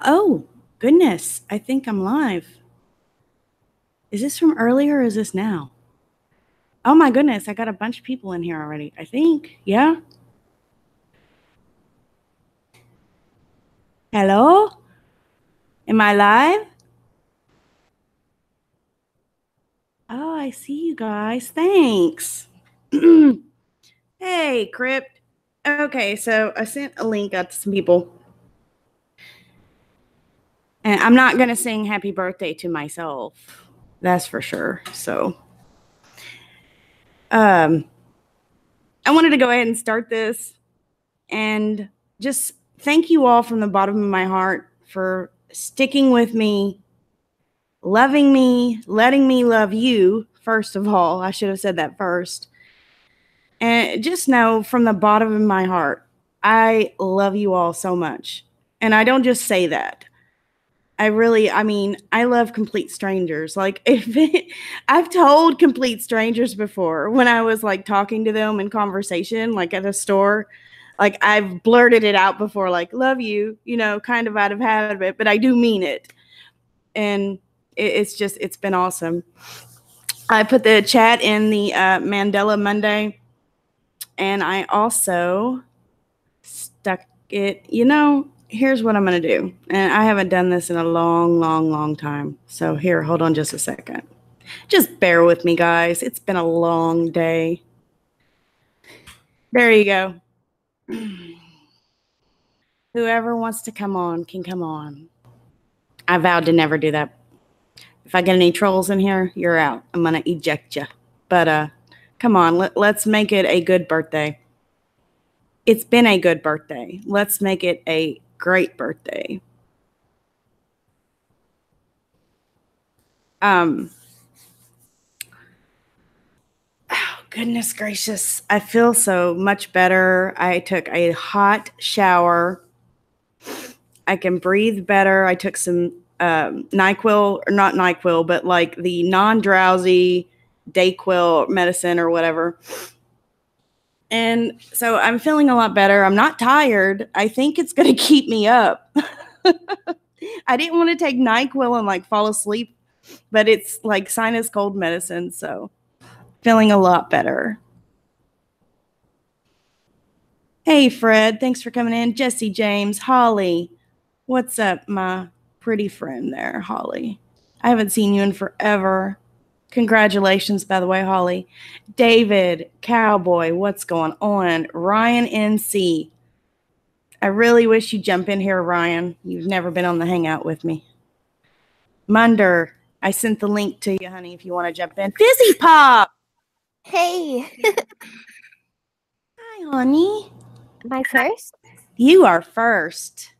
Oh, goodness. I think I'm live. Is this from earlier or is this now? Oh, my goodness. I got a bunch of people in here already, I think. Yeah? Hello? Am I live? Oh, I see you guys. Thanks. Hey, Crypt. Okay, so I sent a link out to some people. And I'm not going to sing happy birthday to myself. That's for sure. So, I wanted to go ahead and start this and just thank you all from the bottom of my heart for sticking with me, loving me, letting me love you. First of all, I should have said that first. And just know from the bottom of my heart, I love you all so much. And I don't just say that. I love complete strangers. Like, I've told complete strangers before when I was like talking to them in conversation, like at a store, like I've blurted it out before, like, love you, kind of out of habit, but I do mean it. And it's been awesome. I put the chat in the Mandela Monday, and I also stuck it, here's what I'm going to do. And I haven't done this in a long, long, long time. So here, hold on just a second. Just bear with me, guys. It's been a long day. There you go. Whoever wants to come on can come on. I vowed to never do that. If I get any trolls in here, you're out. I'm going to eject you. But come on, let's make it a good birthday. It's been a good birthday. Let's make it a great birthday. Oh, goodness gracious. I feel so much better. I took a hot shower. I can breathe better. I took some NyQuil, or not NyQuil, but like the non-drowsy Dayquil medicine or whatever. And so I'm feeling a lot better. I'm not tired. I think it's going to keep me up. I didn't want to take NyQuil and like fall asleep, but it's like sinus cold medicine. So feeling a lot better. Hey, Fred. Thanks for coming in. Jesse James, Holly. What's up, my pretty friend there, Holly? I haven't seen you in forever. Congratulations, by the way, Holly. David, Cowboy, what's going on? Ryan NC. I really wish you'd jump in here, Ryan. You've never been on the Hangout with me. Munder, I sent the link to you, honey, if you want to jump in. Fizzy Pop! Hey. Hi, honey. Am I first? You are first.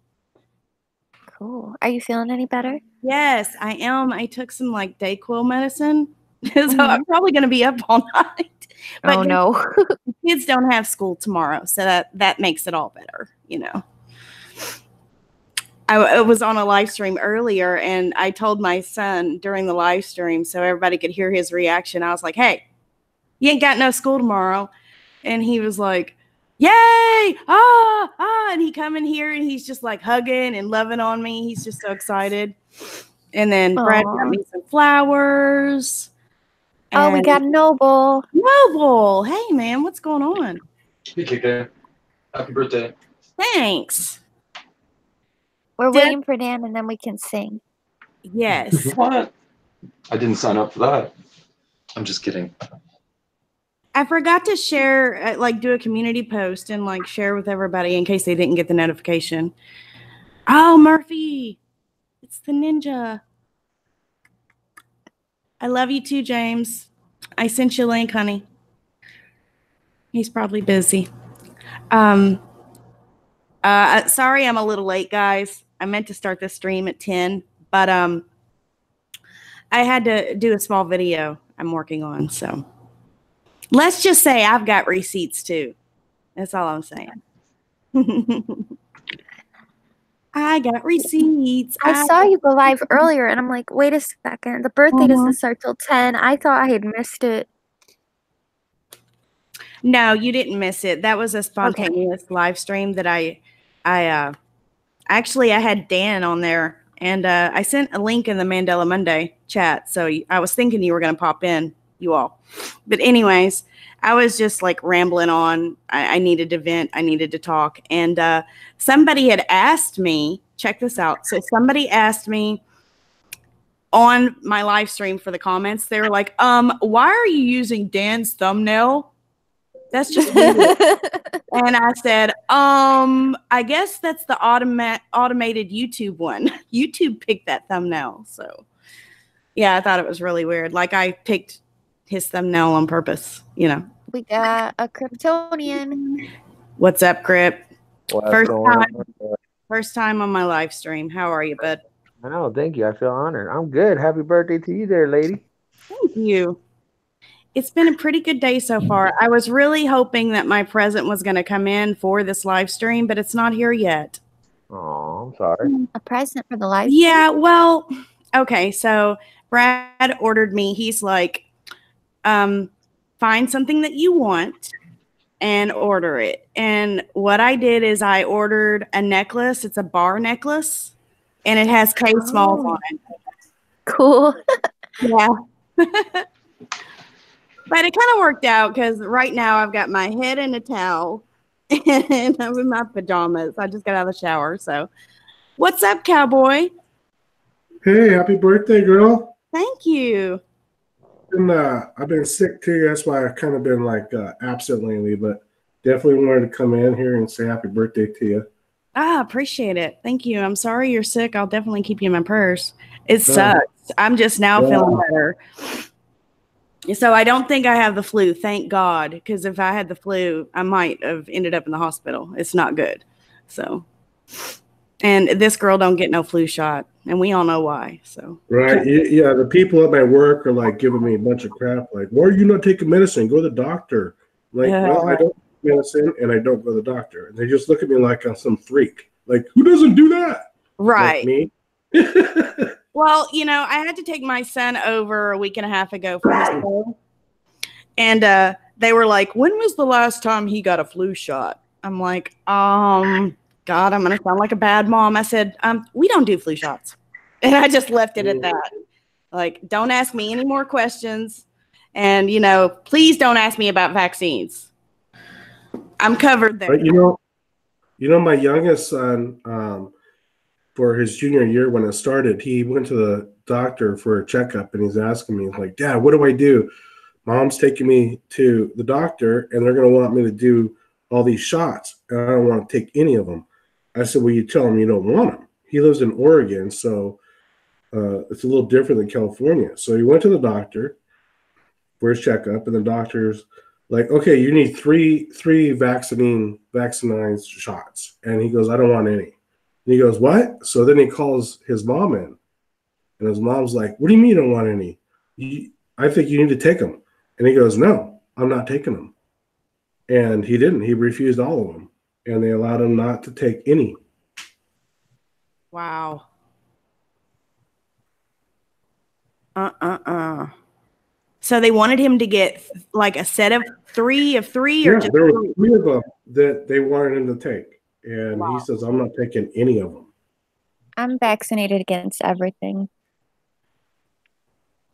Cool. Are you feeling any better? Yes, I am. I took some like Dayquil medicine. So I'm probably going to be up all night. But oh, no. Kids don't have school tomorrow, so that makes it all better, I was on a live stream earlier, and I told my son during the live stream so everybody could hear his reaction. I was like, hey, you ain't got no school tomorrow. And he was like, yay, and he come in here, and he's just like hugging and loving on me. He's just so excited. And then Brad got me some flowers. Oh, we got Noble. Noble. Hey, man, what's going on? Hey, KK. Happy birthday. Thanks. We're waiting for Dan, and then we can sing. Yes. What? I didn't sign up for that. I'm just kidding. I forgot to share, do a community post and, share with everybody in case they didn't get the notification. Oh, Murphy. It's the ninja. I love you too, James. I sent you a link, honey. He's probably busy. Sorry I'm a little late, guys. I meant to start this stream at 10, but I had to do a small video I'm working on, so let's just say I've got receipts too. That's all I'm saying. I got receipts. I saw you go live earlier, and I'm like, wait a second. The birthday doesn't start till 10. I thought I had missed it. No, you didn't miss it. That was a spontaneous live stream that I actually I had Dan on there, and I sent a link in the Mandela Monday chat. So I was thinking you were going to pop in, you all. But anyways, I was just like rambling on. I needed to vent. I needed to talk. And somebody had asked me, check this out. So somebody asked me on my live stream for the comments, they were like, why are you using Dan's thumbnail? That's just weird. And I said, I guess that's the automated YouTube one. YouTube picked that thumbnail. So yeah, I thought it was really weird. Like I picked his thumbnail on purpose, you know. We got a Kryptonian. What's up, Crip? What's going on? First time on my live stream. How are you, bud? Oh, thank you. I feel honored. I'm good. Happy birthday to you there, lady. Thank you. It's been a pretty good day so far. I was really hoping that my present was going to come in for this live stream, but it's not here yet. Oh, I'm sorry. A present for the live Yeah, well, okay. So Brad ordered me. He's like, find something that you want and order it. And what I did is I ordered a necklace. It's a bar necklace. And it has K Smalls on it. Cool. Yeah. But it kind of worked out because right now I've got my head in a towel and I'm in my pajamas. I just got out of the shower. So what's up, cowboy? Hey, happy birthday, girl. Thank you. I've been sick too. That's why I've kind of been like absent lately, but definitely wanted to come in here and say happy birthday to you. Appreciate it. Thank you. I'm sorry you're sick. I'll definitely keep you in my prayers. It sucks. I'm just now feeling better. So I don't think I have the flu, thank God, because if I had the flu, I might have ended up in the hospital. It's not good. So, and this girl don't get no flu shot, and we all know why. So right, yeah, the people at my work are like giving me a bunch of crap, like, why are you not taking medicine? Go to the doctor. Like, well, I don't take medicine and I don't go to the doctor. And they just look at me like I'm some freak. Like, who doesn't do that? Right. Like me. Well, you know, I had to take my son over a week and a half ago for his flu. And they were like, when was the last time he got a flu shot? I'm like, God, I'm going to sound like a bad mom. I said, we don't do flu shots. And I just left it at that. Like, don't ask me any more questions. And, you know, please don't ask me about vaccines. I'm covered there. But, you know, my youngest son, for his junior year when it started, he went to the doctor for a checkup and he's asking me, like, Dad, what do I do? Mom's taking me to the doctor and they're going to want me to do all these shots and I don't want to take any of them. I said, well, you tell him you don't want them. He lives in Oregon, so it's a little different than California. So he went to the doctor for his checkup and the doctor's like, okay, you need three vaccinized shots. And he goes, I don't want any. And he goes, what? So then he calls his mom in. And his mom's like, what do you mean you don't want any? I think you need to take them. And he goes, no, I'm not taking them. And he didn't. He refused all of them. And they allowed him not to take any. Wow. So they wanted him to get like a set of three, or Yeah, just there were three of them that they wanted him to take. And he says, I'm not taking any of them. I'm vaccinated against everything.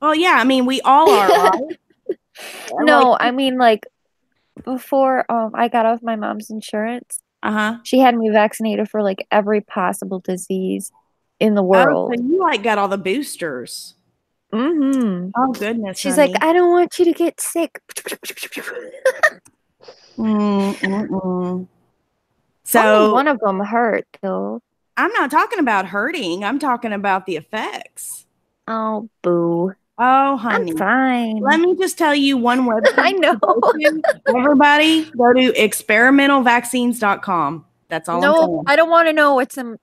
Well, yeah, I mean, we all are, right? No, I mean, like, before I got off my mom's insurance, she had me vaccinated for, like, every possible disease in the world. Oh, so you, like, got all the boosters. Mm-hmm. Oh, goodness, She's honey. like, I don't want you to get sick. So only one of them hurt, though. I'm not talking about hurting. I'm talking about the effects. Oh, boo. Oh, honey. I'm fine. Let me just tell you one website. I know. Everybody, go to experimentalvaccines.com. That's all I'm saying. I don't want to know what's in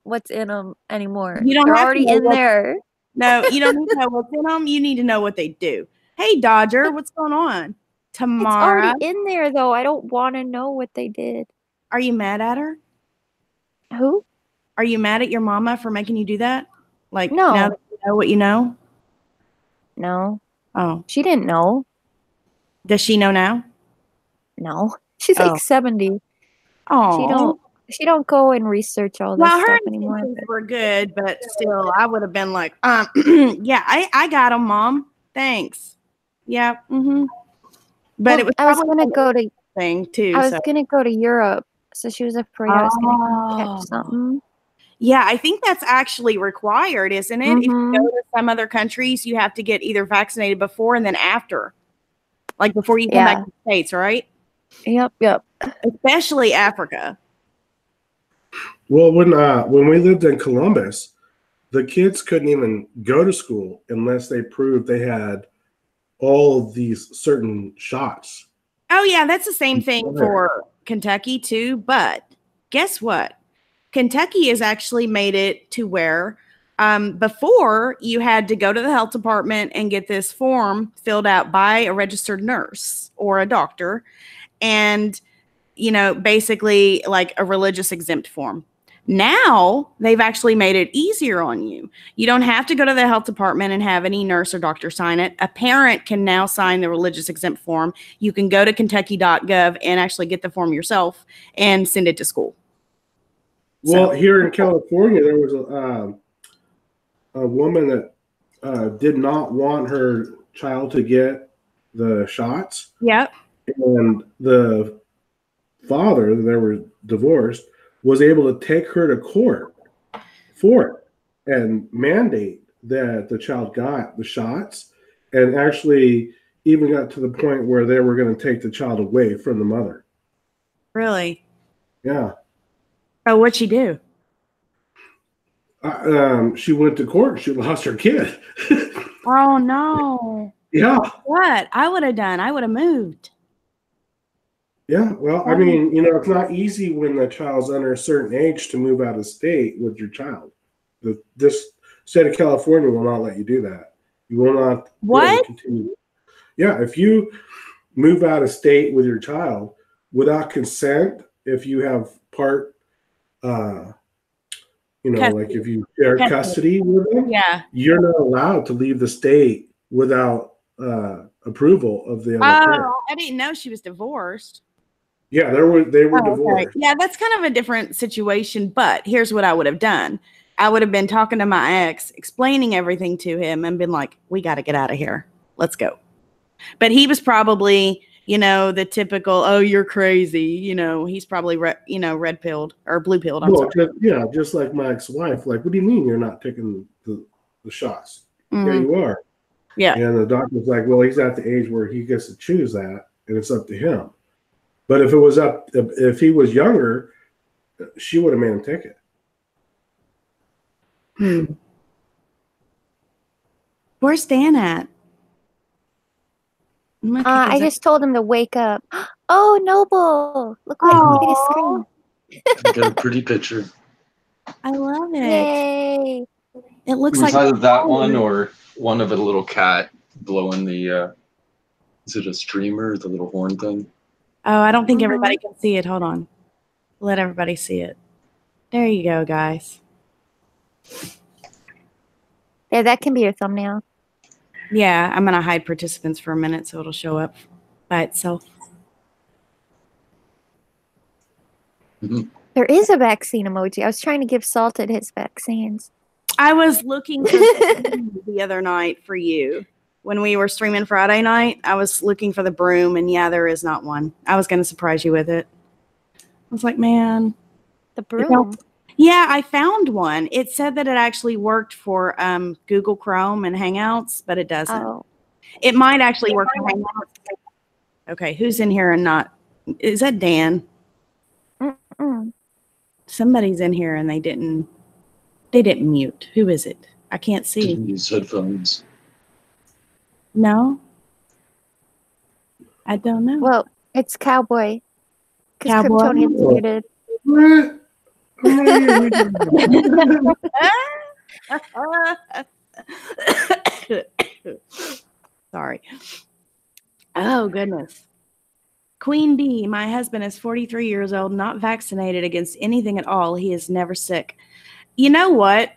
them anymore. You don't They're have already to know in there. No, you don't need to know what's in them. You need to know what they do. Hey, Dodger, what's going on? Tamara. It's already in there, though. I don't want to know what they did. Are you mad at her? Who? Are you mad at your mama for making you do that? Like, no. Now that you know what you know? No. Oh. She didn't know. Does she know now? No, she's like 70. Oh, she don't go and research all this stuff anymore. Well, her were good, but still, I would have been like, yeah, I got them, Mom. Thanks. Yeah. Mm-hmm. But I was gonna go to thing too. I was gonna go to Europe, so she was afraid I was gonna catch something. Yeah, I think that's actually required, isn't it? If you go to some other countries, you have to get either vaccinated before and then after, like before you come back to the States, right? Yep. Especially Africa. Well, when we lived in Columbus, the kids couldn't even go to school unless they proved they had all of these certain shots. Oh, yeah, that's the same thing for Kentucky, too. But guess what? Kentucky has actually made it to where before you had to go to the health department and get this form filled out by a registered nurse or a doctor. And, basically like a religious exempt form. Now they've actually made it easier on you. You don't have to go to the health department and have any nurse or doctor sign it. A parent can now sign the religious exempt form. You can go to kentucky.gov and actually get the form yourself and send it to school. Well, here in California, there was a woman that did not want her child to get the shots. Yep. And the father, they were divorced, was able to take her to court for it and mandate that the child got the shots, and actually even got to the point where they were going to take the child away from the mother. Really? Yeah. Oh, what'd she do? She went to court. She lost her kid. Oh, no. Yeah. What? I would have done. I would have moved. Yeah, well, I mean, it's not easy when the child's under a certain age to move out of state with your child. This state of California will not let you do that. You will not. What? Continue. Yeah, if you move out of state with your child without consent, if you have part, custody. Like if you share custody with them, you're not allowed to leave the state without approval of the other parent. I didn't know she was divorced. Yeah, they were divorced. Okay. Yeah, that's kind of a different situation, but here's what I would have done. I would have been talking to my ex, explaining everything to him, and been like, we got to get out of here. Let's go. But he was probably, the typical, oh, you're crazy. He's probably, red-pilled or blue-pilled. Just like my ex-wife. Like, what do you mean you're not taking the shots? Mm-hmm. Yeah, you are. Yeah. And the doctor's like, well, he's at the age where he gets to choose that, and it's up to him. But if he was younger, she would have made him take it. Where's Dan at? I just told him to wake up. Oh, Noble! Look at his screen. I got a pretty picture. I love it. Yay! It looks like either that one or one of a little cat blowing the. Is it a streamer? The little horn thing. Oh, I don't think everybody can see it. Hold on. Let everybody see it. There you go, guys. Yeah, that can be your thumbnail. Yeah, I'm going to hide participants for a minute so it'll show up by itself. Mm-hmm. There is a vaccine emoji. I was trying to give Salted his vaccines. I was looking for the other night for you. When we were streaming Friday night, I was looking for the broom, and there is not one. I was going to surprise you with it. I was like, man. The broom? Yeah, I found one. It said that it actually worked for Google Chrome and Hangouts, but it doesn't. Oh. It might actually work for Hangouts. Okay, who's in here and not? Is that Dan? Mm-mm. Somebody's in here and they didn't mute. Who is it? I can't see. Didn't use headphones. No, I don't know. Well, it's Cowboy. Because Kryptonian's muted. Sorry. Oh, goodness. Queen B, my husband is 43 years old, not vaccinated against anything at all. He is never sick. You know what?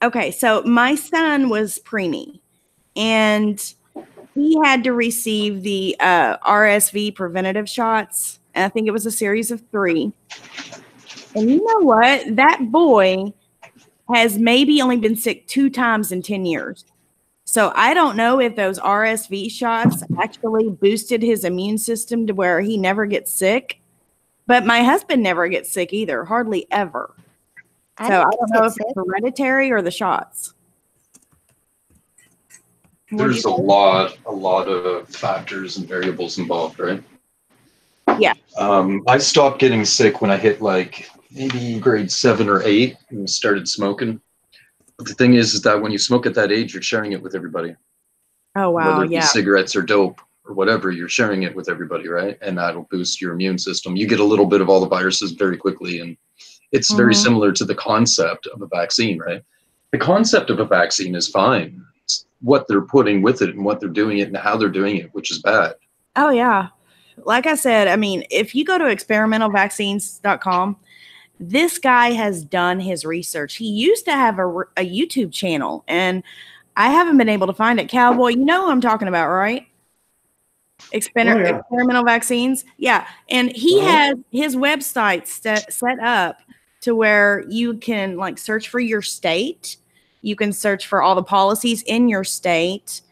Okay, so my son was preemie. And he had to receive the RSV preventative shots. And I think it was a series of 3. And you know what? That boy has maybe only been sick 2 times in 10 years. So I don't know if those RSV shots actually boosted his immune system to where he never gets sick. But my husband never gets sick either, hardly ever. So I don't know if it's hereditary or the shots. There's a lot of factors and variables involved, right? Yeah. I stopped getting sick when I hit like maybe grade 7 or 8 and started smoking. But the thing is that when you smoke at that age, you're sharing it with everybody. Oh, wow. Whether it be cigarettes or dope or whatever, you're sharing it with everybody, right? And that'll boost your immune system. You get a little bit of all the viruses very quickly. And it's very similar to the concept of a vaccine, right? The concept of a vaccine is fine. It's what they're putting with it and what they're doing it and how they're doing it, which is bad. Oh, yeah. Like I said, I mean, if you go to experimentalvaccines.com, this guy has done his research. He used to have a YouTube channel, and I haven't been able to find it. Cowboy, you know who I'm talking about, right? Experimental vaccines. Yeah. And he has his website set up to where you can like search for your state. You can search for all the policies in your state.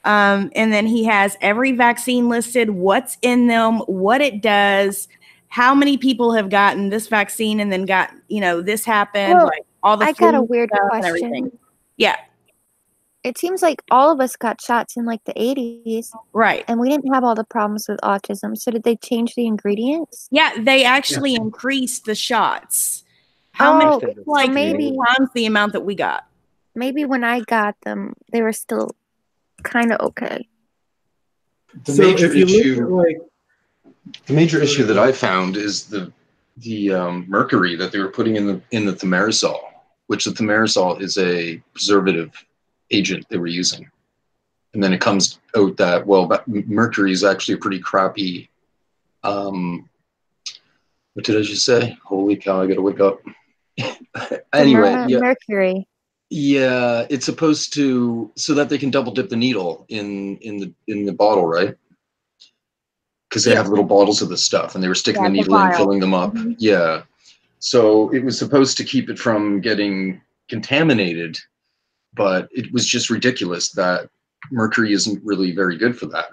And then he has every vaccine listed, what's in them, what it does, how many people have gotten this vaccine and then got, this happened. Well, like all the I got a weird question. Yeah. It seems like all of us got shots in like the 80s. Right. And we didn't have all the problems with autism. So did they change the ingredients? Yeah, they actually increased the shots. How many? Like maybe times the amount that we got. Maybe when I got them, they were still kind of okay. The major issue that I found is the mercury that they were putting in the thimerosal, which the thimerosal is a preservative agent they were using. And then it comes out that mercury is actually a pretty crappy what did I just say? Holy cow, I gotta wake up. Anyway, mercury. Yeah, it's supposed to so that they can double dip the needle in the bottle, right? Because they have little bottles of this stuff, and they were sticking the needle in, filling them up. Mm-hmm. Yeah, so it was supposed to keep it from getting contaminated, but it was just ridiculous that mercury isn't really very good for that.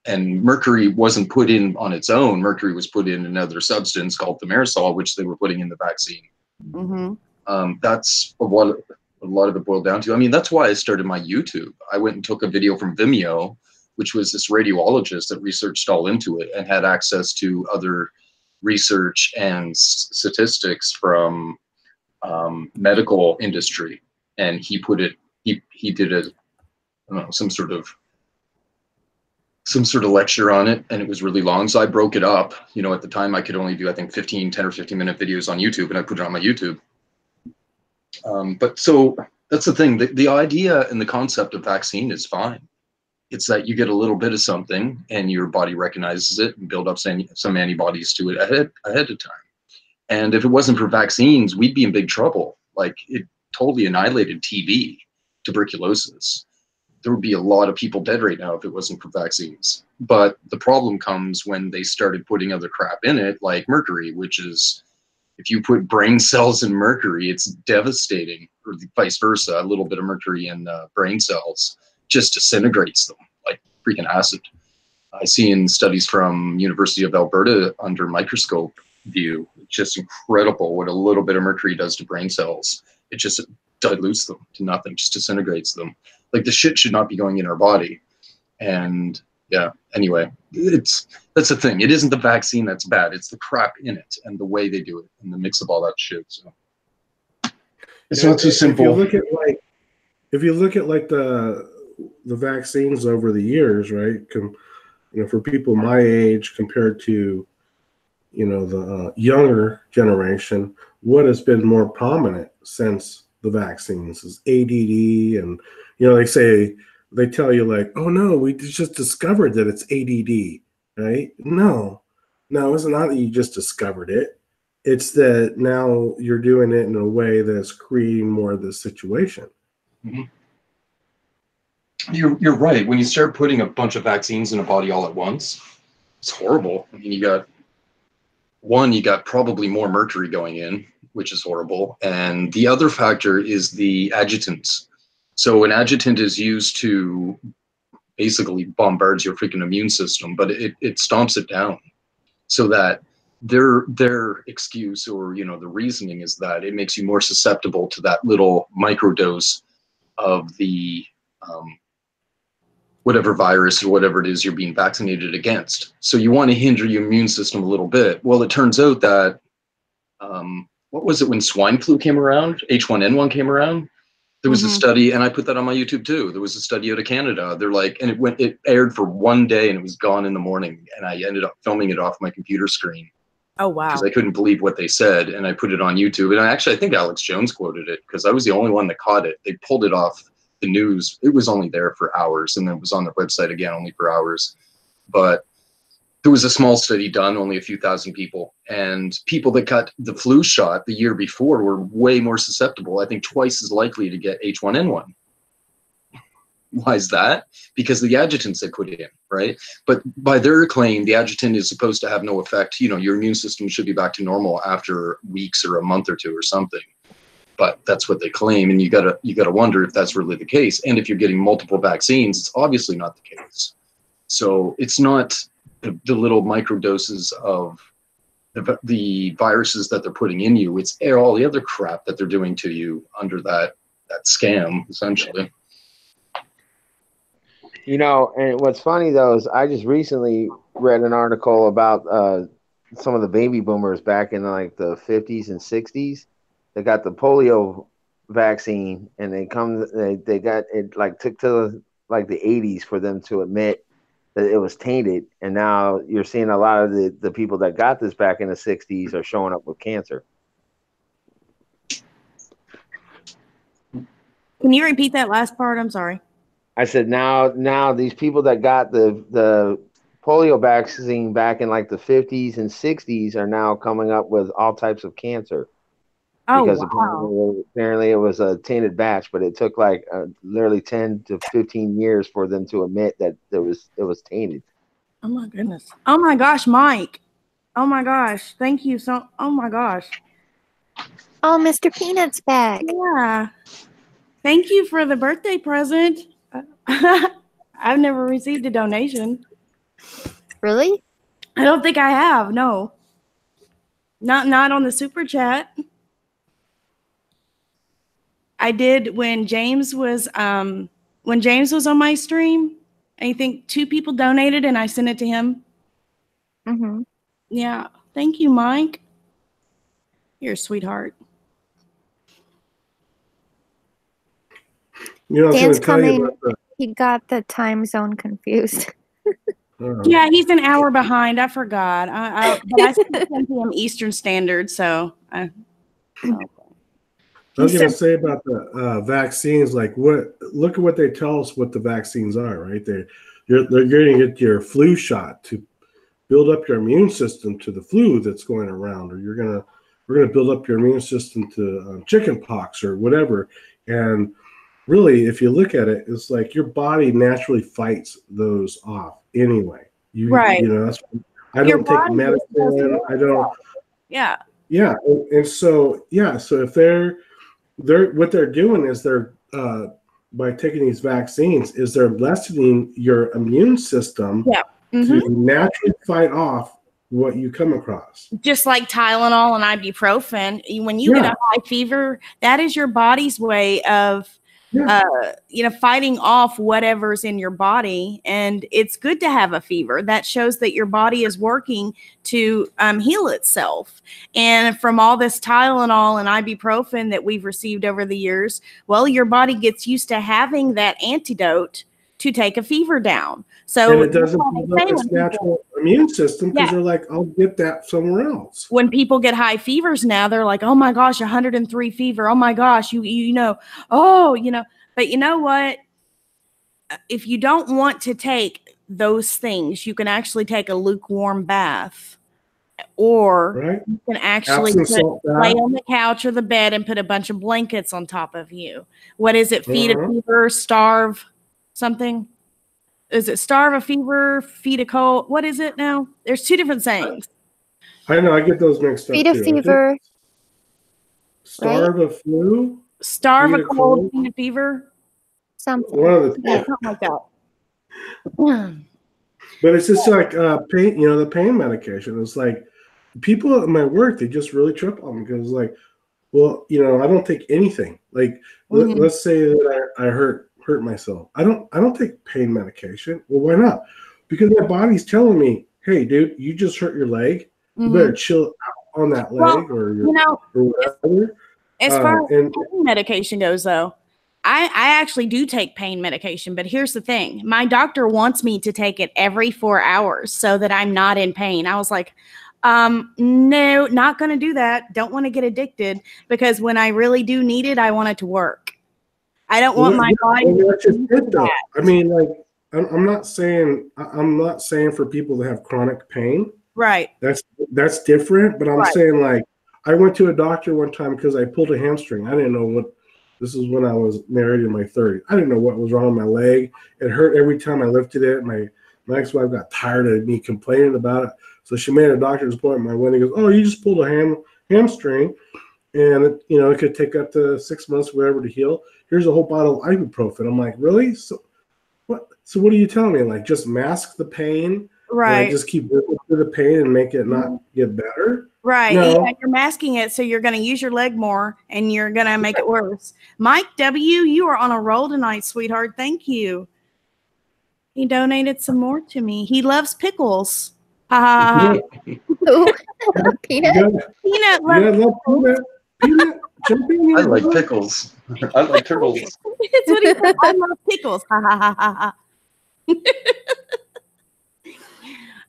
And mercury wasn't put in on its own. Mercury was put in another substance called thimerosal, which they were putting in the vaccine. Mm-hmm. That's what a lot of it boiled down to. I mean, that's why I started my YouTube. I went and took a video from Vimeo, which was this radiologist that researched all into it and had access to other research and statistics from medical industry. And he put it, he did a, I don't know, some sort of lecture on it, and it was really long. So I broke it up. At the time I could only do, I think 10 or 15 minute videos on YouTube, and I put it on my YouTube. But so that's the thing. The idea and the concept of vaccine is fine. It's that you get a little bit of something and your body recognizes it and build up some antibodies to it ahead of time. And if it wasn't for vaccines, we'd be in big trouble. Like, it totally annihilated TB, tuberculosis. There would be a lot of people dead right now if it wasn't for vaccines. But the problem comes when they started putting other crap in it, like mercury, which is, if you put brain cells in mercury, it's devastating, or vice versa. A little bit of mercury in brain cells just disintegrates them like freaking acid. I see in studies from University of Alberta under microscope view, it's just incredible what a little bit of mercury does to brain cells. It just dilutes them to nothing, just disintegrates them. Like, the shit should not be going in our body. And yeah, anyway, that's the thing. It isn't the vaccine that's bad. It's the crap in it and the way they do it and the mix of all that shit. So it's not so simple. If you look at the vaccines over the years, right? For people my age compared to, the younger generation, what has been more prominent since the vaccines is ADD, and they tell you like, oh no, we just discovered that it's ADD, right? No, it's not that you just discovered it. It's that now you're doing it in a way that's creating more of this situation. Mm-hmm. You're right. When you start putting a bunch of vaccines in a body all at once, it's horrible. I mean, you got probably more mercury going in, which is horrible. And the other factor is the adjutants. So an adjutant is used to basically bombards your freaking immune system, but it stomps it down, so that their excuse, or the reasoning is that it makes you more susceptible to that little microdose of the whatever virus or whatever it is you're being vaccinated against. So you want to hinder your immune system a little bit. Well, it turns out that what was it when swine flu came around, H1N1 came around? There was a study, and I put that on my YouTube too. There was a study out of Canada. They're like, and it aired for one day and it was gone in the morning. And I ended up filming it off my computer screen. Oh, wow. Because I couldn't believe what they said. And I put it on YouTube. And I think Alex Jones quoted it, because I was the only one that caught it. They pulled it off the news. It was only there for hours, and then it was on their website again only for hours. But there was a small study done, only a few thousand people, and people that got the flu shot the year before were way more susceptible, I think twice as likely to get H1N1. Why is that? Because of the adjutants they put in, right? But by their claim, the adjutant is supposed to have no effect. Your immune system should be back to normal after weeks or a month or two or something. But that's what they claim, and you gotta wonder if that's really the case. And if you're getting multiple vaccines, it's obviously not the case. So it's not the little microdoses of the viruses that they're putting in you. It's all the other crap that they're doing to you under that scam, essentially. And what's funny though is I just recently read an article about some of the baby boomers back in like the 50s and 60s. They got the polio vaccine, and they got it, like took to like the 80s for them to admit that it was tainted. And now you're seeing a lot of the people that got this back in the 60s are showing up with cancer. Can you repeat that last part? I'm sorry. I said now these people that got the polio vaccine back in like the 50s and 60s are now coming up with all types of cancer. Oh, because wow. apparently it was a tainted batch, but it took like literally 10 to 15 years for them to admit that it was tainted. Oh my goodness. Oh my gosh, Mike. Oh my gosh. Thank you so. Oh my gosh. Oh, Mr. Peanut's back. Yeah. Thank you for the birthday present. I've never received a donation. Really? I don't think I have. No. Not on the super chat. I did when James was on my stream. I think 2 people donated, and I sent it to him. Mm-hmm. Yeah. Thank you, Mike. You're a sweetheart. Dan's coming. He got the time zone confused. Yeah, he's an hour behind. I forgot. But I sent him Eastern Standard, so. I was going to say about the vaccines, look at what they tell us what the vaccines are, right? They're going to get your flu shot to build up your immune system to the flu that's going around, or we're going to build up your immune system to chicken pox or whatever. And really, if you look at it, it's like your body naturally fights those off anyway. Right. That's I don't take medicine. I don't. Yeah. Yeah. And so, so if they're what they're doing is they're by taking these vaccines is they're lessening your immune system to naturally fight off what you come across. Just like Tylenol and ibuprofen, when you get a high fever, that is your body's way of fighting off whatever's in your body. And it's good to have a fever. That shows that your body is working to heal itself. And from all this Tylenol and ibuprofen that we've received over the years, well, your body gets used to having that antidote to take a fever down. So and it doesn't build up its natural immune system because they're like, I'll get that somewhere else. When people get high fevers now, they're like, oh my gosh, 103 fever. Oh my gosh, but you know what? If you don't want to take those things, you can actually take a lukewarm bath, or you can actually lay on the couch or the bed and put a bunch of blankets on top of you. What is it? Feed a fever, starve. something. Is it starve of fever, feed a cold? What is it now? There's two different sayings. I know, I get those mixed up. Feed a fever. Starve a flu? Starve a cold, feed a fever? Something. One of the something like that. But it's just like pain, the pain medication. It's like people at my work, they just really trip on me because like, well, I don't take anything. Like let's say that I hurt myself. I don't take pain medication. Well, why not? Because my body's telling me, hey, dude, you just hurt your leg. You better chill out on that leg or whatever. As far as pain medication goes, though, I actually do take pain medication. But here's the thing. My doctor wants me to take it every 4 hours so that I'm not in pain. I was like, no, not going to do that. Don't want to get addicted because when I really do need it, I want it to work. I don't want my body to do that. I mean, like, I'm not saying for people that have chronic pain. Right. That's different. But I'm saying, like, I went to a doctor one time because I pulled a hamstring. I didn't know what. This is when I was married in my 30s. I didn't know what was wrong with my leg. It hurt every time I lifted it. My ex-wife got tired of me complaining about it. So she made a doctor's appointment. I went and goes, oh, you just pulled a hamstring. And, it could take up to 6 months, whatever, to heal. Here's a whole bottle of ibuprofen. I'm like, really? So what are you telling me? Like, just mask the pain? Right. Just keep working through the pain and make it not get better? Right. No. Yeah, you're masking it, so you're going to use your leg more, and you're going to make it worse. Mike W., you are on a roll tonight, sweetheart. Thank you. He donated some more to me. He loves pickles. Ha ha ha. Peanut. Peanut. I like pickles. I like turtles. That's what he said. I love pickles. Ha ha ha ha ha.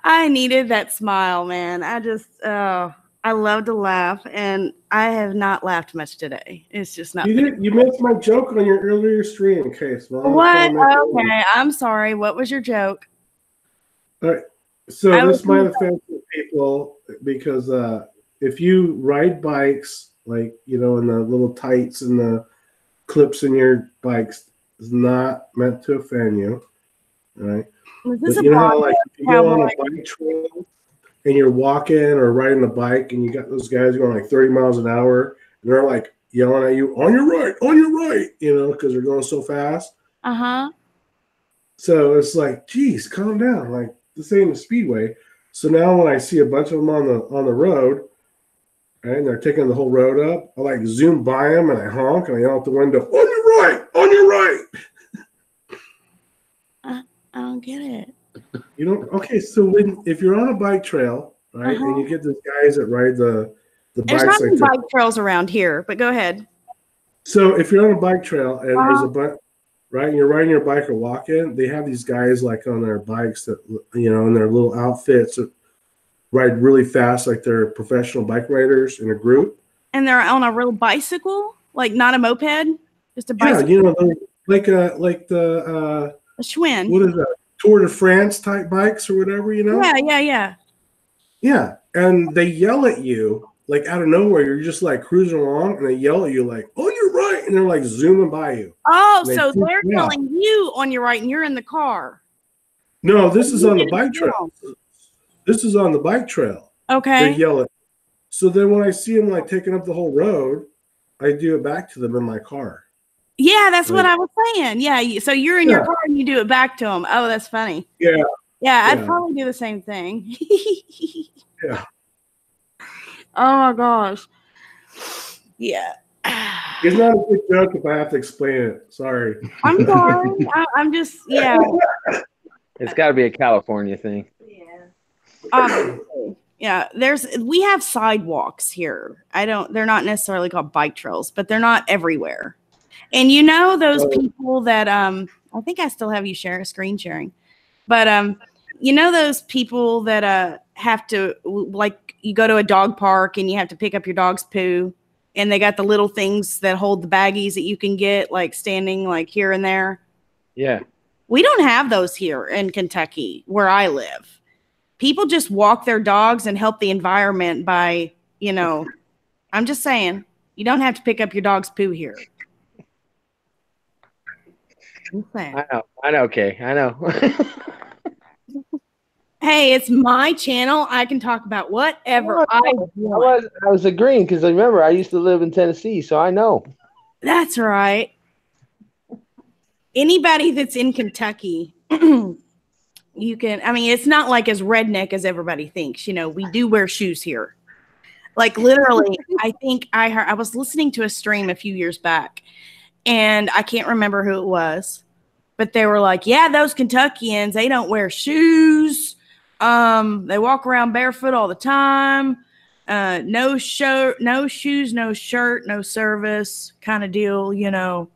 I needed that smile, man. I love to laugh, and I have not laughed much today. It's just not. You missed my joke on your earlier stream, Case. What? Okay, I'm sorry. What was your joke? All right. So this might offend people because if you ride bikes, like, in the little tights and the clips in your bikes is not meant to offend you, right? But you know how, like, if you go on a bike trail and you're walking or riding a bike and you got those guys going like 30 miles an hour and they're like yelling at you, on your right, because they're going so fast. Uh-huh. So it's like, geez, calm down. Like, this ain't a speedway. So now when I see a bunch of them on the road, right, and they're taking the whole road up, I like zoom by them and I honk and I yell out the window, on your right. I don't get it. Okay, so if you're on a bike trail, right, and you get these guys that ride the There's bikes, not bike trails around here, but go ahead. So if you're on a bike trail and there's a bunch, right, and you're riding your bike or walking, they have these guys like on their bikes that, in their little outfits that ride really fast, like they're professional bike riders in a group. And they're on a real bicycle, like not a moped, just a bicycle. Yeah, like the a Schwinn. What is that? Tour de France type bikes or whatever, Yeah. Yeah, and they yell at you like out of nowhere. You're just like cruising along, and they yell at you like, "On your right," and they're like zooming by you. Oh, so they're telling you on your right, and you're in the car. No, this is on the bike trail. This is on the bike trail. Okay. They yell at. So then when I see them like taking up the whole road, I do it back to them in my car. Yeah, that's what I was saying. Yeah, so you're in your car and you do it back to them. Oh, that's funny. Yeah. Yeah, I'd probably do the same thing. Yeah. Oh my gosh. Yeah. It's not a good joke if I have to explain it. Sorry. I'm sorry. I'm just, yeah. It's got to be a California thing. Yeah. Yeah, we have sidewalks here. They're not necessarily called bike trails, but they're not everywhere. And those people that I think I still have you screen sharing. But those people that have to, like, you go to a dog park and you have to pick up your dog's poo, and they got the little things that hold the baggies that you can get, like, standing like here and there. Yeah. We don't have those here in Kentucky where I live. People just walk their dogs and help the environment by, I'm just saying, you don't have to pick up your dog's poo here. I know, okay, I know. Hey, it's my channel. I can talk about whatever I want. I was agreeing because remember I used to live in Tennessee, so I know. That's right. Anybody that's in Kentucky, you can. I mean, it's not like as redneck as everybody thinks. You know, we do wear shoes here. Like literally, I think I was listening to a stream a few years back, and I can't remember who it was, but they were like, "Yeah, those Kentuckians, they don't wear shoes. They walk around barefoot all the time. No shirt, no shoes, no shirt, no service kind of deal, you know."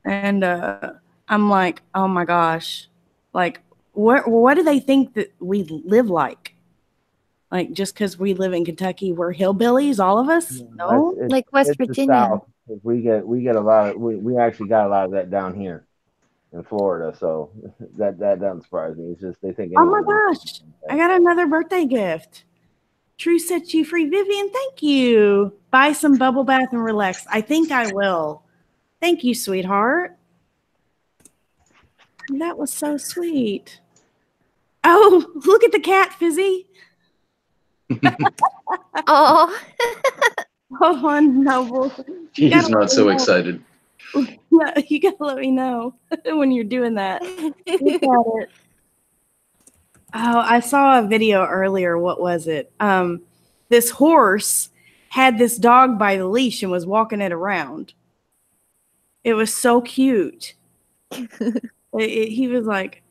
And I'm like, "Oh my gosh, like, what do they think that we live like?" Like, just because we live in Kentucky, we're hillbillies, all of us? No, like West Virginia. We get a lot of we actually got a lot of that down here in Florida, so that doesn't surprise me. It's just they think. Oh my gosh, I got another birthday gift. True set you free, Vivian. Thank you. Buy some bubble bath and relax. I think I will. Thank you, sweetheart. That was so sweet. Oh, look at the cat, Fizzy. Oh. Hold on, Noble. He's not so excited. No, you gotta let me know when you're doing that. Look at it. Oh, I saw a video earlier. What was it? This horse had this dog by the leash and was walking it around. It was so cute. He was like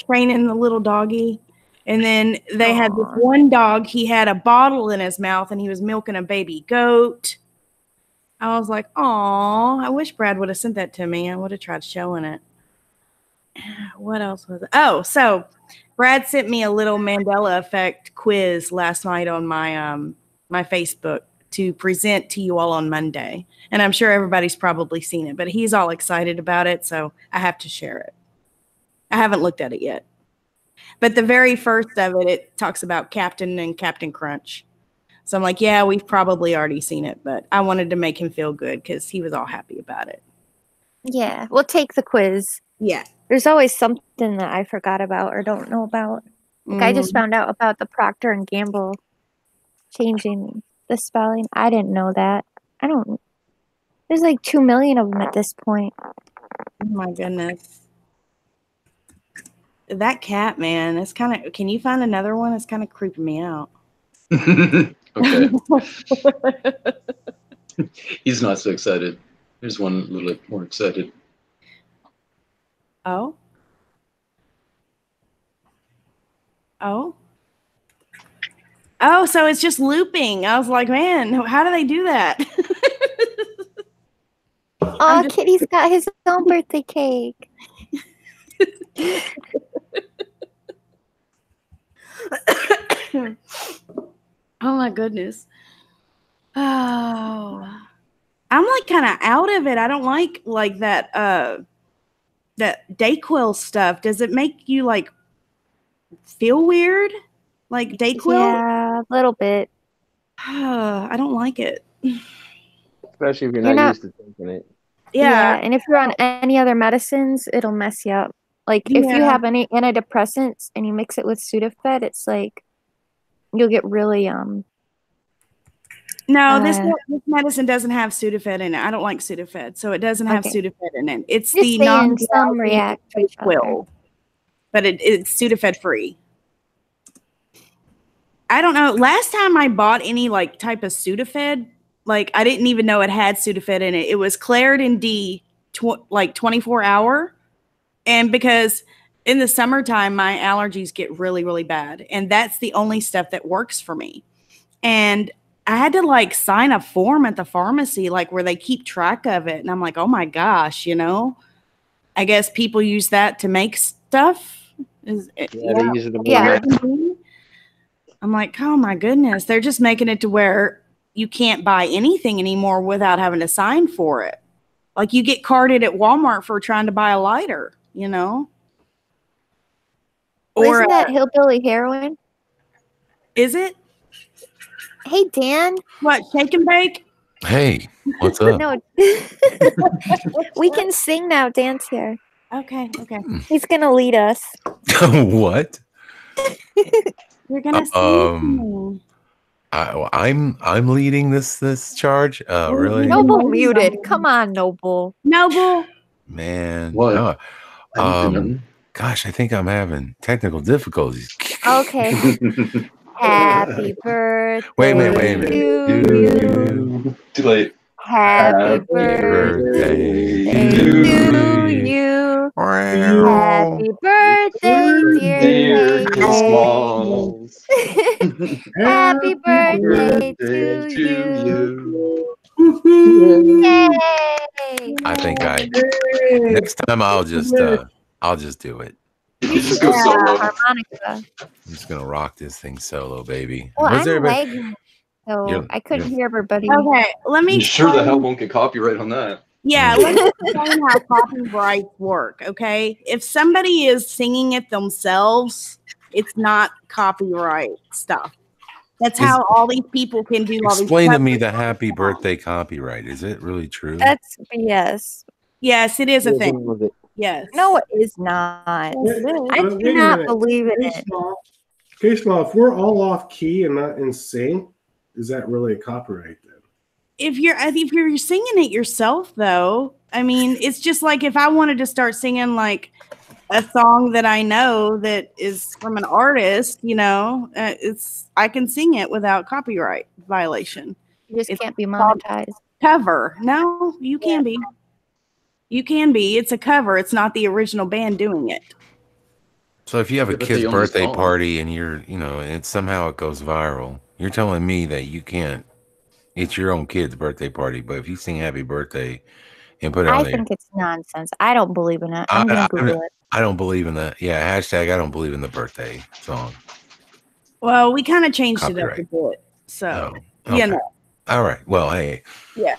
training the little doggy. And then they had this one dog, he had a bottle in his mouth and he was milking a baby goat. I was like, "Aw, I wish Brad would have sent that to me. I would have tried showing it." What else was it? Oh, so Brad sent me a little Mandela effect quiz last night on my my Facebook to present to you all on Monday. And I'm sure everybody's probably seen it, but he's all excited about it, so I have to share it. I haven't looked at it yet. But the very first of it, it talks about Captain and Captain Crunch. So I'm like, yeah, we've probably already seen it, but I wanted to make him feel good because he was all happy about it. Yeah, we'll take the quiz. Yeah. There's always something that I forgot about or don't know about. Like I just found out about the Procter and Gamble changing the spelling. I didn't know that. There's like 2 million of them at this point. Oh my goodness. That cat, man, it's kind of, can you find another one? It's kind of creeping me out. Okay. He's not so excited. There's one a little bit more excited. Oh. Oh. Oh, so it's just looping. I was like, man, how do they do that? Oh, Kitty's got his own birthday cake. Oh my goodness. Oh, I'm like kind of out of it. I don't like that that Dayquil stuff. Does it make you like feel weird? Like Dayquil? Yeah, a little bit. I don't like it. Especially if you're not used to taking it. Yeah, and if you're on any other medicines, it'll mess you up. Like if you have any antidepressants and you mix it with Sudafed, it's like you'll get really No, this medicine doesn't have Sudafed in it. I don't like Sudafed, so it doesn't have Sudafed in it. It's the non-Dayquil, but it's Sudafed free. I don't know. Last time I bought any like type of Sudafed, like I didn't even know it had Sudafed in it. It was Claritin D, like 24-hour, and because in the summertime my allergies get really, really bad, and that's the only stuff that works for me. And I had to like sign a form at the pharmacy, like where they keep track of it. And I'm like, oh my gosh, you know, I guess people use that to make stuff. They use it to make I'm like, oh my goodness. They're just making it to where you can't buy anything anymore without having to sign for it. Like you get carded at Walmart for trying to buy a lighter, you know? Or isn't that hillbilly heroin? Is it? Hey, Dan. What, shake and bake? Hey, what's up? No. We can sing now. Dan's here. Okay. He's gonna lead us. What? You're gonna sing. I'm leading this charge. Really? Noble muted. Come on, Noble. Noble. Man. What? Oh, I didn't do nothing. gosh, I think I'm having technical difficulties. Okay. Happy birthday Wait a minute. to you. Too late. Happy birthday to you. Happy birthday, dear Smalls. Happy birthday to you. Yay! I think next time I'll just do it. Just go solo. Harmonica. I'm just gonna rock this thing solo, baby. Well, Was there I'm everybody- lagging, so You're- I couldn't hear everybody. Okay, let me You sure the explain- hell won't get copyright on that. Yeah, let's explain how copyrights work, okay? If somebody is singing it themselves, it's not copyright stuff. That's how all these people can do all these. Explain to me covers. the happy birthday copyright. Is it really true? That's BS. Yes, it is a thing. With it. Yes. No, it is not. I Wait a cannot minute. believe in Case it. law. Case law, if we're all off key and not in sync, is that really a copyright then? If you're singing it yourself, though, I mean, it's just like if I wanted to start singing like a song that I know that is from an artist, I can sing it without copyright violation. You just It's can't be monetized. Cover? No, you can be. You can be. It's a cover. It's not the original band doing it. So if you have a Yeah, but kid's they own the birthday song. party and and somehow it goes viral, you're telling me that you can't. It's your own kid's birthday party, but if you sing "Happy Birthday" and put it on I there, think it's nonsense. I don't believe in it. I'm gonna Google it. I don't believe in that. Yeah, hashtag I don't believe in the birthday song. Well, we kind of changed it up a Copyright. bit. So, Oh, you okay. know. All right. Well, hey. Yeah.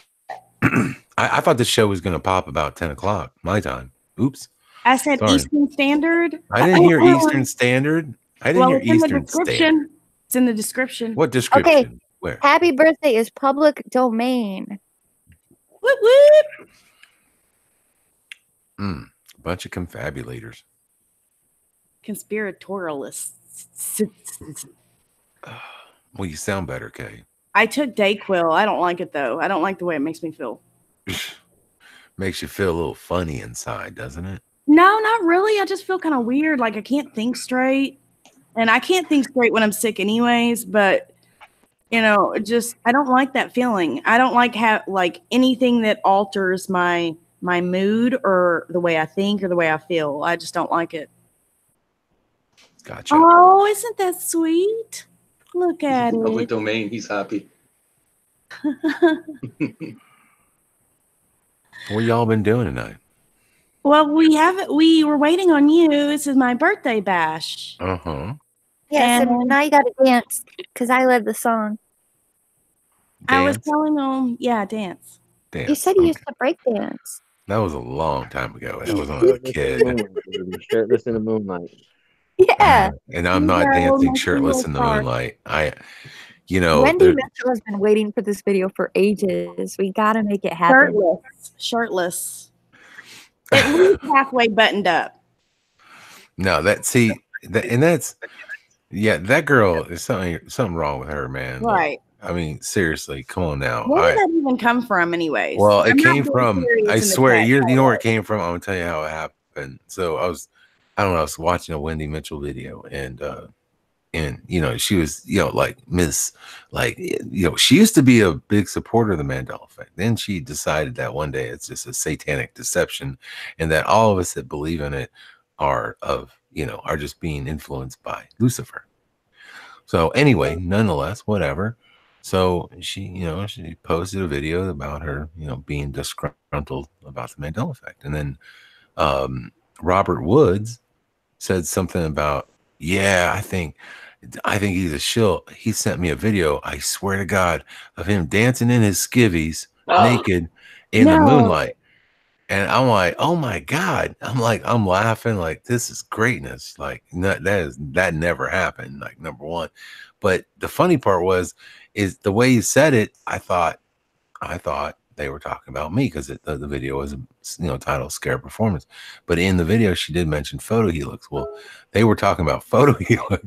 I thought the show was going to pop about 10 o'clock my time. Oops. I said Sorry. Eastern Standard. I didn't hear Eastern Standard. I didn't hear It's in the Eastern description. Standard. It's in the description. What description? Where? Happy birthday is public domain. Whoop, whoop. Bunch of confabulators. Conspiratorialists. Well, you sound better, Kay. I took Dayquil. I don't like it though. I don't like the way it makes me feel. Makes you feel a little funny inside, doesn't it? No, not really. I just feel kind of weird. Like I can't think straight. And I can't think straight when I'm sick anyways, but I don't like that feeling. I don't like anything that alters my mood or the way I think or the way I feel. I just don't like it. Gotcha. Oh, isn't that sweet? Look at Public it. domain. He's happy. What y'all been doing tonight? Well, we were waiting on you. This is my birthday bash. Uh-huh. Yes, and And- now you gotta dance because I led the song. I was Dance? telling them, yeah, dance. Dance. You said you used Okay. to break dance. That was a long time ago. That was when I was a kid. Shirtless in the moonlight. Yeah. And I'm not Yeah, dancing my shirtless feelings in the are- moonlight. Wendy there- Mitchell has been waiting for this video for ages. We gotta make it happen. Shirtless. At least halfway buttoned up. No, that girl is something wrong with her, man. Like, Right. I mean, seriously, come on now. Where did that even come from, anyways? Well, I'm it not came being from. serious I in the swear, chat. you know where it came from. I'm gonna tell you how it happened. So I was watching a Wendy Mitchell video, and she was, she used to be a big supporter of the Mandela effect. Then she decided that one day it's just a satanic deception, and that all of us that believe in it are just being influenced by Lucifer. So anyway, nonetheless, whatever. So she posted a video about her, being disgruntled about the Mandela effect. And then Robert Woods said something about, I think he's a shill. He sent me a video, I swear to God, of him dancing in his skivvies naked in the moonlight. And I'm like, oh my God. I'm laughing like, this is greatness. Like that never happened. Like, number one. But the funny part is the way you said it, I thought they were talking about me because the video was, titled Scare Performance. But in the video, she did mention photo helix. Well, they were talking about photo helix,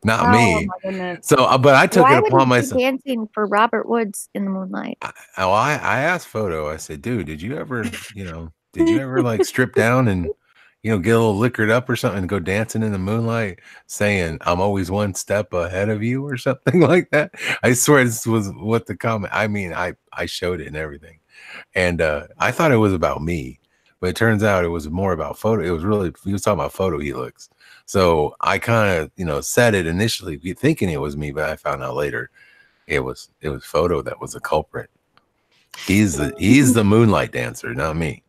not me. My goodness. So, but I took Why it would upon he be myself. dancing for Robert Woods in the moonlight? I asked Photo, I said, dude, did you ever like strip down and, get a little liquored up or something and go dancing in the moonlight saying, I'm always one step ahead of you or something like that? I swear this was what the comment, I mean, I showed it and everything. And I thought it was about me, but it turns out it was more about photo. It was really, he was talking about photo helix. So I kind of, said it initially thinking it was me, but I found out later it was Photo that was the culprit. He's the moonlight dancer, not me.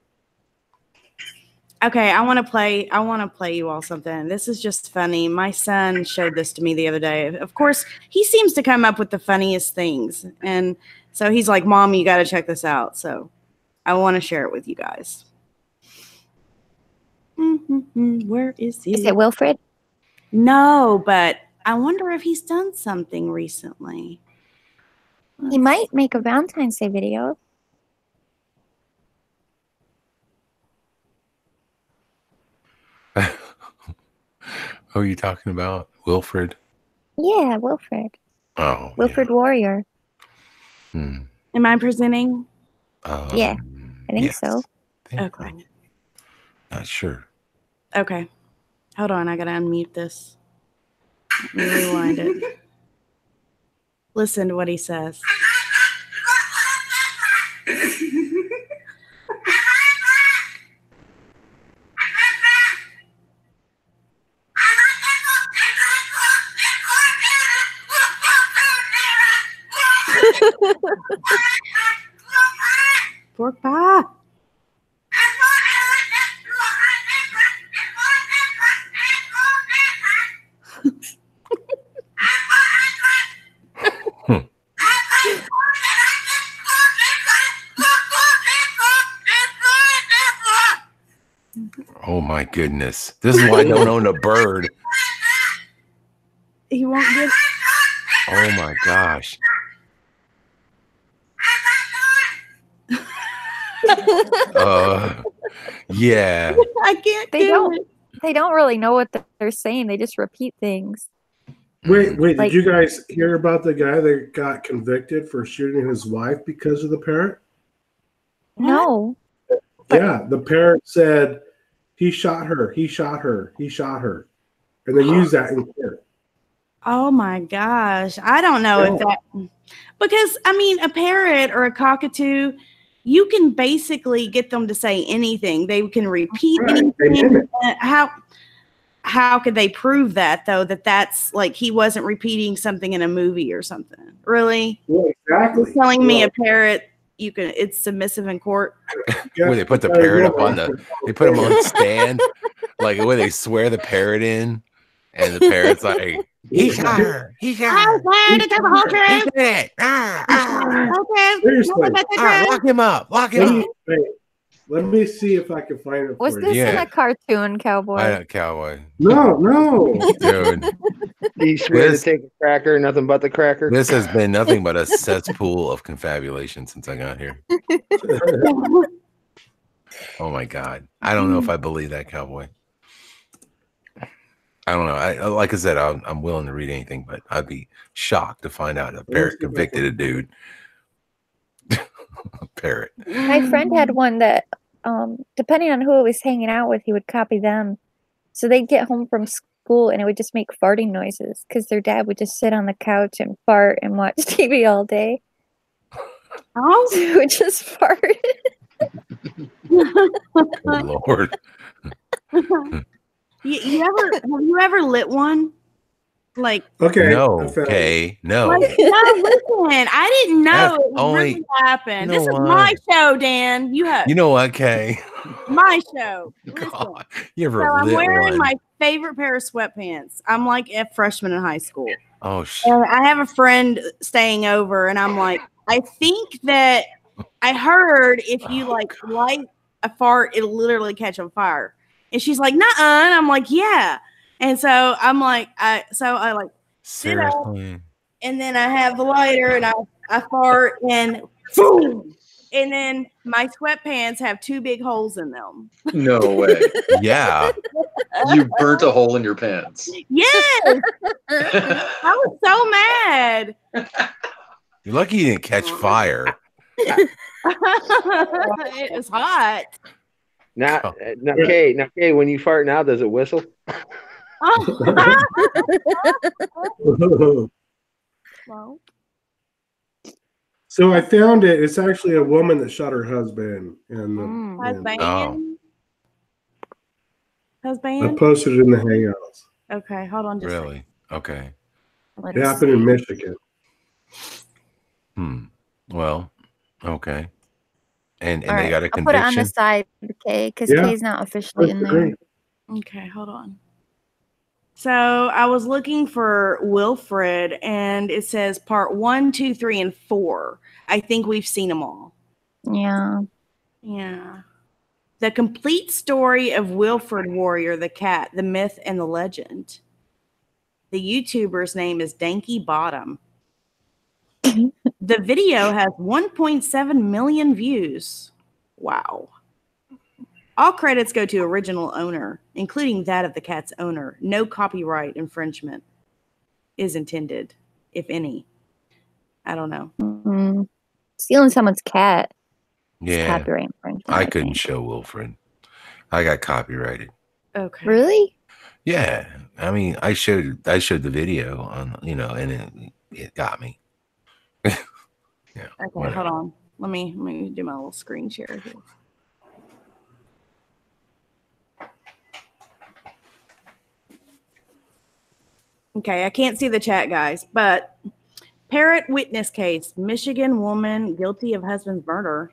Okay, I want to play you all something. This is just funny. My son showed this to me the other day. Of course, he seems to come up with the funniest things. And so he's like, Mom, you got to check this out. So I want to share it with you guys. Where is he? Is it Wilfred? No, but I wonder if he's done something recently. He might make a Valentine's Day video. Who are you talking about? Wilfred? Yeah, Wilfred. Oh, Wilfred Warrior. Am I presenting? Yeah, I think so. Okay. Not sure. Okay. Hold on. I got to unmute this. Let me rewind it. Listen to what he says. Pork pie. Oh my goodness. This is why I don't own a bird. He won't get. Oh my gosh. Yeah. I can't do it. They don't really know what they're saying. They just repeat things. Wait, Like- did you guys hear about the guy that got convicted for shooting his wife because of the parrot? No. Yeah, the parrot said he shot her, he shot her, he shot her. And they used that in court. Oh my gosh. I don't know if that, because I mean, a parrot or a cockatoo, you can basically get them to say anything. They can repeat anything. How could they prove that though? That's like he wasn't repeating something in a movie or something. Really? Well, exactly. You're telling me a parrot it's submissive in court? Where they put the parrot up on they put him on the stand, like where they swear the parrot in, and the parrot's like, he shot her. He shot her. I to tell the whole truth. He did it. Okay. Seriously. Lock him up. Lock him up. Let me see if I can find it Was for this you. in a cartoon, Cowboy? Cowboy. No. Dude. He swear to take a cracker, nothing but the cracker. This has been nothing but a cesspool of confabulation since I got here. Oh my God. I don't know if I believe that, Cowboy. I don't know. Like I said, I'm willing to read anything, but I'd be shocked to find out a parrot convicted a dude. A parrot. My friend had one that, depending on who it was hanging out with, he would copy them. So they'd get home from school and it would just make farting noises because their dad would just sit on the couch and fart and watch TV all day. Oh, So it would just fart. Oh, Lord. have you ever lit one? Like, Okay. No. Okay. No. no, listen, I didn't know That's it would only- really happen. you know This is what? my show, Dan. You You know what, Kay? my show. Listen. God, you ever So I'm lit wearing one? my favorite pair of sweatpants. I'm like a freshman in high school. Oh, shit. And I have a friend staying over, and I'm like, I think that I heard if you light a fart, it'll literally catch on fire. And she's like, nuh-uh. And I'm like, yeah. And so I'm like, I like sit up, Seriously. and then I have the lighter, and I fart, and boom. And then my sweatpants have 2 big holes in them. No way. Yeah. You burnt a hole in your pants. Yes. I was so mad. You're lucky you didn't catch fire. It was hot. Now, Kay, when you fart now, does it whistle? Well, So I found it. It's actually a woman that shot her husband. And husband. I Husband. posted it in the Hangouts. Okay, hold on. Just Really? Okay. It happened in Michigan. Well, okay. And All they right, got a I'll put it on conviction. the side, Kay, because Yeah. Kay's not officially in there. Okay, hold on. So I was looking for Wilfred, and it says part 1, 2, 3, and 4. I think we've seen them all. Yeah. Yeah. The complete story of Wilfred Warrior, the cat, the myth, and the legend. The YouTuber's name is Danky Bottom. The video has 1.7 million views. Wow. All credits go to original owner, including that of the cat's owner. No copyright infringement is intended, if any. I don't know. Mm-hmm. Stealing someone's cat. Yeah. Copyright infringement. I couldn't show Wilfred. I got copyrighted. Okay. Really? Yeah. I mean, I showed the video on, and it got me. Yeah. Okay, whatever. hold on. Let me do my little screen share here. Okay, I can't see the chat, guys, but parrot witness case. Michigan woman guilty of husband's murder.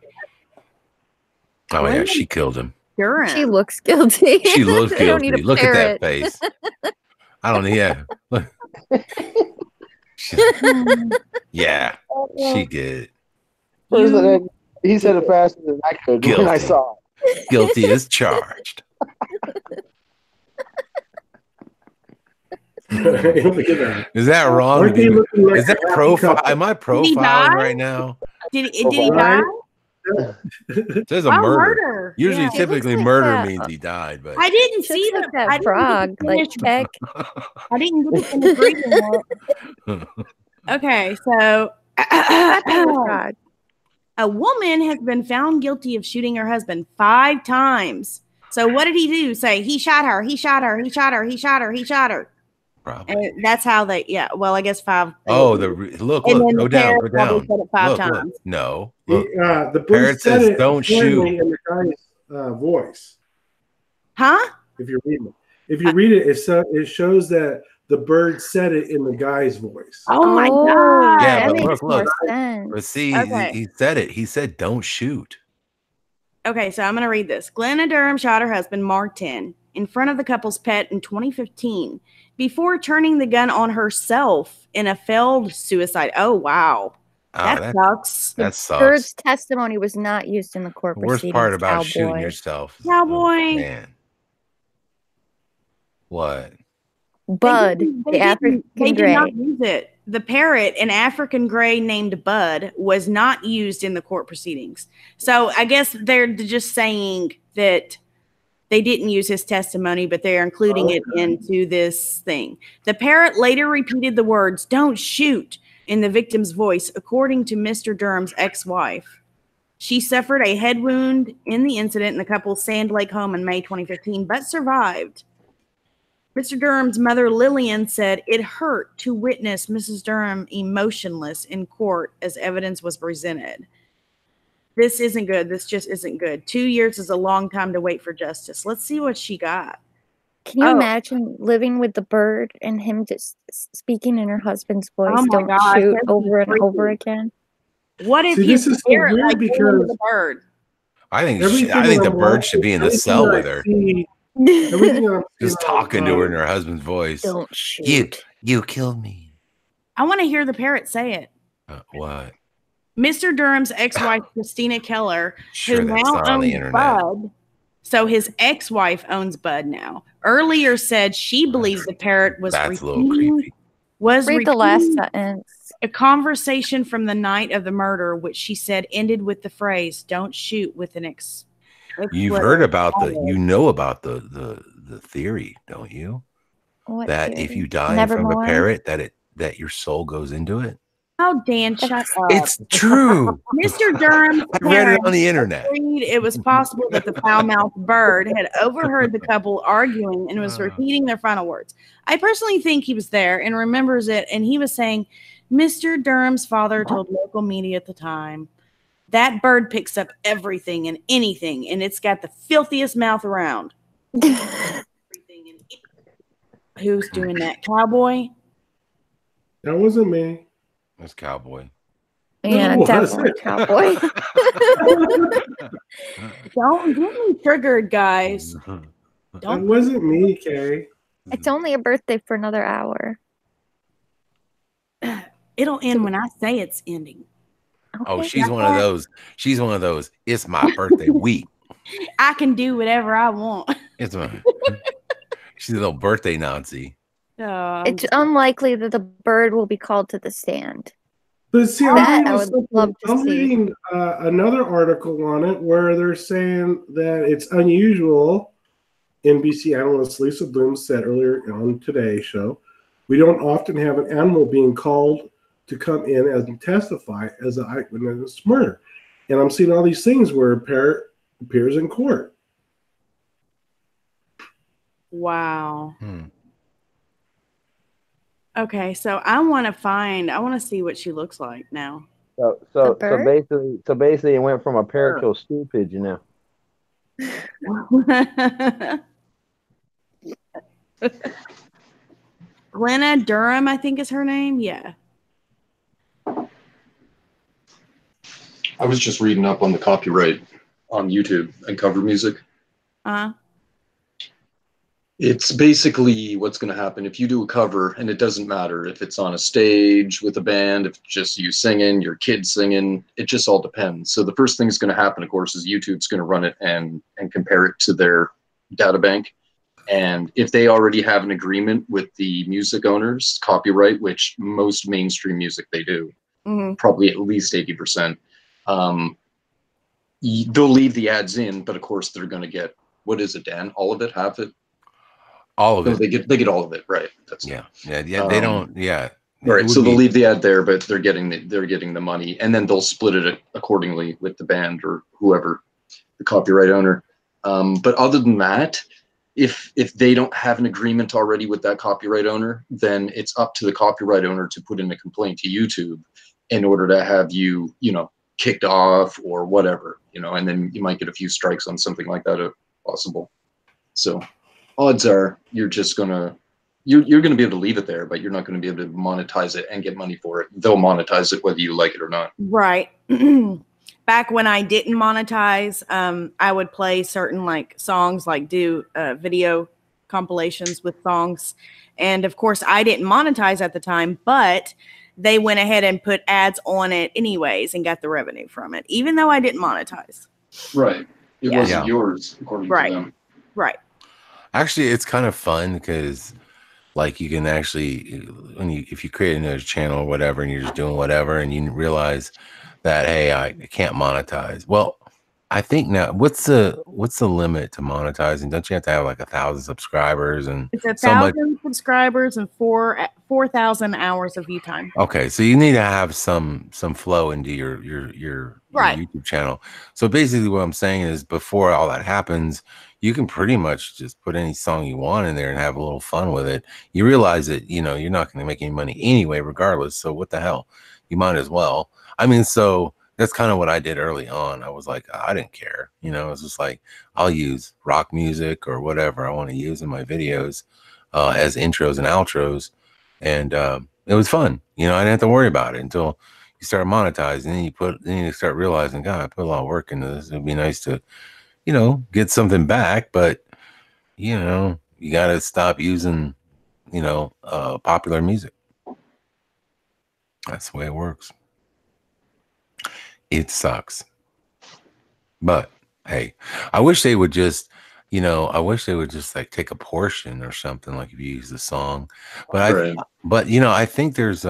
Oh, yeah, she killed him. Durham. She looks guilty. She looks They don't need guilty. a Look at that parrot. face. I don't. Yeah. Look. Yeah. She did. He said it faster than I could when I Guilty. saw it. Guilty as charged. Look at that. Is that wrong? Aren't they looking like Is that a happy profile? couple? Am I die? profiling right now? Did he die? There's a Why murder. Usually, Yeah. typically, like murder that. means he died, but I didn't She see looks like I that didn't frog. get to Like, finish- heck. I didn't get to finish reading it. Okay, so Frog. a woman has been found guilty of shooting her husband 5 times. So what did he do? Say he shot her, he shot her, he shot her, he shot her, he shot her. probably. And that's how they, yeah. Well, I guess 5. Oh, look, And then go the down, parrot go probably down. said it 5 Look. times. No, look. The bird Parrot said says, it "Don't plainly shoot." in the guy's voice. Huh? If you read it, it shows that the bird said it in the guy's voice. Oh my Oh, God. Yeah, that but makes look. more sense. But see, Okay. he said it. He said, "Don't shoot." Okay, so I'm going to read this. Glenna Durham shot her husband, Martin, in front of the couple's pet in 2015 before turning the gun on herself in a failed suicide. Oh, wow. That sucks. That sucks. Bird's testimony was not used in the court The worst proceedings. part about Cowboy. shooting yourself. Cowboy. Man. What? Bud, the African They did gray. not use it. The parrot, an African gray named Bud, was not used in the court proceedings. So I guess they're just saying that they didn't use his testimony, but they're including it into this thing. The parrot later repeated the words, "Don't shoot," in the victim's voice, according to Mr. Durham's ex-wife. She suffered a head wound in the incident in the couple's Sand Lake home in May 2015, but survived. Mr. Durham's mother, Lillian, said it hurt to witness Mrs. Durham emotionless in court as evidence was presented. This isn't good. This just isn't good. 2 years is a long time to wait for justice. Let's see what she got. Can you imagine living with the bird and him just speaking in her husband's voice? Oh my Don't God, shoot that'd be over and freaky. over again. What if See, you this is so parrot weird like because the bird? I think everything the I'm bird should be in the watching, cell everything with I her, see, everything I'm just seeing talking to her in online, her husband's voice. Don't shoot. You killed me. I want to hear the parrot say it. What? Mr. Durham's ex-wife, Christina Keller, Sure, who that's now not on the owns internet. Bud. So his ex-wife owns Bud now. Earlier said she believes the parrot was That's a little creepy. was Read the last repeating sentence. a conversation from the night of the murder, which she said ended with the phrase, "Don't shoot with an You've heard about the theory, don't you? What That theory? if you die in front of a Nevermore? parrot, that your soul goes into it. Oh, Dan, shut up. It's true. Mr. Durham's I read it parents on the internet. agreed it was possible that the foul-mouthed bird had overheard the couple arguing and was repeating their final words. I personally think he was there and remembers it, and he was saying, Mr. Durham's father told local media at the time, that bird picks up everything and anything, and it's got the filthiest mouth around. Who's doing that? Cowboy? That wasn't me. That's Cowboy. Yeah, Who was definitely it? Cowboy. Don't get me triggered, guys. That Don't. wasn't me, Kay. It's only a birthday for another hour. It'll end when I say it's ending. Oh, Okay. she's one of those. She's one of those. It's my birthday week. I can do whatever I want. It's my. She's a little birthday Nazi. It's unlikely that the bird will be called to the stand. But see, That I would love to I'm see. reading another article on it where they're saying that it's unusual. NBC analyst Lisa Bloom said earlier on Today's show, we don't often have an animal being called to come in and testify as an eyewitness murder. And I'm seeing all these things where a parrot appears in court. Wow. Okay, so I want to see what she looks like now. So basically, it went from a parrot to a stool pigeon now. Glenna Durham, I think is her name. Yeah. I was just reading up on the copyright on YouTube and cover music. It's basically what's going to happen if you do a cover, and it doesn't matter if it's on a stage with a band, if it's just you singing, your kids singing, it just all depends. So the first thing that's going to happen, of course, is YouTube's going to run it and compare it to their data bank. And if they already have an agreement with the music owners, copyright, which most mainstream music they do, probably at least 80%, they'll leave the ads in, but of course they're going to get, what is it, Dan? All of it? Half it? All of No, it. they get all of it, right? That's yeah. They don't. Yeah. Right. So they'll leave the ad there, but they're getting the money, and then they'll split it accordingly with the band or whoever, the copyright owner. But other than that, if they don't have an agreement already with that copyright owner, then it's up to the copyright owner to put in a complaint to YouTube in order to have you kicked off or whatever, and then you might get a few strikes on something like that if possible. So odds are you're gonna be able to leave it there, but you're not going to be able to monetize it and get money for it. They'll monetize it whether you like it or not. Right. Back when I didn't monetize, I would play certain songs, do video compilations with songs. And of course I didn't monetize at the time, but they went ahead and put ads on it anyways and got the revenue from it, even though I didn't monetize. Right. It wasn't yours, according to them. Right. Actually, it's kind of fun because you can actually, if you create another channel or whatever, and you're just doing whatever, and you realize that, hey, I can't monetize. Well, I think now, what's the limit to monetizing? Don't you have to have 1,000 subscribers and it's 1,000 subscribers and 4,000 hours of view time? Okay, so you need to have some flow into your YouTube channel. So basically, what I'm saying is, before all that happens, you can pretty much just put any song you want in there and have a little fun with it. You realize that you're not going to make any money anyway, regardless. So what the hell? You might as well. I mean, so that's kind of what I did early on. I was like, I didn't care. It's just I'll use rock music or whatever I want to use in my videos as intros and outros. And it was fun. I didn't have to worry about it until you start monetizing. Then you start realizing, God, I put a lot of work into this. It'd be nice to, get something back. But, you got to stop using, popular music. That's the way it works. It sucks. But hey, I wish they would just you know, I wish they would just like take a portion or something, like if you use the song. But Right. but you know, I think there's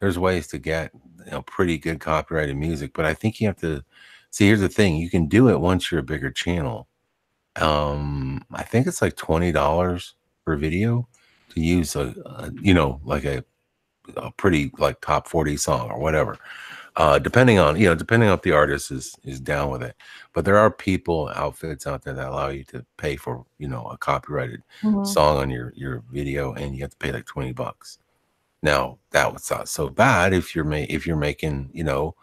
ways to get, you know, pretty good copyrighted music, but I think you have to see, here's the thing, you can do it once you're a bigger channel. I think it's like $20 per video to use a you know, like a pretty like top 40 song or whatever. Depending on, you know, depending on if the artist is down with it. But there are people, outfits out there that allow you to pay for, you know, a copyrighted song on your video, and you have to pay like $20. Now that was not so bad if you're making, you know,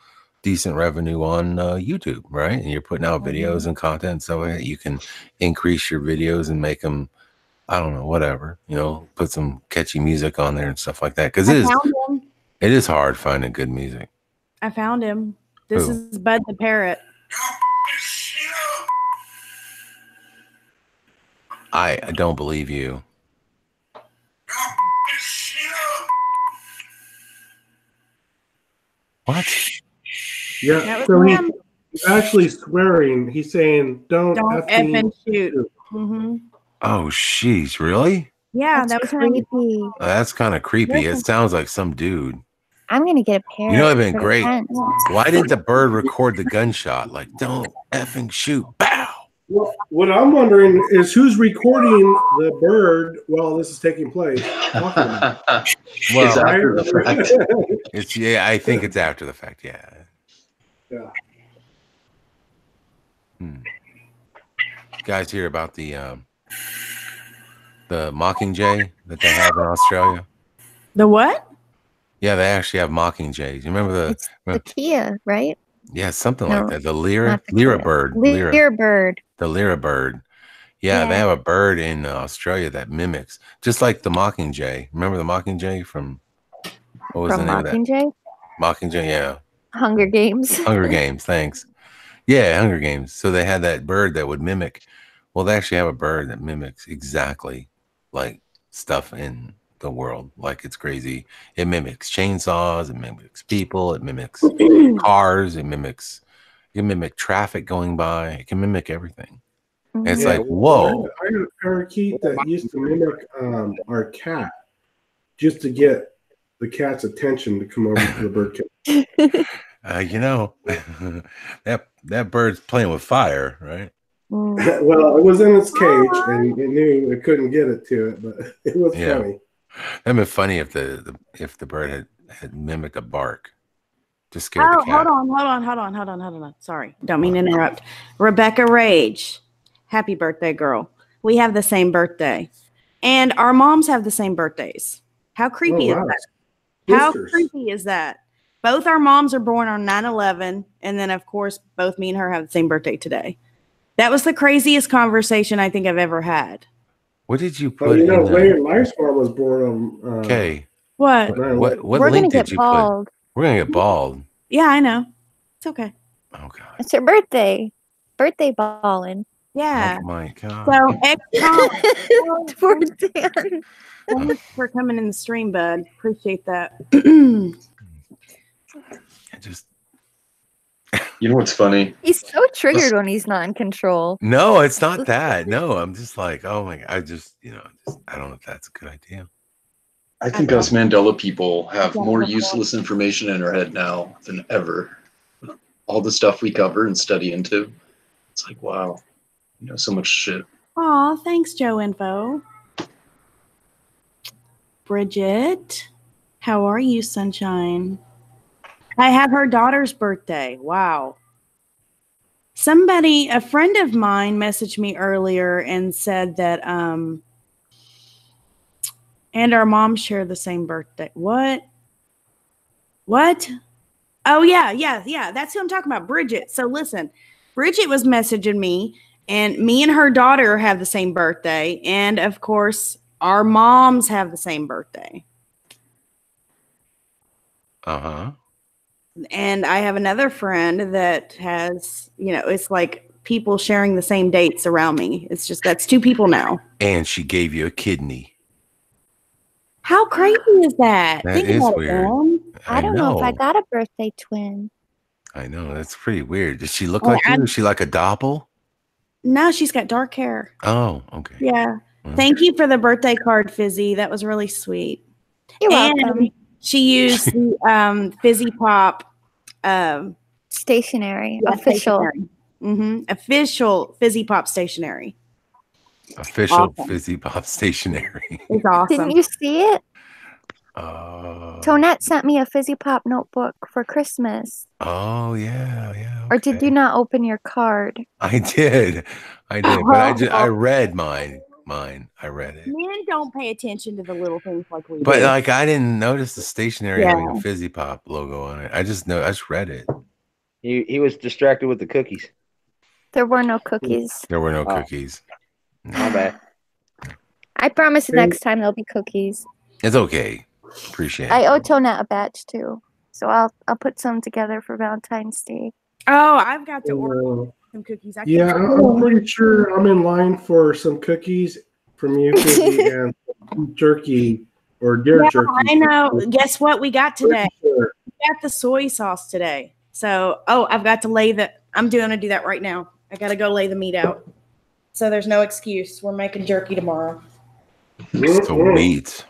decent revenue on YouTube, right? And you're putting out videos and content, so you can increase your videos and make them, I don't know, whatever, you know, put some catchy music on there and stuff like that. Because it is hard finding good music. I found him. This is Bud the Parrot. I don't believe you. What? Yeah, so he's actually swearing. He's saying, don't effing shoot. Mm-hmm. Oh, jeez, really? Yeah, That's that was creepy. That's kind of creepy. It sounds like some dude. I'm gonna get a parrot. You know, it'd been great. tent. Why didn't the bird record the gunshot? Like, don't effing shoot. Bow. Well, what I'm wondering is who's recording the bird while this is taking place. Well, It's after the fact. It's I think it's after the fact. Yeah. Yeah. You guys hear about the mockingjay that they have in Australia? The what? Yeah, they actually have mockingjays. You remember It's the Kia, right? Yeah, something No, like that. The lyra not the Kia. bird. Lyra bird. The lyra bird. Yeah, they Yeah. have a bird in Australia that mimics, just like the mockingjay. Remember the mockingjay from, what was From the name of that? Mockingjay? Mockingjay, yeah. Hunger Games. Hunger Games, thanks. Yeah, Hunger Games. So they had that bird that would mimic. Well, they actually have a bird that mimics exactly like stuff in the world. Like, it's crazy. It mimics chainsaws, it mimics people, it mimics cars, it can mimic traffic going by, it can mimic everything. And it's like, whoa. I had a parakeet that used to mimic our cat just to get the cat's attention to come over to the bird cage. You know, that bird's playing with fire, right? Well, it was in its cage, and it knew it couldn't get it to it, but it was funny. That'd been funny if the bird had mimicked a bark. Just scared the cat. Hold on. Sorry, don't mean to interrupt. Rebecca Rage, happy birthday, girl. We have the same birthday, and our moms have the same birthdays. How creepy is that? How creepy is that? Both our moms are born on 9/11, and then of course both me and her have the same birthday today. That was the craziest conversation I think I've ever had. What did you put? You know, Larry Lifesmore was born on. Okay. What link did you put? We're gonna get bald. Yeah, I know. It's okay. Oh God. It's her birthday. Birthday balling. Yeah. Oh my God. So excellent. Towards the end. Thanks for coming in the stream, bud. Appreciate that. You know what's funny? He's so triggered when he's not in control. No, it's not that. No, I'm just like, oh my God. I don't know if that's a good idea. I think us Mandela people have more useless information in our head now than ever. All the stuff we cover and study into. It's like, wow, you know, so much shit. Aw, thanks, Joe Info. Bridget, how are you, sunshine? I have her daughter's birthday. Wow. A friend of mine messaged me earlier and said that, and our moms share the same birthday. What? Oh, yeah. That's who I'm talking about, Bridget. So listen, Bridget was messaging me, and me and her daughter have the same birthday. And of course, our moms have the same birthday. Uh-huh. And I have another friend that has, it's like people sharing the same dates around me. It's just, that's two people now. And she gave you a kidney. How crazy is that? That is weird. I don't know if I got a birthday twin. I know. That's pretty weird. Does she look like you? Is she like a doppel? No, she's got dark hair. Oh, okay. Yeah. Well, Thank you for the birthday card, Fizzy. That was really sweet. You're And welcome. she used the Fizzy Pop Stationery. Official. Official Fizzy Pop stationery. official Awesome. Fizzy Pop stationery. It's awesome. Didn't you see it? Oh. Tonette sent me a Fizzy Pop notebook for Christmas. Oh yeah, yeah. Or did okay. you not open your card? I did, but I read mine. I read it. Men don't pay attention to the little things like we But do. like I didn't notice the stationery having Yeah. a Fizzy Pop logo on it. I just read it. He was distracted with the cookies. There were no cookies. There were no Oh. cookies. My bad. I promise next time there'll be cookies. It's okay. Appreciate it. I owe Tonette a batch too. So I'll put some together for Valentine's Day. Oh, I've got to order some cookies. Yeah, I'm pretty sure I'm in line for some cookies from you, Fizzy, and jerky or deer jerky. I know. Guess what we got today? Sure. We got the soy sauce today. So, I've got to lay I'm going to do that right now. I got to go lay the meat out. So there's no excuse. We're making jerky tomorrow. Sweet.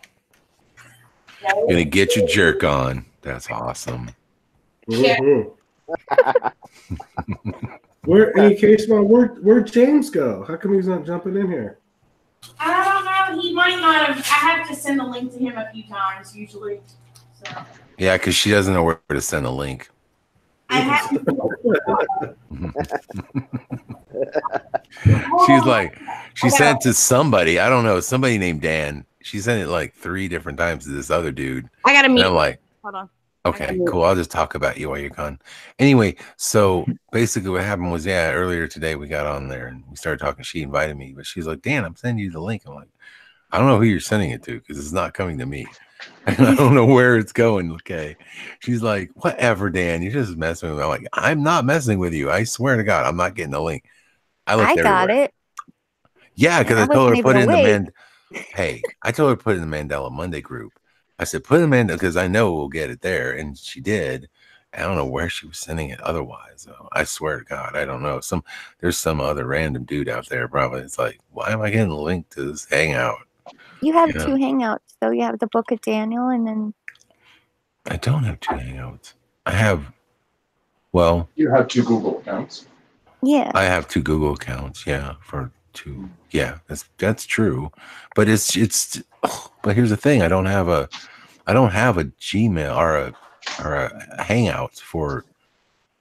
Gonna get your jerk on. That's awesome. Mm-hmm. Where'd James go? How come he's not jumping in here? I don't know. He might not have. I have to send the link to him a few times usually. So. Yeah, because she doesn't know where to send a link. I have She's like, she sent it to somebody. I don't know, somebody named Dan. She sent it like 3 different times to this other dude. I got to And meet. I'm like, Hold on. okay, cool. I'll just talk about you while you're gone. Anyway, so basically what happened was, earlier today we got on there and we started talking. She invited me, but she's like, Dan, I'm sending you the link. I'm like, I don't know who you're sending it to because it's not coming to me. And I don't know where it's going. Okay. She's like, whatever, Dan, you're just messing with me. I'm like, I'm not messing with you. I swear to God, I'm not getting the link. I got it. Yeah, because I I told her wasn't to put it in even the awake. Hey, I told her to put it in the Mandela Monday group. I said, put it in Mandela because I know we'll get it there. And she did. I don't know where she was sending it otherwise. I swear to God, I don't know. There's some other random dude out there probably. It's like, why am I getting the link to this hangout? You have 2 hangouts, though. You have the Book of Daniel, and then I don't have 2 hangouts. I have, well, You have 2 Google accounts. yeah. I have 2 Google accounts. Yeah, for 2. Yeah, that's true. But but here's the thing. I don't have a Gmail or a Hangouts for.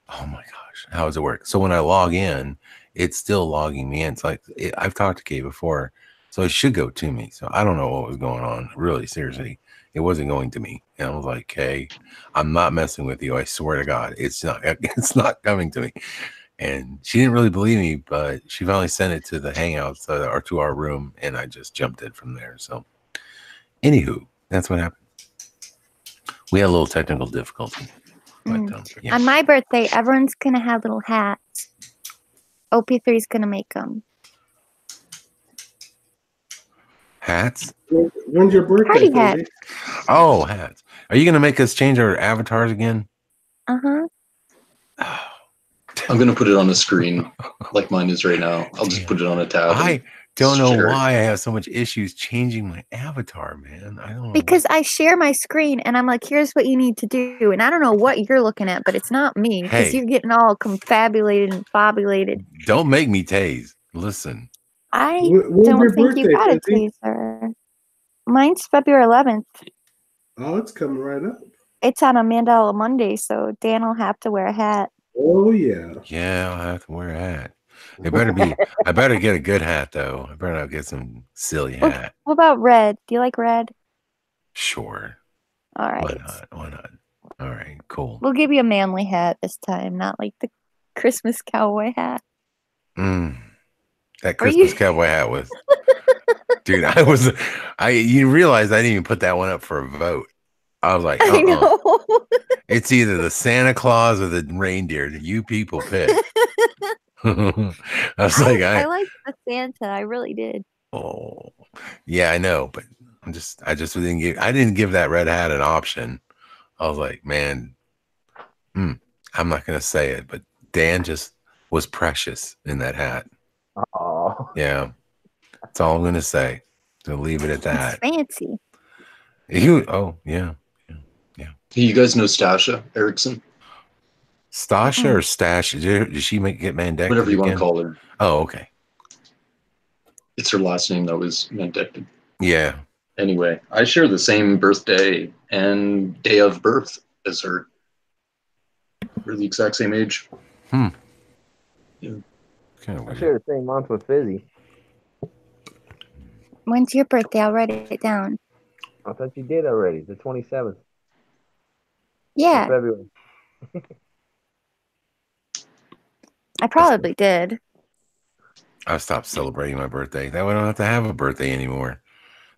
Oh my gosh, how does it work? So when I log in, it's still logging me in. It's like I've talked to Kay before, so it should go to me. So I don't know what was going on. Really, seriously, it wasn't going to me. And I was like, Kay, I'm not messing with you. I swear to God, it's not coming to me. And she didn't really believe me, but she finally sent it to the Hangouts or to our room, and I just jumped in from there. So, anywho, that's what happened. We had a little technical difficulty. But, yeah. On my birthday, everyone's going to have little hats. OP3 is going to make them. Hats? When's your birthday? Party hat. Fizzy? Oh, hats. Are you going to make us change our avatars again? Uh-huh. I'm going to put it on the screen like mine is right now. I'll just put it on a tab. I don't know share it. why I have so much issues changing my avatar, man. I don't know. Because I share my screen, and I'm like, here's what you need to do. And I don't know what you're looking at, but it's not me. Because Hey. you're getting all confabulated and fabulated. Don't make me tase. Listen. I When's your don't think you birthday, got a Fizzy? taser. Mine's February 11th. Oh, it's coming right up. It's on a Mandela Monday, so Dan will have to wear a hat. Oh yeah. Yeah, I'll have to wear a hat. It better be. I better get a good hat, though. I better not get some silly hat. What about red? Do you like red? Sure. All right. Why not? Why not? All right, cool. We'll give you a manly hat this time, not like the Christmas cowboy hat. That Are you- Christmas cowboy hat was, dude. You realize I didn't even put that one up for a vote. I was like, I know. It's either the Santa Claus or the reindeer. You people pick. I was like, I liked the Santa. I really did. oh, yeah, I know, but I didn't give that red hat an option. I was like, man, I'm not gonna say it, but Dan just was precious in that hat. Yeah. That's all I'm gonna say. To leave it at That's that. fancy. Yeah. You guys know Stasha Erickson? Stasha or Stash? Did she get mandected? Whatever you want to again? call her. Oh, okay. It's her last name that was mandected. Yeah. Anyway, I share the same birthday and day of birth as her. We're the exact same age. Yeah. I share the same month with Fizzy. When's your birthday? I'll write it down. I thought you did already. The 27th. Yeah. Of February. I probably did. I stopped celebrating my birthday. That way I don't have to have a birthday anymore.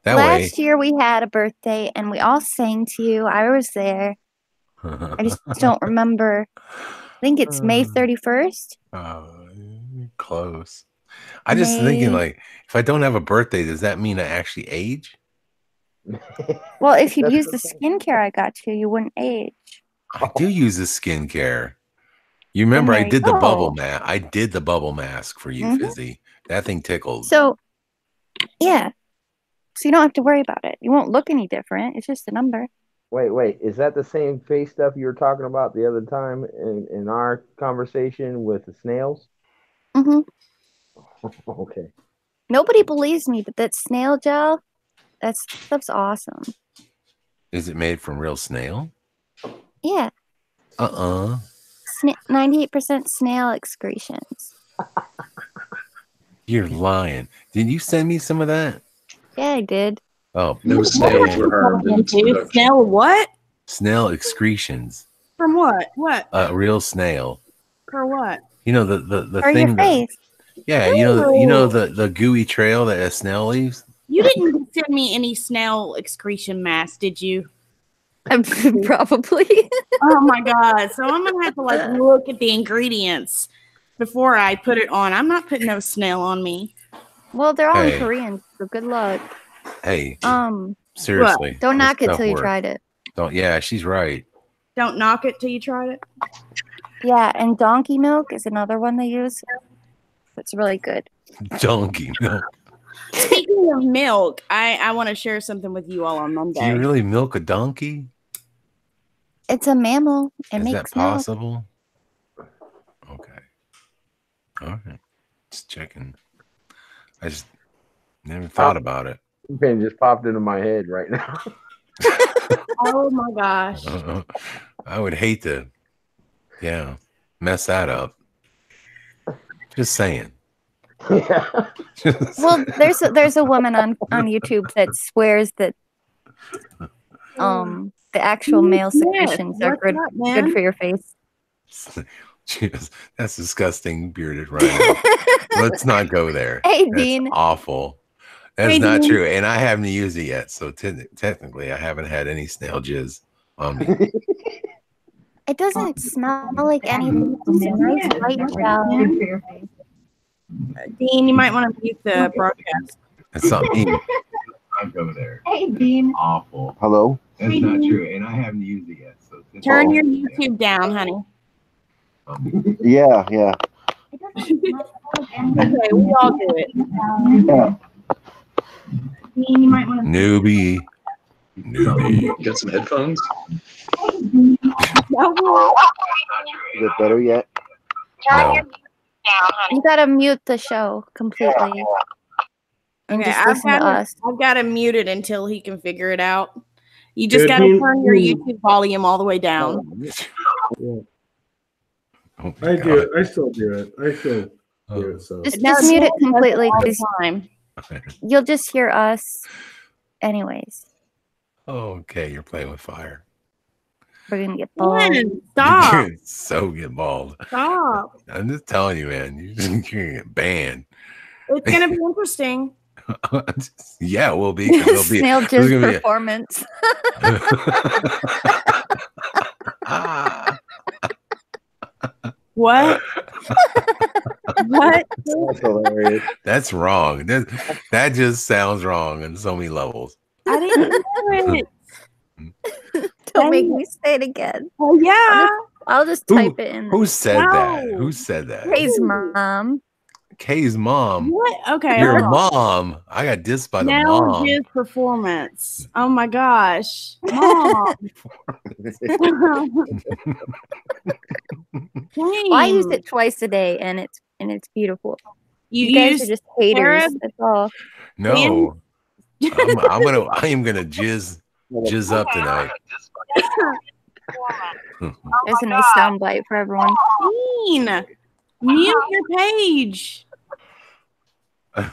That Last year we had a birthday and we all sang to you. I was there. I just don't remember. I think it's May 31st. Close. I just thinking, like, if I don't have a birthday, does that mean I actually age? Well, if you'd use the skincare I got you wouldn't age. I do use the skincare. You remember There I you did the go. bubble mask. I did the bubble mask for you, Fizzy. That thing tickled. So, yeah. So you don't have to worry about it. You won't look any different. It's just a number. Wait. Is that the same face stuff you were talking about the other time in our conversation with the snails? Mm-hmm. Okay. Nobody believes me, but that snail gel, that stuff's awesome. Is it made from real snail? Yeah. 98% snail excretions. You're lying. Did you send me some of that? Yeah, I did. Oh, No snails were harmed in its production. Snail what? Snail excretions. From what? What? Real snail. For what? You know the For thing. your face. Yeah, you know the gooey trail that a snail leaves. You didn't send me any snail excretion mask, did you? Probably. Oh my god! So I'm gonna have to look at the ingredients before I put it on. I'm not putting no snail on me. Well, they're all in Korean, so good luck. Hey. Seriously. What? Don't knock it till you tried it. Don't. Yeah, she's right. Don't knock it till you tried it. Yeah, and donkey milk is another one they use. It's really good. Donkey milk. Speaking of milk, I want to share something with you all on Monday. Do you really milk a donkey? It's a mammal. Is that possible? Milk. Okay. All right. Just checking. I just never thought about it. Pen just popped into my head right now. Oh my gosh. I would hate to, mess that up. Just saying. Yeah. Well, there's a woman on YouTube that swears that the actual male secretions are good for your face. Jeez, that's disgusting, bearded rhino. Let's not go there. Hey, that's Dean. Awful. That's not true, and I haven't used it yet. So technically, I haven't had any snail jizz on me. It doesn't smell like anything. It's a nice white gel. Dean, you might want to mute the broadcast. That's not me. I'll go there. Hey, Dean. Awful. Hello? That's not true, and I haven't used it yet. So turn your YouTube down, honey. Yeah. Okay, we all do it. Yeah. Dean, you might want to newbie. You got some headphones? No. Is it better yet? No. You gotta mute the show completely. And Okay, just listen to us. I've got to mute it until he can figure it out. You just got to turn your YouTube volume all the way down. Yeah. Oh I do it. I still do it. So Just mute it completely because time. you'll just hear us anyways. Okay, you're playing with fire. We're gonna get bald. Stop. You're so get bald. Stop. I'm just telling you, man. You're gonna get banned. It's gonna be interesting. Yeah, it will be. There'll be Snail jizz performance. What? What? That's hilarious. That's wrong. That just sounds wrong on so many levels. I didn't do it. Don't make me say it again. Oh yeah. I'll just type it in. Who said that? Who said that? Ray's mom. Kay's mom. What? Okay. Your hold on. mom. I got dissed by the Now mom. his performance. Oh my gosh, Mom. Well, I use Dang. it twice a day, and it's beautiful. You You guys are use just haters. Arab? That's all. No, I am gonna jizz up tonight. There's a nice sound bite for everyone. Dean, mute your page. Oh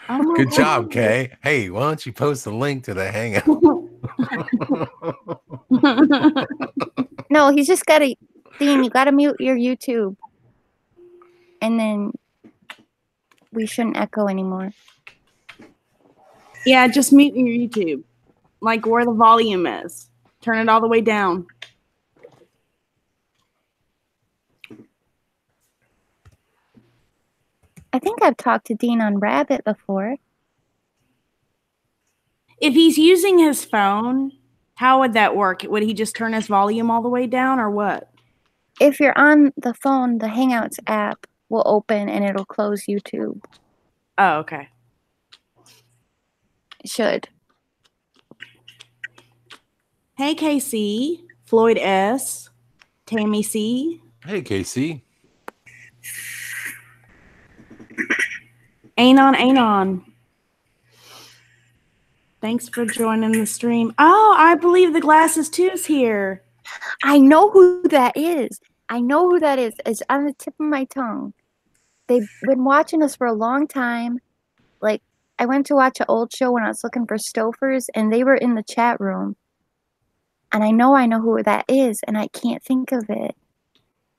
my Good God. job, Kay. Hey, why don't you post a link to the hangout? No, he's just got to. Dean, you got to mute your YouTube, and then we shouldn't echo anymore. Yeah, just mute your YouTube, like where the volume is. Turn it all the way down. I think I've talked to Dean on Rabbit before. If he's using his phone, how would that work? Would he just turn his volume all the way down or what? If you're on the phone, the Hangouts app will open and it'll close YouTube. Oh, okay. It should. Hey, KC, Floyd S, Tammy C, Hey, Casey. Anon. Thanks for joining the stream. Oh, I believe the Glasses 2's here. I know who that is. It's on the tip of my tongue. They've been watching us for a long time. Like, I went to watch an old show when I was looking for Stofers, and they were in the chat room. And I know who that is, and I can't think of it.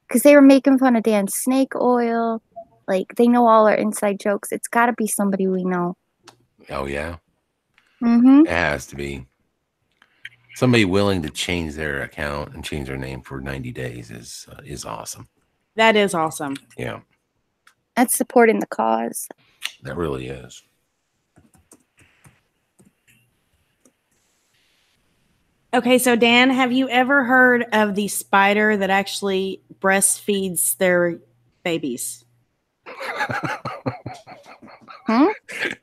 Because they were making fun of Dan's snake oil. Like, they know all our inside jokes. It's got to be somebody we know. Oh, yeah? Mm-hmm. It has to be. Somebody willing to change their account and change their name for 90 days is awesome. That is awesome. Yeah. That's supporting the cause. That really is. Okay, so Dan, have you ever heard of the spider that actually breastfeeds their babies? Huh?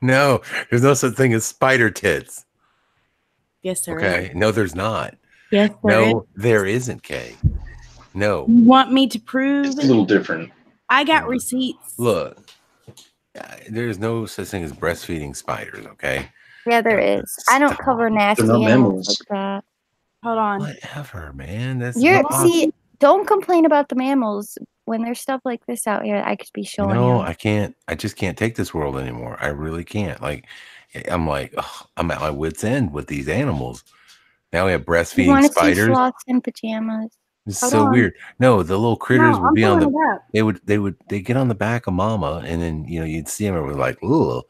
No, there's no such thing as spider tits. Yes, there is. Okay. No, there's not. Yes, there is. No, there isn't, Kay. No. You want me to prove It's a it? little different. I got receipts. Look, there's no such thing as breastfeeding spiders, okay? Yeah, there is. I don't cover nasty not animals mammals. like that. Hold on. Whatever, man. That's See, don't complain about the mammals. When there's stuff like this out here, I could be showing you. No, I can't. I just can't take this world anymore. I really can't. Like, I'm like, ugh, I'm at my wit's end with these animals. Now we have You breastfeeding want to see spiders. sloths in pajamas? It's Hold so on. weird. No, the little critters No, would I'm be on pulling the. it up. They get on the back of mama, and then you'd see them. It was like, ooh,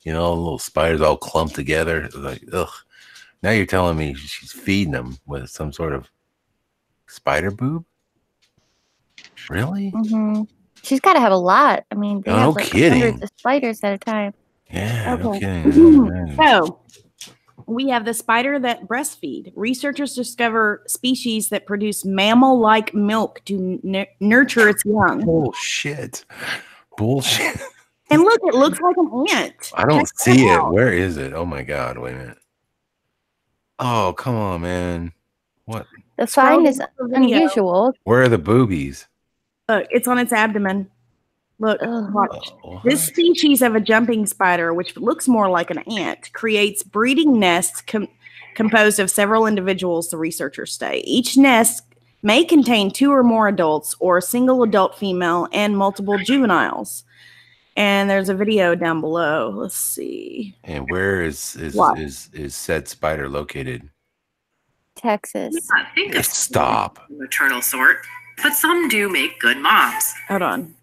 little spiders all clumped together. It was like, ugh. Now you're telling me she's feeding them with some sort of spider boob? Really? Mm-hmm. She's got to have a lot. I mean, they Oh, have no like kidding. hundreds of spiders at a time. Yeah, no Okay. kidding. So we have the spider that breastfeed. Researchers discover species that produce mammal-like milk to nurture its young. Bullshit. And look, it looks like an ant. I don't Check that see it. out. Where is it? Oh my God. Wait a minute. Oh, come on, man. What? The Scroll find is down the video. unusual. Where are the boobies? Look, it's on its abdomen. Look, Ugh. watch. Oh, This species of a jumping spider, which looks more like an ant, creates breeding nests composed of several individuals, the researchers say. Each nest may contain 2 or more adults or a single adult female and multiple juveniles. And there's a video down below. Let's see. And where is said spider located? Texas. I think of Stop. maternal sort, but some do make good moms. Hold on.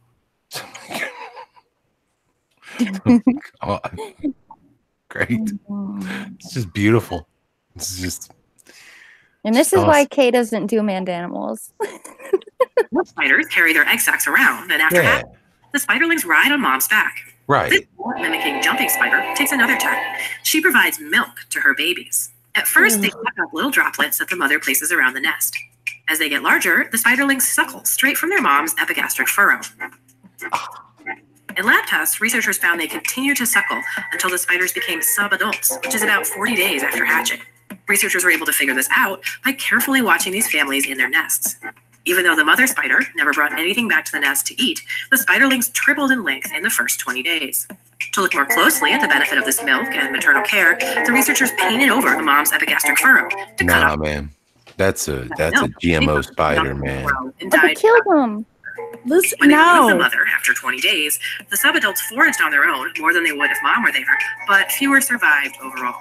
Oh, great. It's just beautiful. It's just And this is why Kay doesn't do manned animals. Spiders carry their egg sacs around, and after yeah, that, the spiderlings ride on mom's back. right. This mimicking jumping spider takes another turn. She provides milk to her babies. At first, they suck up little droplets that the mother places around the nest. As they get larger, the spiderlings suckle straight from their mom's epigastric furrow. In lab tests, researchers found they continued to suckle until the spiders became sub-adults, which is about 40 days after hatching. Researchers were able to figure this out by carefully watching these families in their nests. Even though the mother spider never brought anything back to the nest to eat, the spiderlings tripled in length in the first 20 days. To look more closely at the benefit of this milk and maternal care, the researchers painted over the mom's epigastric furrow to cut off. Man. That's a GMO spider, man. But they killed them. Listen, When they removed the no. mother after 20 days, the subadults foraged on their own more than they would if mom were there, but fewer survived overall.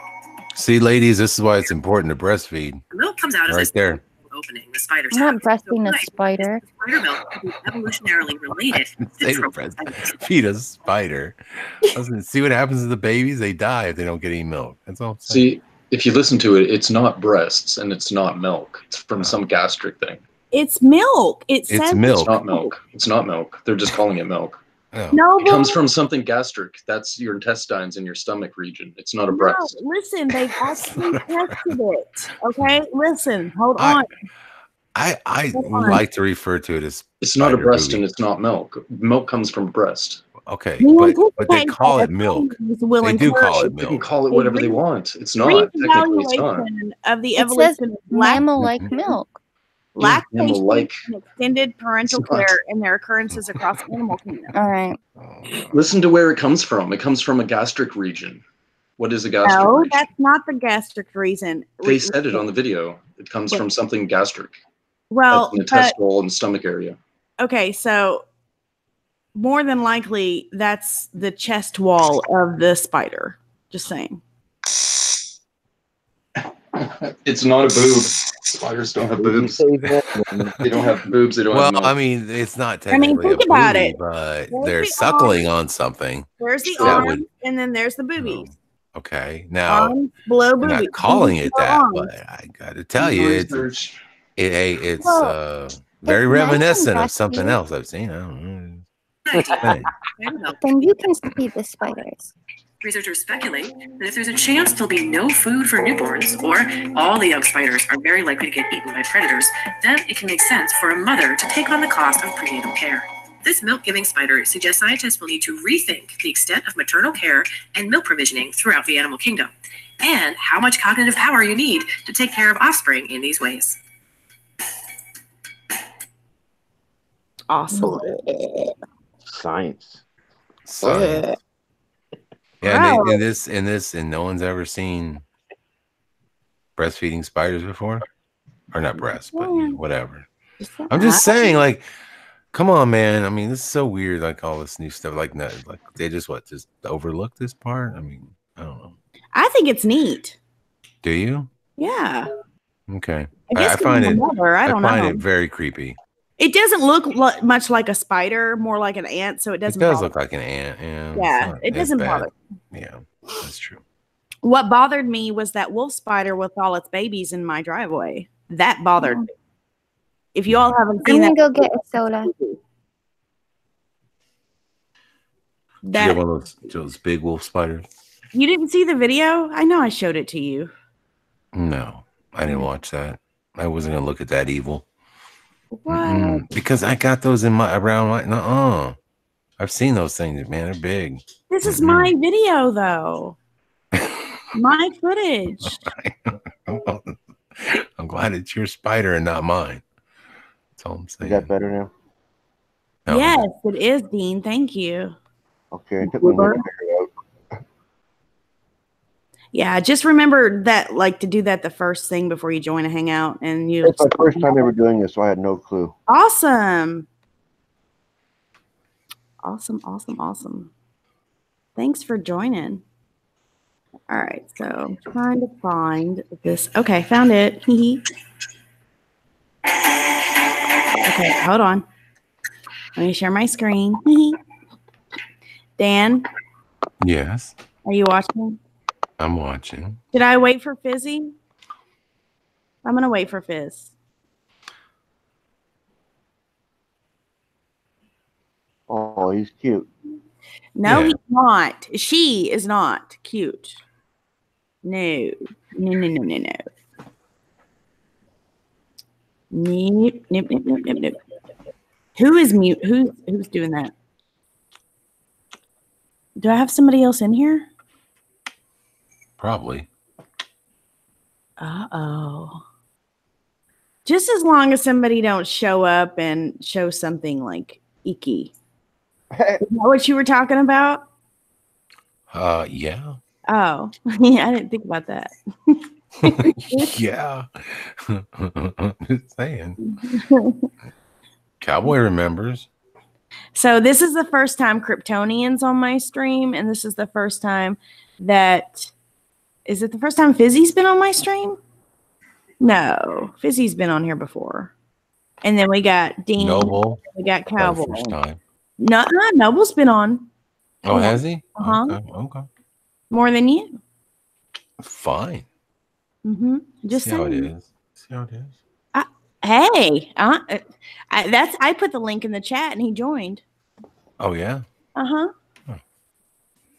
See, ladies, this is why it's important to breastfeed. The milk comes out of Right this there. opening, the spider's I'm not house. breasting a So, spider. spider milk could be evolutionarily related Say to to trophic feed a spider. Listen, see what happens to the babies? They die if they don't get any milk. That's all I'm saying. See, if you listen to it, it's not breasts and it's not milk. It's from some gastric thing. It's milk. It It's says milk. It's not milk. It's not milk. They're just calling it milk. Oh. No, It comes from something gastric. That's your intestines in your stomach region. It's not a no, breast. listen, they've actually tested it. Okay, listen, hold I- on. I Hold on. like to refer to it as It's not a spider breast booty. and it's not milk. Milk comes from breast. Okay, We but they anticipate call that it milk. authorities will They do call encourage it They can milk. call it whatever they want. It's not. Technically, it's not. reevaluation of the It says evolution of mammal-like milk. Yeah, lactation mammal-like. and extended parental It's not. care and their occurrences across animal kingdom. All right. Listen to where it comes from. It comes from a gastric region. What is a gastric No, region? that's not the gastric reason. They said it on the video. It comes What? from something gastric. Well, That's the intestinal and stomach area. okay, so more than likely that's the chest wall of the spider. Just saying. It's not a boob. Spiders don't have boobs. They don't have boobs. They don't have Well, milk. I mean, it's not I mean, technically think a about booty, it. but There's they're the suckling on something. There's the That arm, would- and then there's the boobies. Okay, now Arms below I'm boobies. not calling Boobies it below that, arms. but I got to tell you, it's very Well, very it's reminiscent nice of something and else I've seen. I don't know. idea. Then you can see the spiders. Researchers speculate that if there's a chance there'll be no food for newborns, or all the young spiders are very likely to get eaten by predators, then it can make sense for a mother to take on the cost of prenatal care. This milk-giving spider suggests scientists will need to rethink the extent of maternal care and milk provisioning throughout the animal kingdom, and how much cognitive power you need to take care of offspring in these ways. Awesome. Science. Science. Yeah, Wow. and no one's ever seen breastfeeding spiders before, or not breast, but you know, whatever. I'm just saying, like, come on, man. I mean, this is so weird. Like all this new stuff, like they just overlook this part. I mean, I don't know. I think it's neat. Do you? Yeah. Okay. I guess I find it. I don't find know. it very creepy. It doesn't look much like a spider, more like an ant, so it It doesn't does bother look like an ant. Yeah. Yeah, it's not it as doesn't bad. bother. Yeah, that's true. What bothered me was that wolf spider with all its babies in my driveway. That bothered me. If you all haven't I'm seen gonna that, go get a soda. Did you that get one of those big wolf spiders? you didn't see the video? I know I showed it to you. No, I didn't watch that. I wasn't gonna look at that evil. What? Because I got those in my around my nuh-uh. I've seen those things, man. They're big. This is my video, though. My footage. I'm glad it's your spider and not mine. That's all I'm Is saying. that better now? No. Yes, it is, Dean. Thank you. Okay, it took me a minute to figure it out. Yeah, just remember that, like, to do that the first thing before you join a hangout, and you. It's my first time ever doing this, so I had no clue. Awesome. Awesome. Thanks for joining. All right, so I'm trying to find this. Okay, found it. Okay, hold on. Let me share my screen. Dan, Yes, are you watching? I'm watching. Did I wait for Fizzy? I'm going to wait for Fizz. Oh, he's cute. No, Yeah. he's not. She is not cute. No. Nope. Nope. Who is mute? Who's doing that? Do I have somebody else in here? Probably. Uh-oh. Just as long as somebody don't show up and show something like icky. Is that what you were talking about? Yeah. Oh, yeah, I didn't think about that. Yeah. Just saying. Cowboy remembers. So this is the first time Kryptonian's on my stream, and this is the first time that... Is it the first time Fizzy's been on my stream? No, Fizzy's been on here before. And then we got Dean. Noble. We got For Cowboy. the first time. No, Noble's been on. Oh, has he? Uh-huh. Okay. More than you. Fine. Mm-hmm. Just See how it saying. is. See how it is. Hey, I put the link in the chat and he joined. Oh yeah. Uh-huh.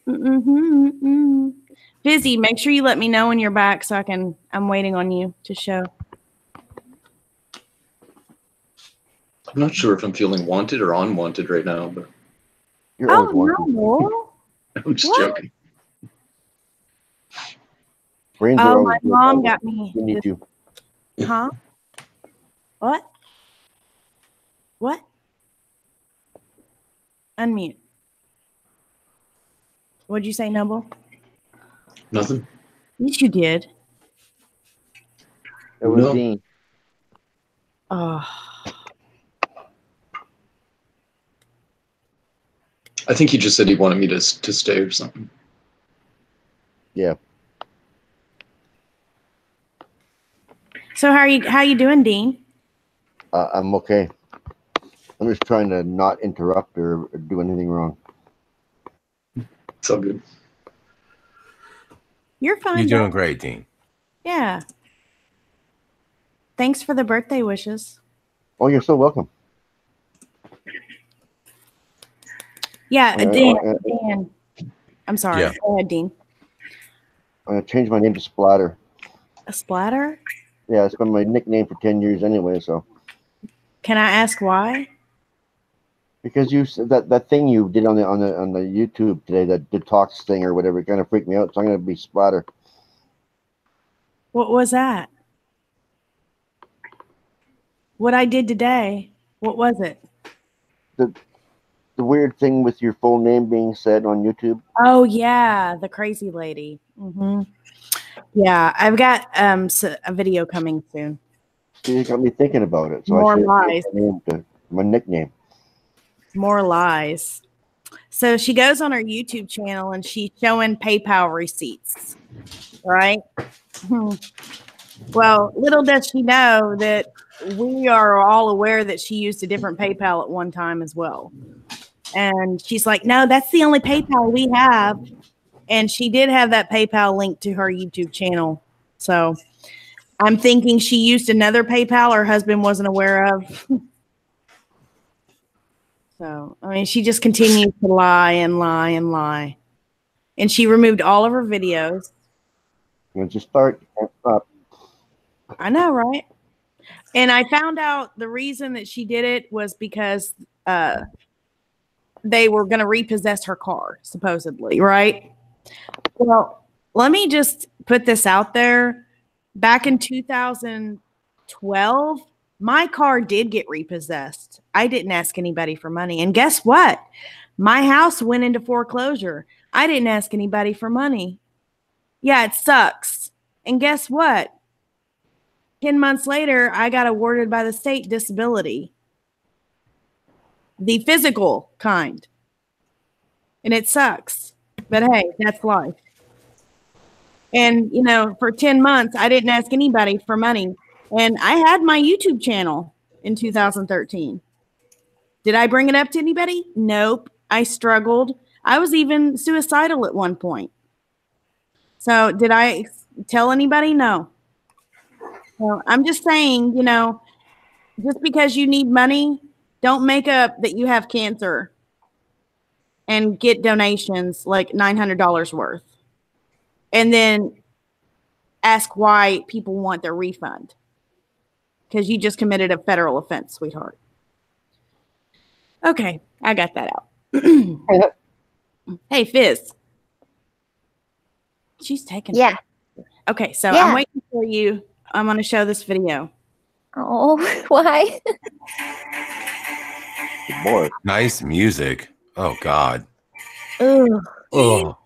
Mm-hmm. Fizzy, make sure you let me know when you're back so I'm waiting on you to show. I'm not sure if I'm feeling wanted or unwanted right now, but You're always wanted. No. I'm just What? joking. Brains are Oh, always my good, mom always. got me. You need to. Huh? What? What? Unmute. What'd you say, Noble? Nothing. Yes, you did. It was No. Dean. Oh. I think he just said he wanted me to stay or something. Yeah. So how you doing, Dean? I'm okay. I'm just trying to not interrupt or do anything wrong. It's all good. You're fine. You're doing Dad. great, Dean. Yeah. Thanks for the birthday wishes. Oh, you're so welcome. Yeah, Dan. I'm sorry. Yeah. Go ahead, Dean. I'm gonna change my name to Splatter. A splatter? Yeah, it's been my nickname for 10 years anyway. So Can I ask why? because you said that thing you did on the YouTube today, that detox thing or whatever, it kind of freaked me out. So I'm gonna be Splatter. What was that? What I did today? What was it? The weird thing with your full name being said on YouTube. Oh yeah, the crazy lady. Mm-hmm. Yeah, I've got a video coming soon. See, it got me thinking about it. So More I should lies. change my name to my nickname. More lies. So she goes on her YouTube channel and she's showing PayPal receipts, right? Well, little does she know that we are all aware that she used a different PayPal at one time as well. And she's like, no, that's the only PayPal we have. And she did have that PayPal link to her YouTube channel. So I'm thinking she used another PayPal her husband wasn't aware of. So, I mean, she just continues to lie and lie and lie. And she removed all of her videos. You know, just start. I know, right? And I found out the reason that she did it was because they were going to repossess her car, supposedly, right? Well, let me just put this out there. Back in 2012, my car did get repossessed. I didn't ask anybody for money. And guess what? My house went into foreclosure. I didn't ask anybody for money. Yeah, it sucks. And guess what? 10 months later, I got awarded by the state disability. The physical kind. And it sucks. But hey, that's life. And, you know, for 10 months, I didn't ask anybody for money. And I had my YouTube channel in 2013. Did I bring it up to anybody? Nope. I struggled. I was even suicidal at one point. So did I tell anybody? No. Well, I'm just saying, you know, just because you need money, don't make up that you have cancer and get donations like $900 worth. And then ask why people want their refund. Because you just committed a federal offense, sweetheart. Okay, I got that out. Hey, Fizz. She's taking. Yeah. Okay, so Yeah. I'm waiting for you. I'm going to show this video. Oh, why? Good boy. Nice music. Oh God. Ugh. Oh.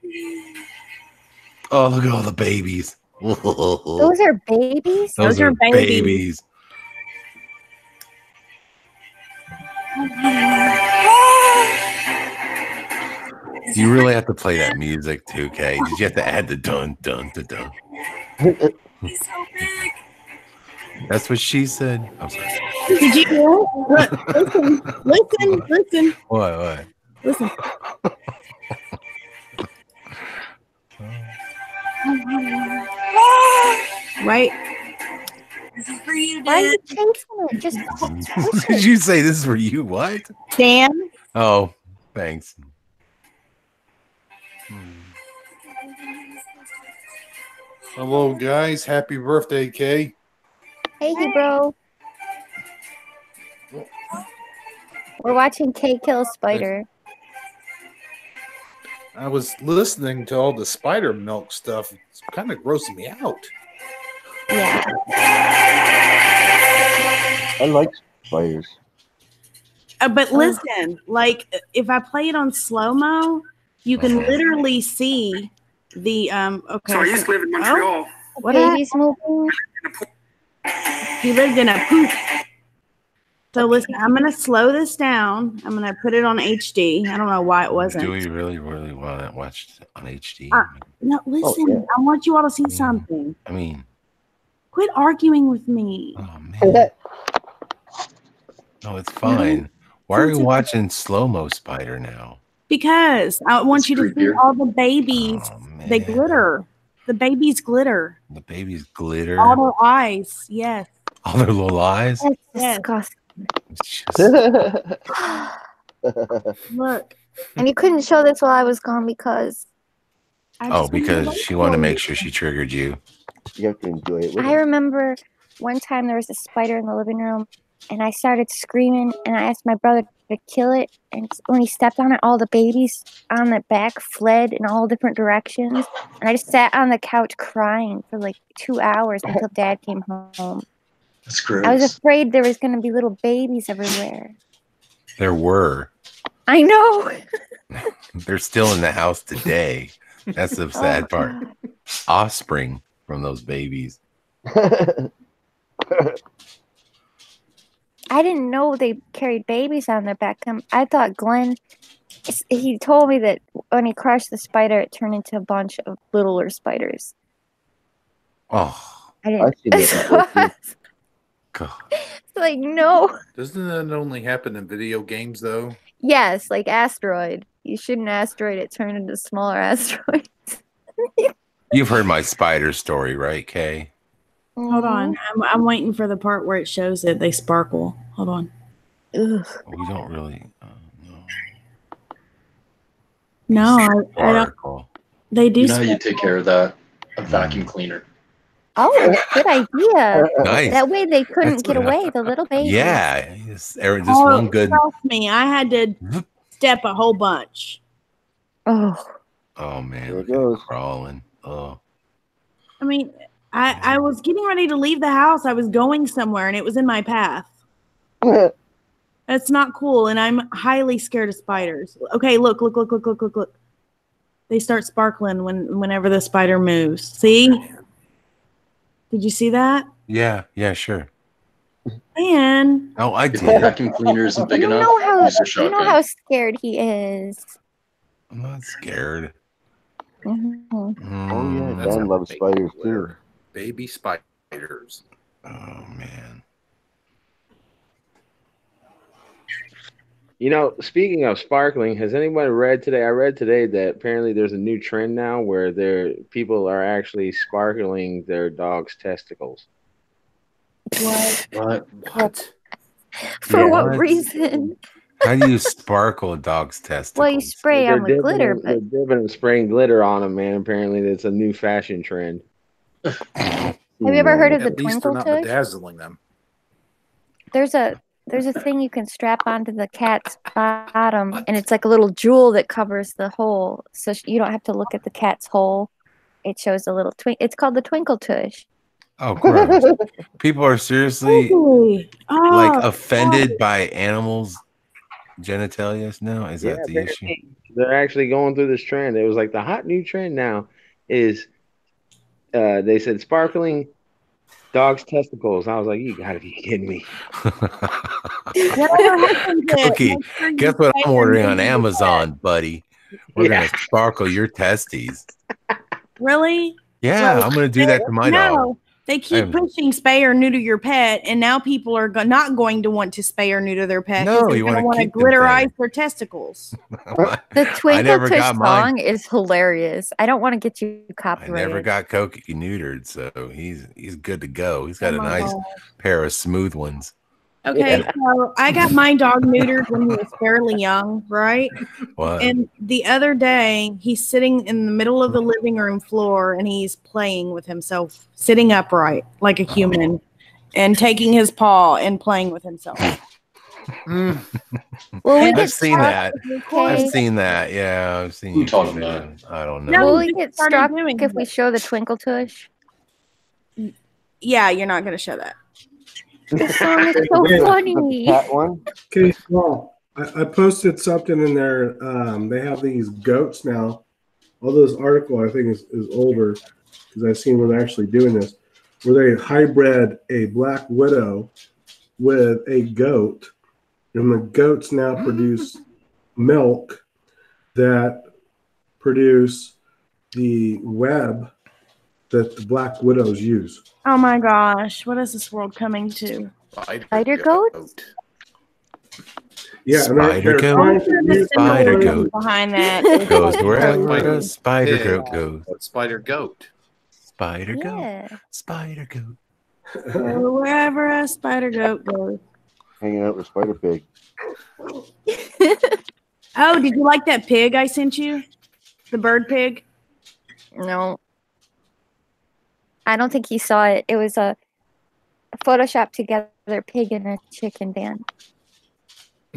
Oh, look at all the babies. Those are babies? Those are babies. babies. You really have to play that music too, Kay. Did you have to add the dun dun dun dun? He's so big. That's what she said. I'm sorry. Did you hear it? Look, listen. What? Listen. Right? This is for you, Why are you Dad. chasing it? Just Did you say this is for you? What? Dan? Oh, thanks. Hello, guys. Happy birthday, Kay. hey, bro. We're watching Kay kill a spider. I was listening to all the spider milk stuff. It's kind of grossing me out. Yeah. I like spiders. But listen, like if I play it on slow-mo, you can literally see the okay. So I used to live in Montreal. What Baby's moving. He lived in a poop. So listen, I'm gonna slow this down. I'm gonna put it on HD. I don't know why it wasn't. Do we really want to watch on HD? No, listen. yeah. I want you all to see something. I mean, Quit arguing with me. oh man. No, it's fine. Why are you watching slow-mo spider now? Because I want It's you to see creepier. all the babies. Oh, man. They glitter. The babies glitter. The babies glitter. All their eyes. Yes. All their little eyes. That's Yes. disgusting. It's just- Look. And you couldn't show this while I was gone because I oh, just because wanna she wait wanted to for make you. sure she triggered you. You have to enjoy it. I remember one time there was a spider in the living room and I started screaming and I asked my brother to kill it. And when he stepped on it, all the babies on the back fled in all different directions. And I just sat on the couch crying for like 2 hours until Dad came home. That's gross. I was afraid there was going to be little babies everywhere. There were. I know. They're still in the house today. That's the sad part. Offspring from those babies. I didn't know they carried babies on their back. I thought Glenn, he told me that when he crushed the spider, it turned into a bunch of littler spiders. Oh, I I've didn't. seen it So before, I too. was God. like, no. Doesn't that only happen in video games, though? Yes, like asteroid. You shoot an asteroid, it turned into smaller asteroids. You've heard my spider story, right, Kay? Hold on. I'm waiting for the part where it shows that they sparkle. Hold on. Ugh. We don't really. No, I don't. Sparkle. They do. You know how you take care of that? A vacuum cleaner. Oh, good idea. Nice. That way they couldn't That's get what I- away, the little babies. Yeah, just one good. Trust me, I had to step a whole bunch. Oh, Oh man, There it look at it goes. crawling. Oh, I mean, I was getting ready to leave the house. I was going somewhere, and it was in my path. That's not cool, and I'm highly scared of spiders. Okay, look. They start sparkling whenever the spider moves. See? Did you see that? yeah, sure. Man, Oh, I If the did. vacuum cleaner isn't big you enough, know how use a you know shotgun. how scared he is. I'm not scared. Mhm. Oh yeah, Mm, That's Dan a loves big spiders too. glitter. Baby spiders. Oh man. You know, speaking of sparkling, has anyone read today? I read today that apparently there's a new trend now where people are actually sparkling their dog's testicles. What? What? For Yeah. what reason? How do you sparkle a dog's testicles? Well, you spray them with glitter, but They're dipping and spraying glitter on them, man. Apparently, that's a new fashion trend. have you ever heard of the At least they're twinkle not tush? bedazzling them. There's a there's a thing you can strap onto the cat's bottom, and it's like a little jewel that covers the hole, so you don't have to look at the cat's hole. It shows a little twink. It's called the Twinkle Tush. Oh, gross. People are seriously like offended by animals' genitalia now? Is that the issue? They're actually going through this trend. It was like the hot new trend now is they said sparkling dog's testicles. I was like, you gotta be kidding me. Cookie, guess what I'm ordering on Amazon, buddy? We're gonna sparkle your testes. Really? Yeah, I'm gonna do that to my dog. They keep pushing spay or neuter your pet, and now people are not going to want to spay or neuter their pet. No, you want to glitterize their testicos. The Twinkle Tush song is hilarious. I don't want to get you copyrighted. I never got Cookie neutered, so he's good to go. He's got a nice pair of smooth ones. Okay, so I got my dog neutered when he was fairly young, right? What? And the other day, he's sitting in the middle of the living room floor, and he's playing with himself, sitting upright like a human, and taking his paw and playing with himself. Well, I've seen that. I've seen that. Yeah, I've seen. Who taught him that? I don't know. Will we get struck if we show the Twinkle Tush? Yeah, you're not going to show that. The song is so funny. That one. Okay, well, I posted something in there. They have these goats now. Although this article I think is older because I've seen them actually doing this, where they hybrid a black widow with a goat, and the goats now produce milk that produce the web that the black widows use. Oh my gosh, what is this world coming to? Spider goat? Yeah, spider goat. Spider goat. Behind that goes wherever a spider goat goes. Spider goat. Spider goat. Spider goat. Wherever a spider goat goes. Hanging out with Spider Pig. Oh, did you like that pig I sent you? The bird pig? No. I don't think he saw it. It was a Photoshop together pig and a chicken, Dan.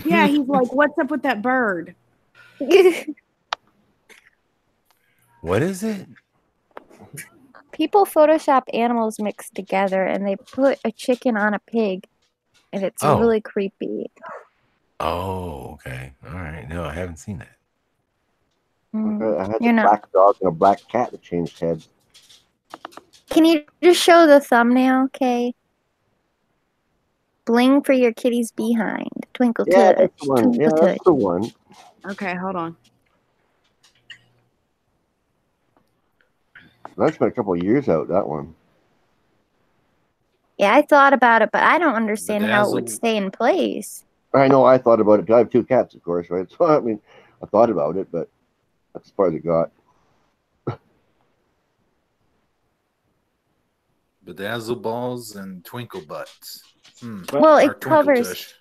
Yeah, he's like, what's up with that bird? What is it? People Photoshop animals mixed together and they put a chicken on a pig, and it's really creepy. Oh, okay. All right. No, I haven't seen that. I had a black dog and a black cat that changed heads. Can you just show the thumbnail, okay? Bling for your kitty's behind. Twinkle Tush. That's the one. Yeah, that's the one. Okay, hold on. That's been a couple of years out, that one. Yeah, I thought about it, but I don't understand how it would stay in place. I know I thought about it. I have two cats, of course, right? So, I mean, I thought about it, but that's as far as it got. Bedazzle balls and twinkle butts. Well, it covers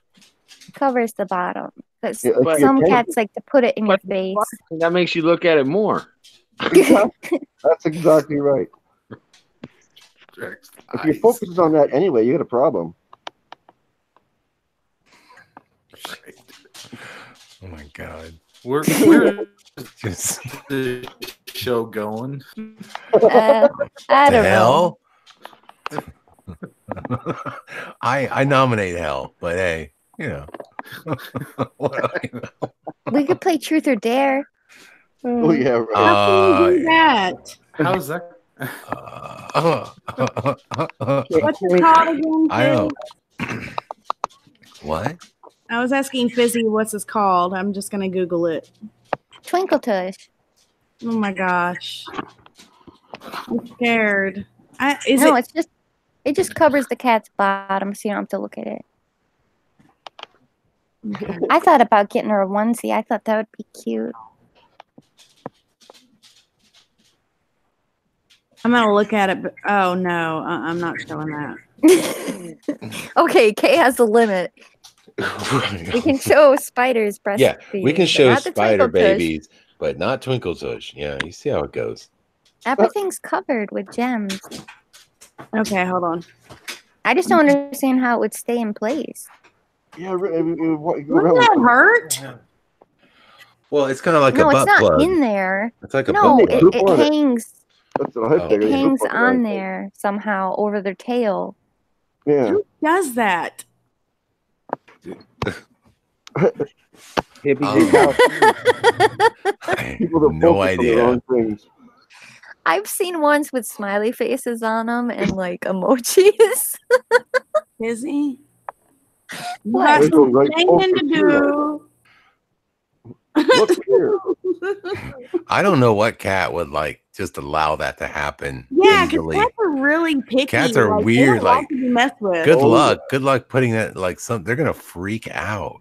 the bottom. But some cats like to put it in your face. That makes you look at it more. That's exactly right. If you're focused on that anyway, you got a problem. Oh my God. Where is the show going? I don't know. I nominate hell, but hey, you know. We could play Truth or Dare. Oh yeah, right. How can you do that? How's that? What's it called again? I don't. What? I was asking Fizzy what's this called. I'm just gonna Google it. Twinkle Tush. Oh my gosh. I'm scared. It just covers the cat's bottom so you don't have to look at it. Okay. I thought about getting her a onesie. I thought that would be cute. I'm gonna look at it, but oh no, I'm not showing that. Okay, Kay has a limit. We can show spiders breastfeeding. Yeah, we can show not the spider Twinkle Tush. babies, but not Twinkle Tush. Yeah, you see how it goes. Everything's covered with gems. Okay, hold on. I just don't understand how it would stay in place. Yeah, Wouldn't that hurt? Well, it's kind of like No, a it's butt not plug. in there. It's like a No, butt plug. it hangs. That's what I Oh. figured. It They hangs hook it on there somehow over their tail. Yeah. Who does that? Hippies Oh. in California. I People have that no focus on the idea. wrong things. I've seen ones with smiley faces on them and like emojis. Busy? You What? got There's some one right explaining to closer do. Look here. I don't know what cat would like just allow that to happen Yeah, because easily. cats are really picky. Cats are like, weird, They don't like, like to be messed with. Good Oh, luck. Good luck putting that like they're gonna freak out.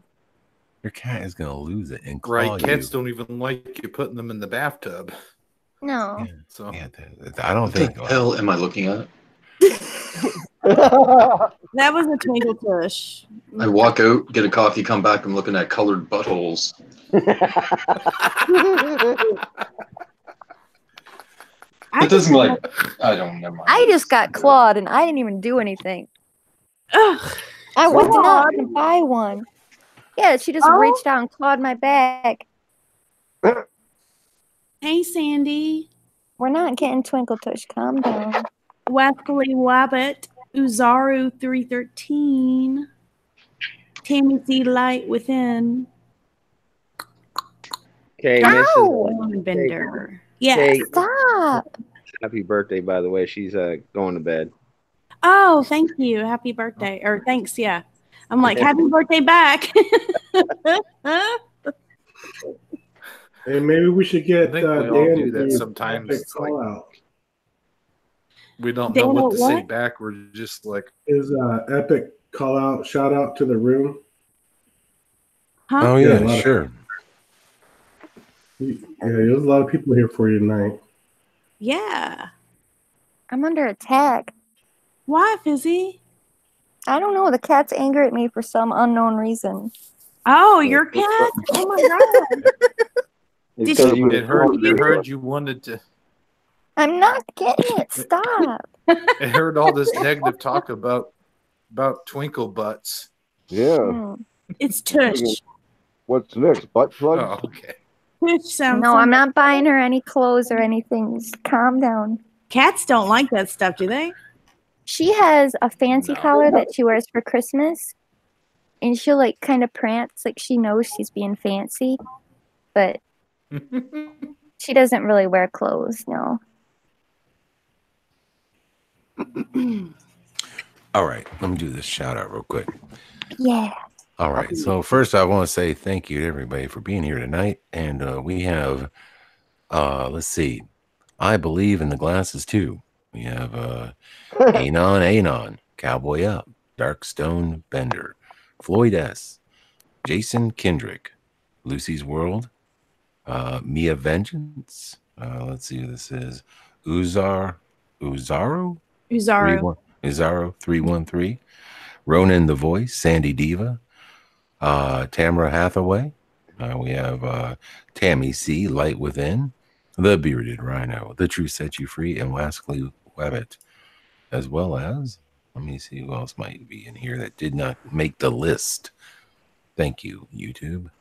Your cat is gonna lose it and claw Right, cats you. don't even like you putting them in the bathtub. No. Yeah, So yeah, I don't What think. the hell am I looking at? That was a twinkle tush. I walk out, get a coffee, come back, I'm looking at colored buttholes. It doesn't like, I don't know. I just got clawed and I didn't even do anything. Ugh. I went Clawed? out to buy one. Yeah, she just Oh. reached out and clawed my back. Hey, Sandy. We're not getting Twinkle Tush. Calm down. Wesley Wabbit. Uzaru 313. Tammy C. Light Within. Okay, Ow! Mrs. Bender. Yes. Hey, Stop. happy birthday, by the way. She's going to bed. Oh, thank you. Happy birthday. Or thanks, yeah. I'm like, happy birthday back. And maybe we should I get think we all Dan do to that do sometimes. epic It's like call out. we don't know Dana, what to say what? back. We're just like, His epic call out, shout out to the room. Huh? Oh Yeah, a yeah, lot of- sure. Yeah, there's a lot of people here for you tonight. Yeah. I'm under attack. Why, Fizzy? I don't know. The cat's angry at me for some unknown reason. Oh, your cat? Oh my god. It's Did 'cause you- it heard you wanted to. I'm not getting it. Stop. It heard all this negative talk about twinkle butts. Yeah. Hmm. It's Tush. What's next? Butt plug? Oh, okay. Tush sounds No, so I'm much- not buying her any clothes or anything. Just calm down. Cats don't like that stuff, do they? She has a fancy No. collar that she wears for Christmas. And she'll like kind of prance like she knows she's being fancy. But she doesn't really wear clothes, no. All right, let me do this shout out real quick. Yeah. All right. So first I want to say thank you to everybody for being here tonight. And we have let's see. I believe in the glasses too. We have Anon, Cowboy Up, Darkstone Bender, Floyd S, Jason Kendrick, Lucy's World, Mia Vengeance. Let's see who this is. Uzaru Uzaru. 313. Ronan the Voice, Sandy Diva, Tamara Hathaway. We have Tammy C, Light Within, The Bearded Rhino, The Truth Set You Free, and Wesley Wabbit, as well as, let me see who else might be in here that did not make the list. Thank you, YouTube.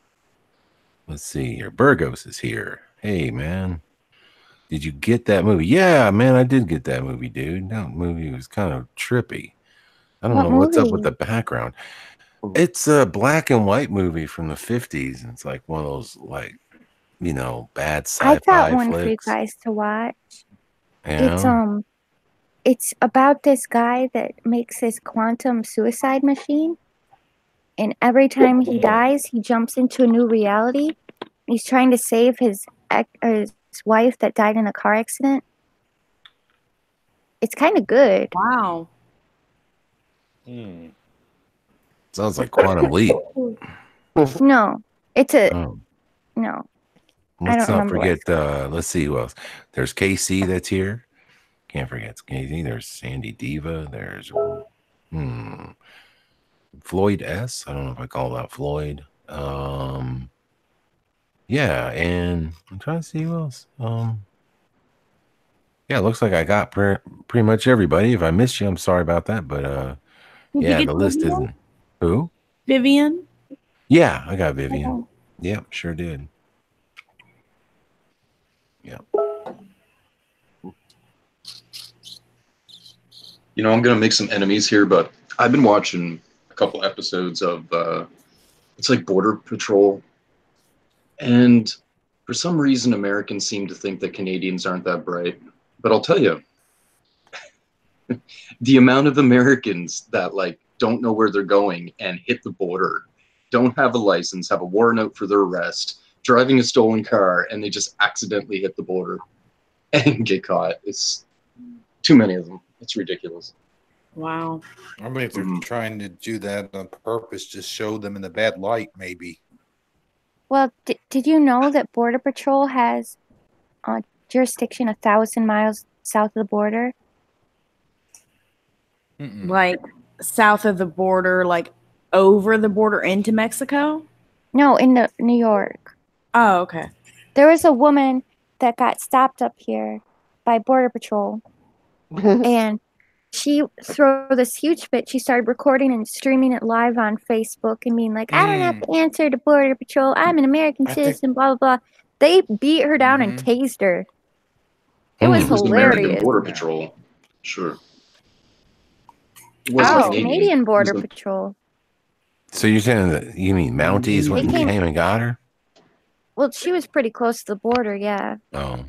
Let's see here. Burgos is here. Hey, man. Did you get that movie? Yeah, man, I did get that movie, dude. That movie was kind of trippy. I don't What know what's up movie? with the background. It's a black and white movie from the 50s. It's like one of those, like, you know, bad sci-fi I got one for you flicks. guys to watch. Yeah. It's about this guy that makes this quantum suicide machine, and every time he dies, he jumps into a new reality. He's trying to save his wife that died in a car accident. It's kind of good. Wow. Sounds like Quantum Leap. No, it's a Oh. no. Let's don't not remember what forget, let's see who else. There's KC that's here. Can't forget KC. There's Sandy Diva. There's Floyd S. I don't know if I call that Floyd. Yeah, and I'm trying to see who else. Yeah, it looks like I got pretty much everybody. If I missed you, I'm sorry about that. But Did you yeah, get the list Lydia? isn't. Who? Vivian? Yeah, I got Vivian. Okay. Yep, sure did. Yep. You know, I'm going to make some enemies here, but I've been watching a couple episodes of, it's like Border Patrol. And for some reason, Americans seem to think that Canadians aren't that bright. But I'll tell you, the amount of Americans that like don't know where they're going and hit the border, don't have a license, have a warrant out for their arrest, driving a stolen car, and they just accidentally hit the border and get caught. It's too many of them. It's ridiculous. Wow. I mean, if they're trying to do that on purpose, just show them in a bad light, maybe. Well, did you know that Border Patrol has jurisdiction 1,000 miles south of the border? Like south of the border, like over the border into Mexico? No, in New York. Oh, okay. There was a woman that got stopped up here by Border Patrol, and she threw this huge fit. She started recording and streaming it live on Facebook and being like, I don't have to answer to Border Patrol. I'm an American citizen, blah, blah, blah. They beat her down and tased her. It was hilarious. American Border Patrol. Sure. It was Canadian Border Patrol. So you're saying that you mean Mounties went and came and got her? Well, she was pretty close to the border, yeah. Oh.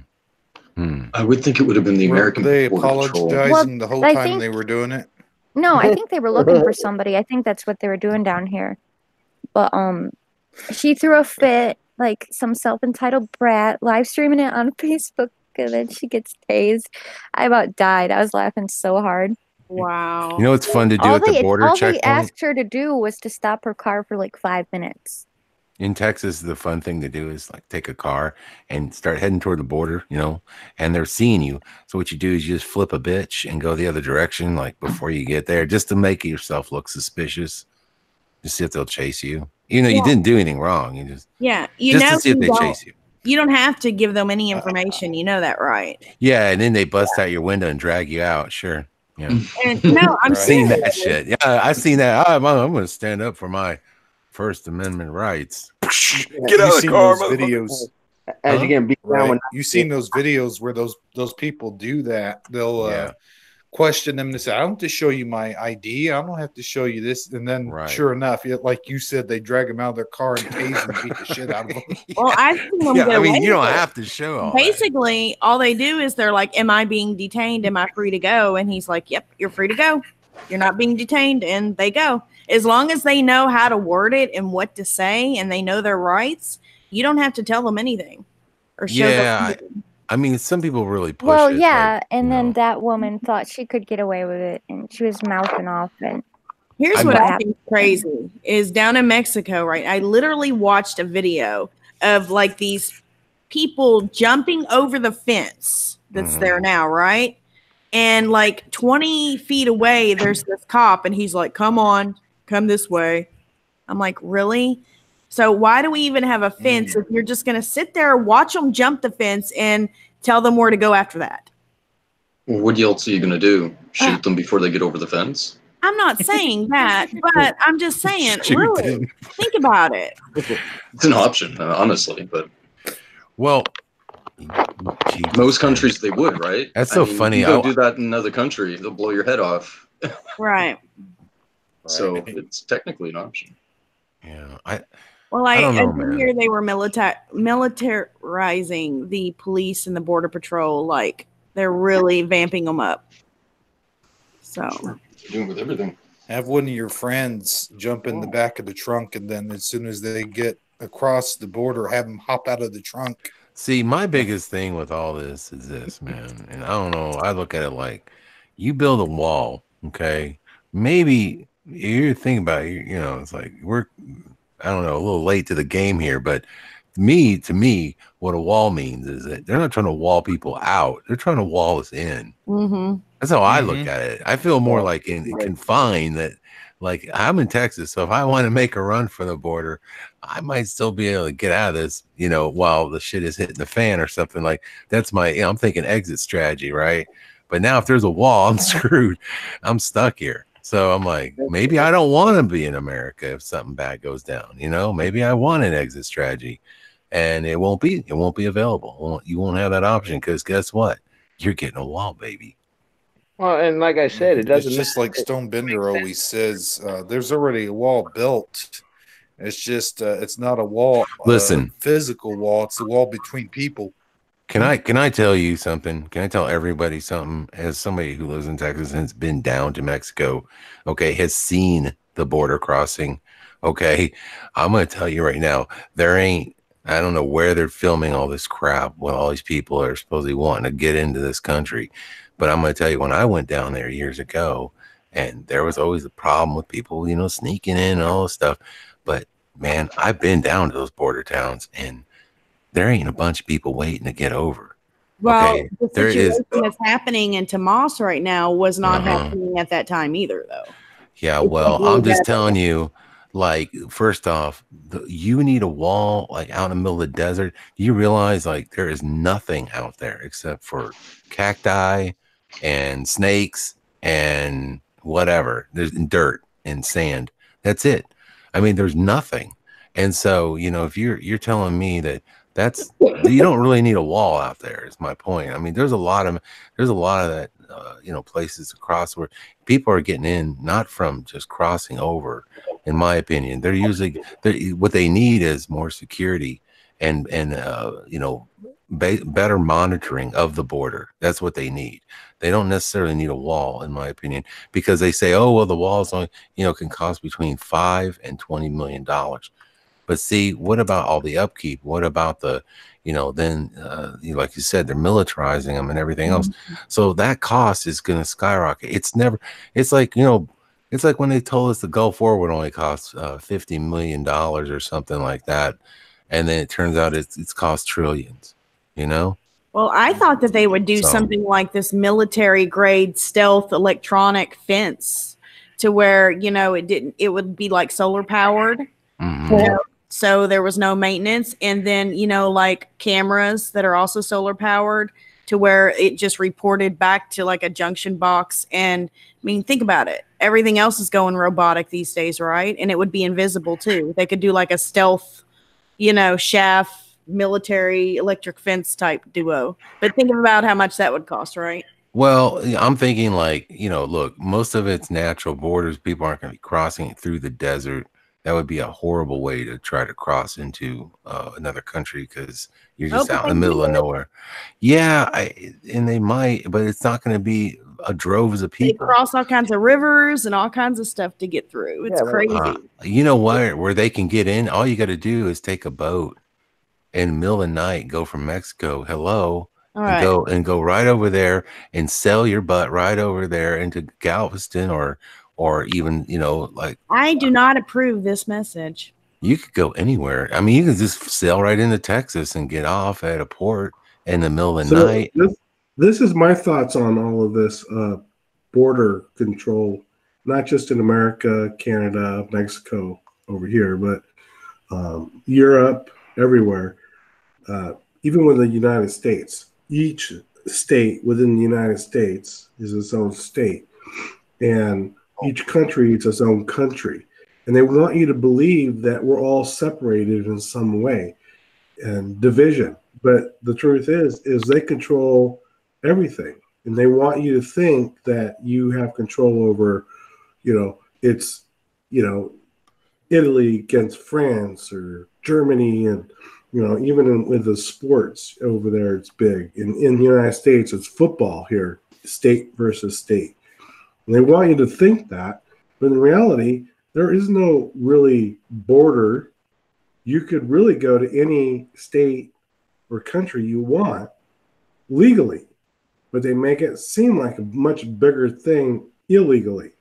I would think it would have been the American Border Patrol. Apologizing the whole time they were doing it? No, I think they were looking for somebody. I think that's what they were doing down here. But she threw a fit, like some self-entitled brat, live streaming it on Facebook, and then she gets tased. I about died. I was laughing so hard. Wow. You know what's fun to do at the border checkpoint? All they asked her to do was to stop her car for like 5 minutes. In Texas, the fun thing to do is like take a car and start heading toward the border, you know, and they're seeing you. So what you do is you just flip a bitch and go the other direction, like before you get there, just to make yourself look suspicious. Just see if they'll chase you. You know, you didn't do anything wrong. You just to see if they chase you. You don't have to give them any information. You know that, right? Yeah, and then they bust out your window and drag you out. Sure. Yeah. And no, I'm seen that shit. Yeah, I've seen that. I'm going to stand up for my First Amendment rights. Get out of the car, videos. As you get beat down. You've seen those videos where those people do that. They'll question them and say, I don't have to show you my ID. I don't have to show you this. And then sure enough, like you said, they drag them out of their car and tase and beat the shit out of them. Well, I've seen them I mean, you don't have to show all basically that. All they do is they're like, am I being detained? Am I free to go? And he's like, yep, you're free to go. You're not being detained. And they go. As long as they know how to word it and what to say and they know their rights, you don't have to tell them anything or show them anything. I mean, some people really push Well, it. yeah, like, and then that woman thought she could get away with it, and she was mouthing off. And here's what I think is crazy is down in Mexico, right? I literally watched a video of like these people jumping over the fence that's there now, right? And like 20 feet away, there's this cop, and he's like, come on, come this way. I'm like, really? So why do we even have a fence if you're just going to sit there, watch them jump the fence, and tell them where to go after that? Well, what else are you going to do? Shoot them before they get over the fence? I'm not saying that, but I'm just saying, really, think about it. It's an option, honestly, but well, most countries they would, right? That's so funny. You go do that in another country, they'll blow your head off. Right. So it's technically an option. Yeah, I did hear they were militarizing the police and the border patrol. Like they're really vamping them up. So they're doing with everything. Have one of your friends jump in the back of the trunk, and then as soon as they get across the border, have them hop out of the trunk. See, my biggest thing with all this is this, man. And I don't know. I look at it like you build a wall, okay? Maybe you're thinking about it, you know, it's like I don't know, a little late to the game here, but to me, what a wall means is that they're not trying to wall people out. They're trying to wall us in. That's how I look at it. I feel more like confined that, like, I'm in Texas, so if I want to make a run for the border, I might still be able to get out of this, you know, while the shit is hitting the fan or something. Like, that's my, I'm thinking exit strategy, right? But now if there's a wall, I'm screwed. I'm stuck here. So I'm like, maybe I don't want to be in America if something bad goes down. You know, maybe I want an exit strategy, and it won't be available. You won't have that option because guess what? You're getting a wall, baby. Well, and like I said, it doesn't. It's just like Stone Bender always says. There's already a wall built. It's just it's not a wall. Listen, physical wall. It's the wall between people. Can I tell you something? Can I tell everybody something? As somebody who lives in Texas and has been down to Mexico, okay, has seen the border crossing, okay, I'm going to tell you right now, I don't know where they're filming all this crap when all these people are supposedly wanting to get into this country. But I'm going to tell you, when I went down there years ago, and there was always a problem with people, you know, sneaking in and all this stuff. But man, I've been down to those border towns, and there ain't a bunch of people waiting to get over. Well, okay? The situation that's happening in Tomas right now was not happening at that time either, though. Yeah, well, I'm just telling you, like, first off, you need a wall, like, out in the middle of the desert. You realize, like, there is nothing out there except for cacti and snakes and whatever. There's dirt and sand. That's it. I mean, there's nothing. And so, you know, if you're telling me that you don't really need a wall out there, is my point. I mean, there's a lot of that, you know, places across where people are getting in, not from just crossing over, in my opinion. They're usually, what they need is more security and you know, better monitoring of the border. That's what they need. They don't necessarily need a wall, in my opinion, because they say, oh, well, the walls only, you know, can cost between $5 and $20 million. But see, what about all the upkeep? What about the, you know, then, like you said, they're militarizing them and everything else. So that cost is going to skyrocket. It's like, you know, it's like when they told us the Gulf War would only cost $50 million or something like that. And then it turns out it's cost trillions, you know? Well, I thought that they would do something like this military grade stealth electronic fence to where, you know, it would be like solar powered. So there was no maintenance. And then, you know, like cameras that are also solar powered to where it just reported back to like a junction box. And I mean, think about it. Everything else is going robotic these days, right? And it would be invisible too. They could do like a stealth, you know, shaft military electric fence type duo. But think about how much that would cost, right? Well, I'm thinking like, you know, look, most of it's natural borders. People aren't going to be crossing through the desert. That would be a horrible way to try to cross into another country because you're just out in the middle of nowhere. Yeah, and they might, but it's not going to be droves of people. They cross all kinds of rivers and all kinds of stuff to get through. It's crazy. You know where they can get in? All you got to do is take a boat in the middle of the night, go from Mexico, and go right over there and sell your butt right over there into Galveston or even, you know, like, I do not approve this message. You could go anywhere. I mean, you can just sail right into Texas and get off at a port in the middle of the night. This is my thoughts on all of this border control, not just in America, Canada, Mexico over here, but Europe, everywhere. Even with the United States, each state within the United States is its own state. And each country is its own country. And they want you to believe that we're all separated in some way and division. But the truth is they control everything. And they want you to think that you have control over, you know, it's, you know, Italy against France or Germany. And, you know, even with the sports over there, it's big. In the United States, it's football here, state versus state. And they want you to think that, but in reality, there is no really border. You could really go to any state or country you want legally, but they make it seem like a much bigger thing illegally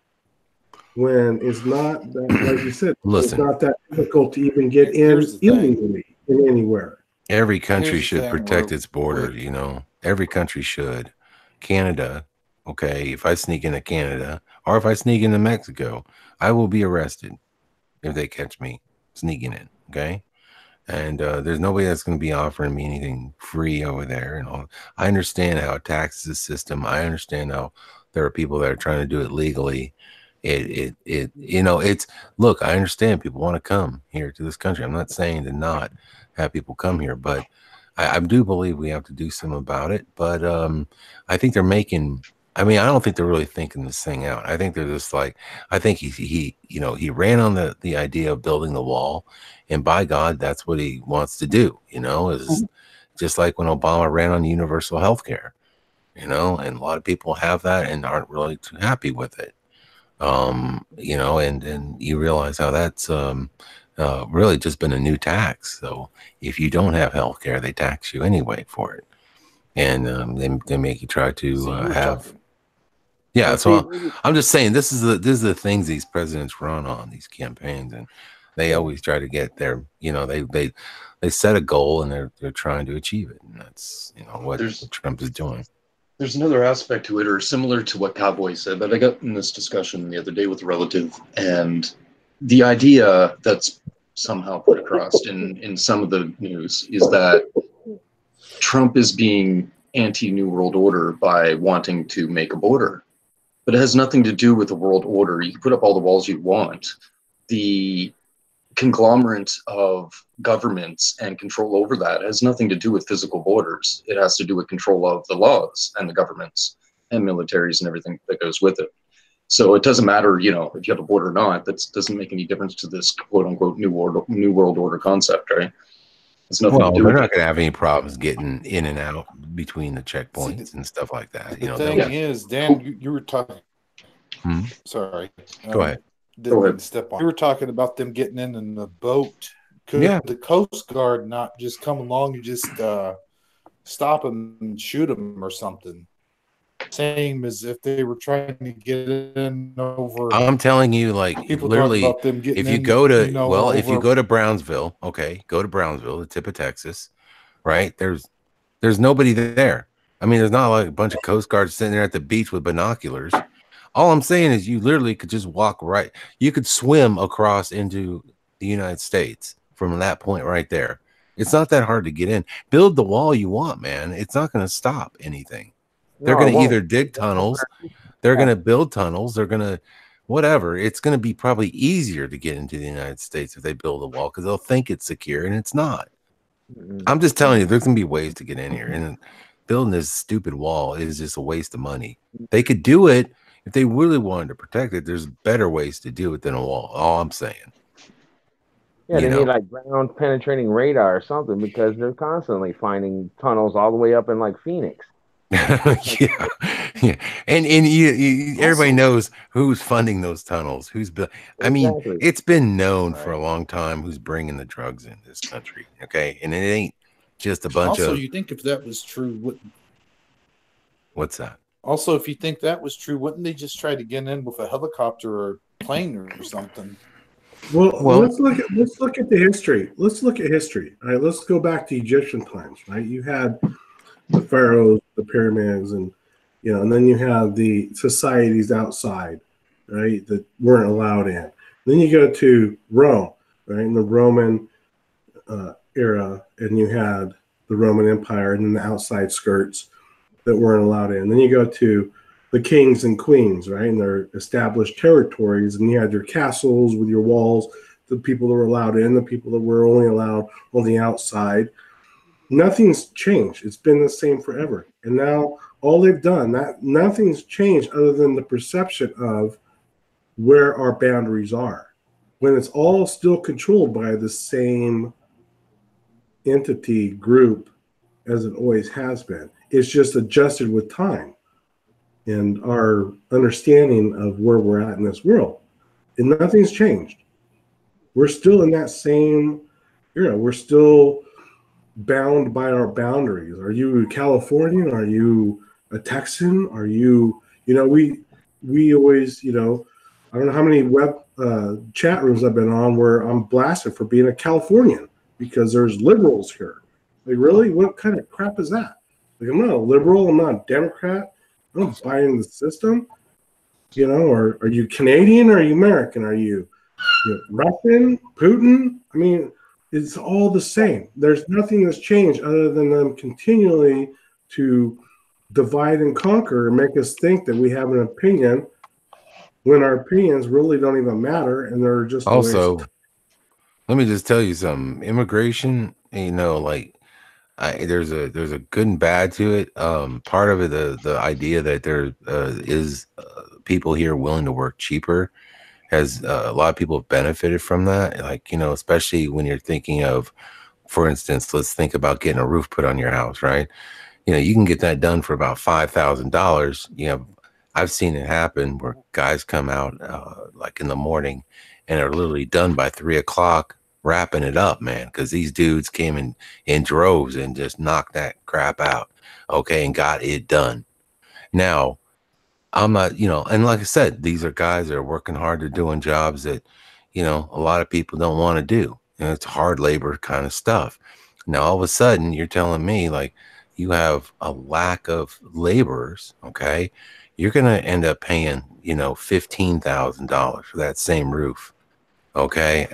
when it's not that, like you said, it's not that difficult to even get in illegally in anywhere. Every country should protect its border, you know. Every country should. Canada, okay, if I sneak into Canada or if I sneak into Mexico, I will be arrested if they catch me sneaking in, okay? And there's nobody that's going to be offering me anything free over there. And all. I understand how it taxes the system. I understand how there are people that are trying to do it legally. you know, it's, look, I understand people want to come here to this country. I'm not saying to not have people come here, but I do believe we have to do something about it. But I think they're making, I mean, I don't think they're really thinking this thing out. I think they're just like, I think he you know, he ran on the idea of building the wall, and by God, that's what he wants to do, you know, is just like when Obama ran on universal health care, you know, and a lot of people have that and aren't really too happy with it. You know, and you realize how that's really just been a new tax. So if you don't have health care, they tax you anyway for it. And they make you try to have. Yeah, so I'm just saying this is the things these presidents run on, these campaigns, and they always try to get their, you know, they set a goal and they're trying to achieve it, and that's, you know, what Trump is doing. There's another aspect to it, or similar to what Cowboy said, but I got in this discussion the other day with a relative, and the idea that's somehow put across in some of the news is that Trump is being anti-New World Order by wanting to make a border. But it has nothing to do with the world order. You can put up all the walls you want. The conglomerate of governments and control over that has nothing to do with physical borders. It has to do with control of the laws and the governments and militaries and everything that goes with it. So it doesn't matter, you know, if you have a border or not. That doesn't make any difference to this quote unquote new world order concept, right? It's nothing to do they're with not going to have any problems getting in and out between the checkpoints and stuff like that. You know, the thing is, Dan, you were talking. Sorry, go ahead. Go ahead. Step on. You were talking about them getting in the boat. Could the Coast Guard not just come along and just stop them and shoot them or something? Same as if they were trying to get in over. I'm telling you, like, literally, if you go to, if you go to Brownsville, go to Brownsville, the tip of Texas, right? There's nobody there. I mean, there's not like a bunch of Coast Guards sitting there at the beach with binoculars. All I'm saying is you literally could just walk right. You could swim across into the United States from that point right there. It's not that hard to get in. Build the wall you want, man. It's not going to stop anything. They're going to either dig tunnels, they're going to build tunnels, they're going to whatever. It's going to be probably easier to get into the United States if they build a wall because they'll think it's secure and it's not. I'm just telling you, there's going to be ways to get in here, and building this stupid wall is just a waste of money. They could do it if they really wanted to protect it. There's better ways to do it than a wall. All I'm saying. Yeah, they need like ground penetrating radar or something because they're constantly finding tunnels all the way up in like Phoenix. yeah. And everybody knows who's funding those tunnels. I mean, it's been known for a long time who's bringing the drugs in this country. Okay, and it ain't just a bunch of. Also, you think if that was true, what's that? Also, if you think that was true, wouldn't they just try to get in with a helicopter or plane or something? Well, let's look at the history. Let's look at history. All right, let's go back to Egyptian times. Right, you had the pharaohs, the pyramids, and and then you have the societies outside, right, that weren't allowed in. Then you go to Rome, right, in the Roman era, and you had the Roman Empire, and then the outside skirts that weren't allowed in. Then you go to the kings and queens, right, and their established territories, and you had your castles with your walls, the people that were allowed in, the people that were only allowed on the outside. Nothing's changed. It's been the same forever. And now all they've done, nothing's changed other than the perception of where our boundaries are. When it's all still controlled by the same entity group as it always has been. It's just adjusted with time and our understanding of where we're at in this world. And nothing's changed. We're still in that same era. We're still bound by our boundaries. Are you a Californian? Are you a Texan? Are you, we always, I don't know how many web chat rooms I've been on where I'm blasted for being a Californian because there's liberals here. Like, really? What kind of crap is that? Like, I'm not a liberal. I'm not a Democrat. I don't buy into the system. Or are you Canadian or are you American? Are you Russian? Putin? I mean, it's all the same. There's nothing that's changed other than them continually to divide and conquer and make us think that we have an opinion when our opinions really don't even matter, and they're just also. Let me just tell you something. Immigration, you know, like there's a good and bad to it. Part of it, the idea that there is people here willing to work cheaper, has a lot of people have benefited from that. Like, you know, especially when you're thinking of, for instance, let's think about getting a roof put on your house, right? You know, you can get that done for about $5,000. You know, I've seen it happen where guys come out like in the morning and are literally done by 3 o'clock, wrapping it up, man, because these dudes came in droves and just knocked that crap out, okay, and got it done. Now, I'm not, you know, and like I said, these are guys that are working hard, they're doing jobs that, you know, a lot of people don't want to do. And it's hard labor kind of stuff. Now, all of a sudden, you're telling me like you have a lack of laborers, okay? You're going to end up paying, you know, $15,000 for that same roof. Okay.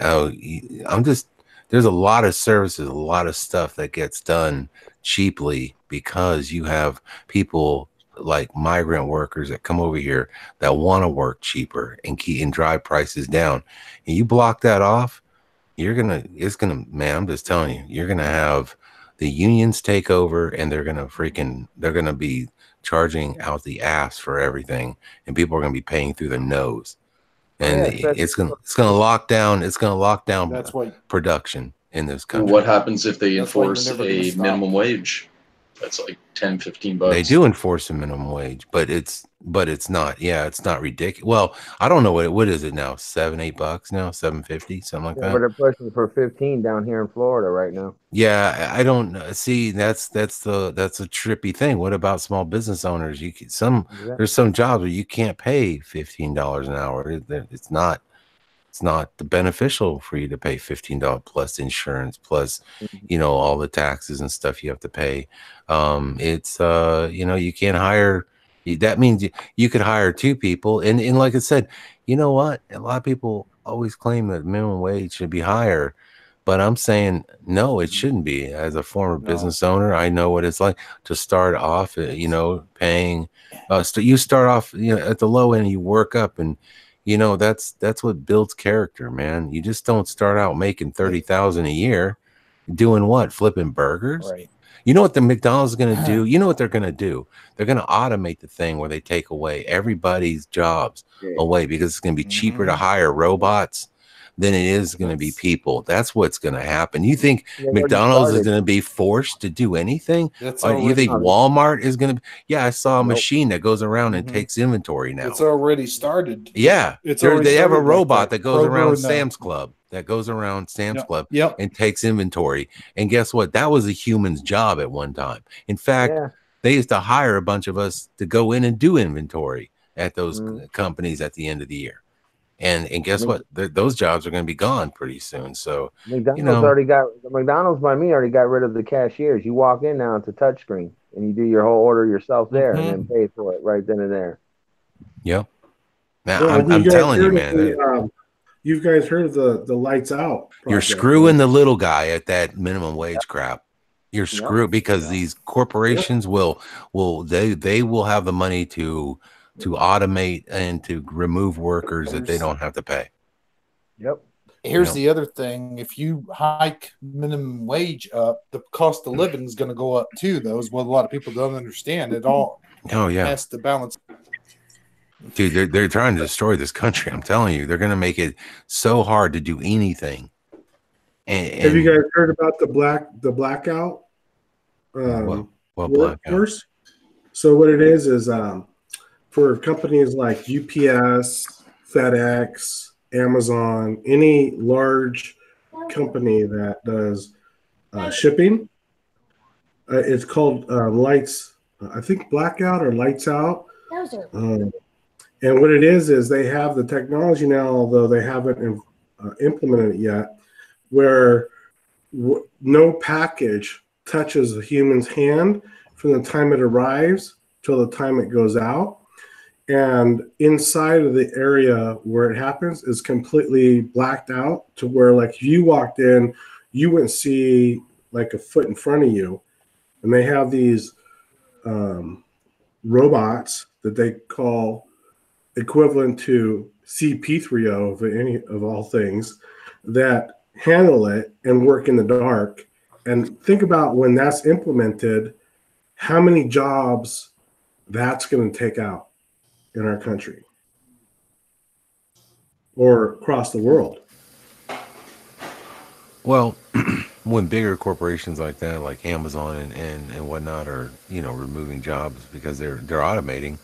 There's a lot of services, a lot of stuff that gets done cheaply because you have people like migrant workers that come over here that want to work cheaper and drive prices down. And you block that off, man, I'm just telling you, you're going to have the unions take over, and they're going to be charging out the ass for everything. And people are going to be paying through their nose. And it's gonna lock down. It's gonna lock down production in this country. What happens if they enforce a minimum wage? That's like $10-15. They do enforce a minimum wage, but it's not. Yeah, it's not ridiculous. Well, I don't know what is it now? $7-8 now, $7.50, something like that. But they're pushing for 15 down here in Florida right now. Yeah, I don't see. That's a trippy thing. What about small business owners? There's some jobs where you can't pay $15 an hour. It's not beneficial for you to pay $15 plus insurance, plus, you know, all the taxes and stuff you have to pay. It's you know, you can't hire. That means you could hire two people, and like I said, you know what? A lot of people always claim that minimum wage should be higher, but I'm saying no, it shouldn't be. As a former business owner, I know what it's like to start off, you know, paying. You start off, you know, at the low end, you work up, and you know that's what builds character, man. You just don't start out making $30,000 a year, doing what? Flipping burgers. Right. You know what the McDonald's is going to do? You know what they're going to do? They're going to automate the thing where they take away everybody's jobs away, because it's going to be cheaper to hire robots than it is going to be people. That's what's going to happen. You think McDonald's is going to be forced to do anything? You think Walmart is going to? Yeah, I saw a machine that goes around and takes inventory now. It's already started. Yeah, they have a robot that goes around Sam's Club. That goes around Sam's Club and takes inventory. And guess what? That was a human's job at one time. In fact, they used to hire a bunch of us to go in and do inventory at those companies at the end of the year. And guess what? Those jobs are going to be gone pretty soon. So McDonald's by me already got rid of the cashiers. You walk in now, it's a touchscreen, and you do your whole order yourself there, and then pay for it right then and there. Yep. Now I'm telling you, man. You guys heard of the lights out project? You're screwing the little guy at that minimum wage crap. You're screwed because these corporations will have the money to automate and to remove workers that they don't have to pay. Yep. Here's the other thing. If you hike minimum wage up, the cost of living is going to go up too. Those what a lot of people don't understand. It all has to balance. Dude, they're trying to destroy this country. I'm telling you, they're going to make it so hard to do anything. And have you guys heard about the blackout? What blackout? So what it is for companies like UPS, FedEx, Amazon, any large company that does shipping, it's called lights. I think blackout or lights out. And what it is they have the technology now, although they haven't implemented it yet, where no package touches a human's hand from the time it arrives till the time it goes out. And inside of the area where it happens is completely blacked out to where, like, if you walked in, you wouldn't see like a foot in front of you. And they have these robots that they call equivalent to CP3O of any of all things that handle it and work in the dark. And think about when that's implemented, how many jobs that's going to take out in our country or across the world. Well, when bigger corporations like that, like Amazon and whatnot, are removing jobs because they're automating,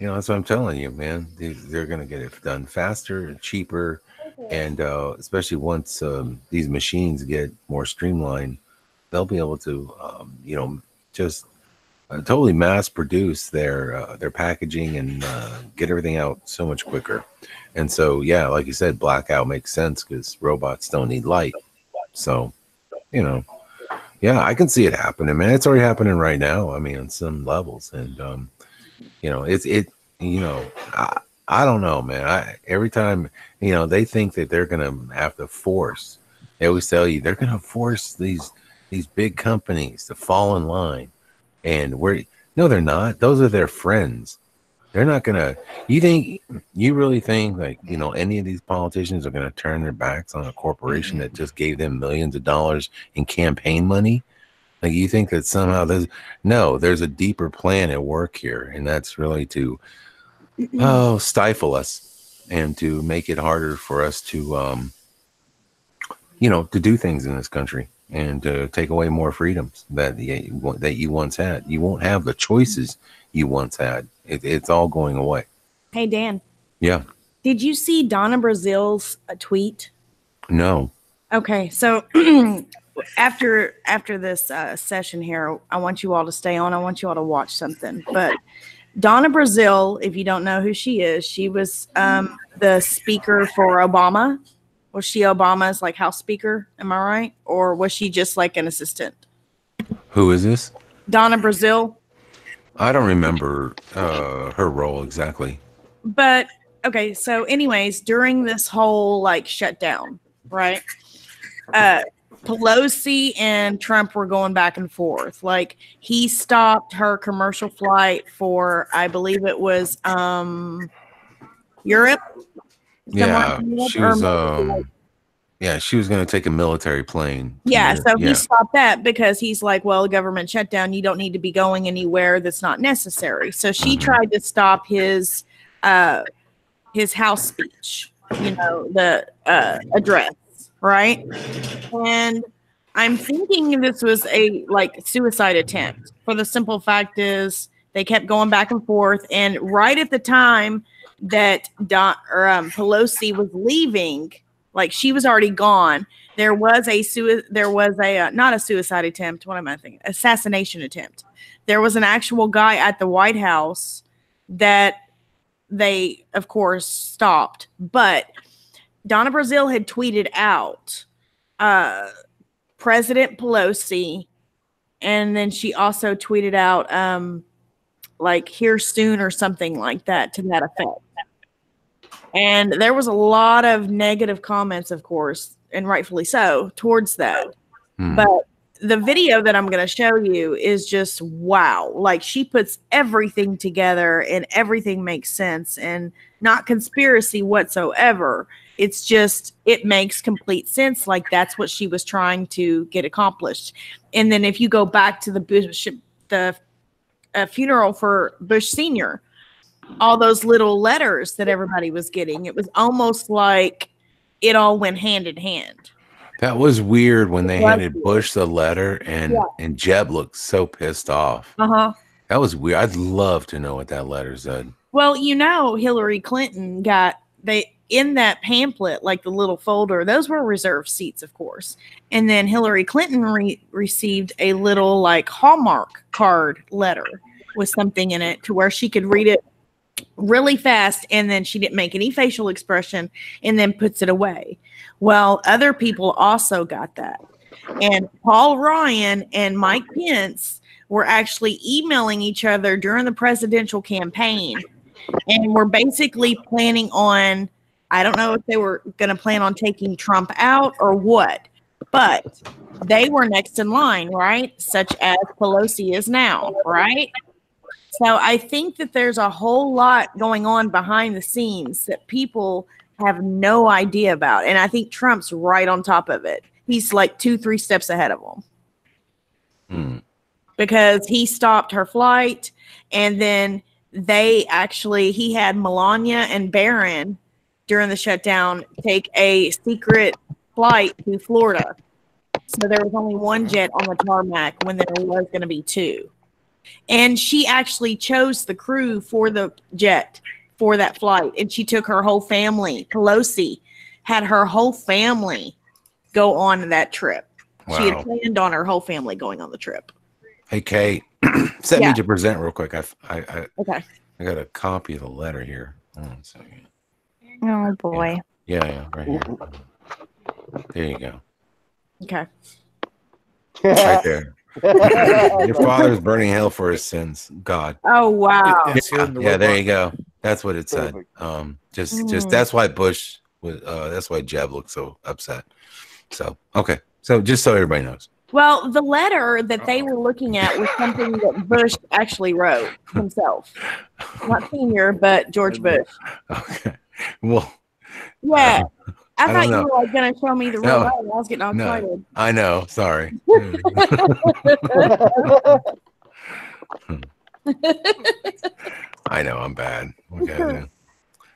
that's what I'm telling you, man. They're going to get it done faster and cheaper, and especially once these machines get more streamlined, they'll be able to just totally mass produce their packaging and get everything out so much quicker. And so, yeah, like you said, blackout makes sense because robots don't need light. So, yeah, I can see it happening, man. It's already happening right now. I mean, on some levels, and I don't know, man. Every time they think that they're gonna have to force. They always tell you they're gonna force these big companies to fall in line, and no, they're not. Those are their friends. They're not gonna. You really think like any of these politicians are gonna turn their backs on a corporation that just gave them millions of dollars in campaign money? Like, you think that somehow there's a deeper plan at work here, and that's really to stifle us and to make it harder for us to to do things in this country and to take away more freedoms that you once had. You won't have the choices you once had. It's all going away. Hey, Dan. Yeah. Did you see Donna Brazil's tweet? No. Okay, so after this session here, I want you all to stay on. I want you all to watch something. But Donna Brazil, if you don't know who she is, she was the speaker for Obama. Was she Obama's like House Speaker? Am I right? Or was she just like an assistant? Who is this? Donna Brazil. I don't remember her role exactly. But okay, so anyways, during this whole like shutdown, right? Pelosi and Trump were going back and forth. Like, he stopped her commercial flight for, I believe it was Europe. Yeah, she was she was going to take a military plane. Yeah, so he stopped that because he's like, well, government shutdown, you don't need to be going anywhere that's not necessary. So she tried to stop his House speech, the address, right? And I'm thinking this was a suicide attempt, for the simple fact is they kept going back and forth, and right at the time that Pelosi was leaving, like she was already gone, there was a not a suicide attempt. What am I thinking? Assassination attempt. There was an actual guy at the White House that they, of course, stopped. But Donna Brazil had tweeted out President Pelosi, and then she also tweeted out like here soon or something like that, to that effect. And there was a lot of negative comments, of course, and rightfully so, towards that. But the video that I'm going to show you is just wow. Like, she puts everything together and everything makes sense, and not conspiracy whatsoever. It's just, it makes complete sense. Like, that's what she was trying to get accomplished. And then if you go back to the funeral for Bush Sr., all those little letters that everybody was getting, it was almost like it all went hand in hand. That was weird when they handed Bush the letter, and Jeb looked so pissed off. That was weird. I'd love to know what that letter said. Well, Hillary Clinton got, in that pamphlet, like the little folder, those were reserved seats, of course. And then Hillary Clinton received a little like Hallmark card letter with something in it to where she could read it really fast, and then she didn't make any facial expression, and then puts it away. Well, other people also got that. And Paul Ryan and Mike Pence were actually emailing each other during the presidential campaign, and were basically planning on, I don't know if they were going to plan on taking Trump out or what, but they were next in line, right? Such as Pelosi is now, right? So I think that there's a whole lot going on behind the scenes that people have no idea about. And I think Trump's right on top of it. He's like 2-3 steps ahead of them. Because he stopped her flight, and then he had Melania and Barron during the shutdown take a secret flight to Florida. So there was only one jet on the tarmac when there was going to be 2. And she actually chose the crew for the jet for that flight. And she took her whole family. Pelosi had her whole family go on that trip. Wow. She had planned on her whole family going on the trip. Hey, Kate, send me to present real quick. Okay. I got a copy of the letter here. Hold on a second. Oh, boy. Yeah, right here. There you go. Okay. Right there. Your father's burning hell for his sins. God. Oh, wow. Yeah, there you go. That's what it said. Just that's why Bush was. That's why Jeb looked so upset. So okay. So just so everybody knows. Well, the letter that they were looking at was something that Bush actually wrote himself. Not Senior, but George Bush. Okay. Well. Yeah. I thought you were like going to show me the real letter. I was getting all excited. No, I know. Sorry. I know I'm bad. Okay.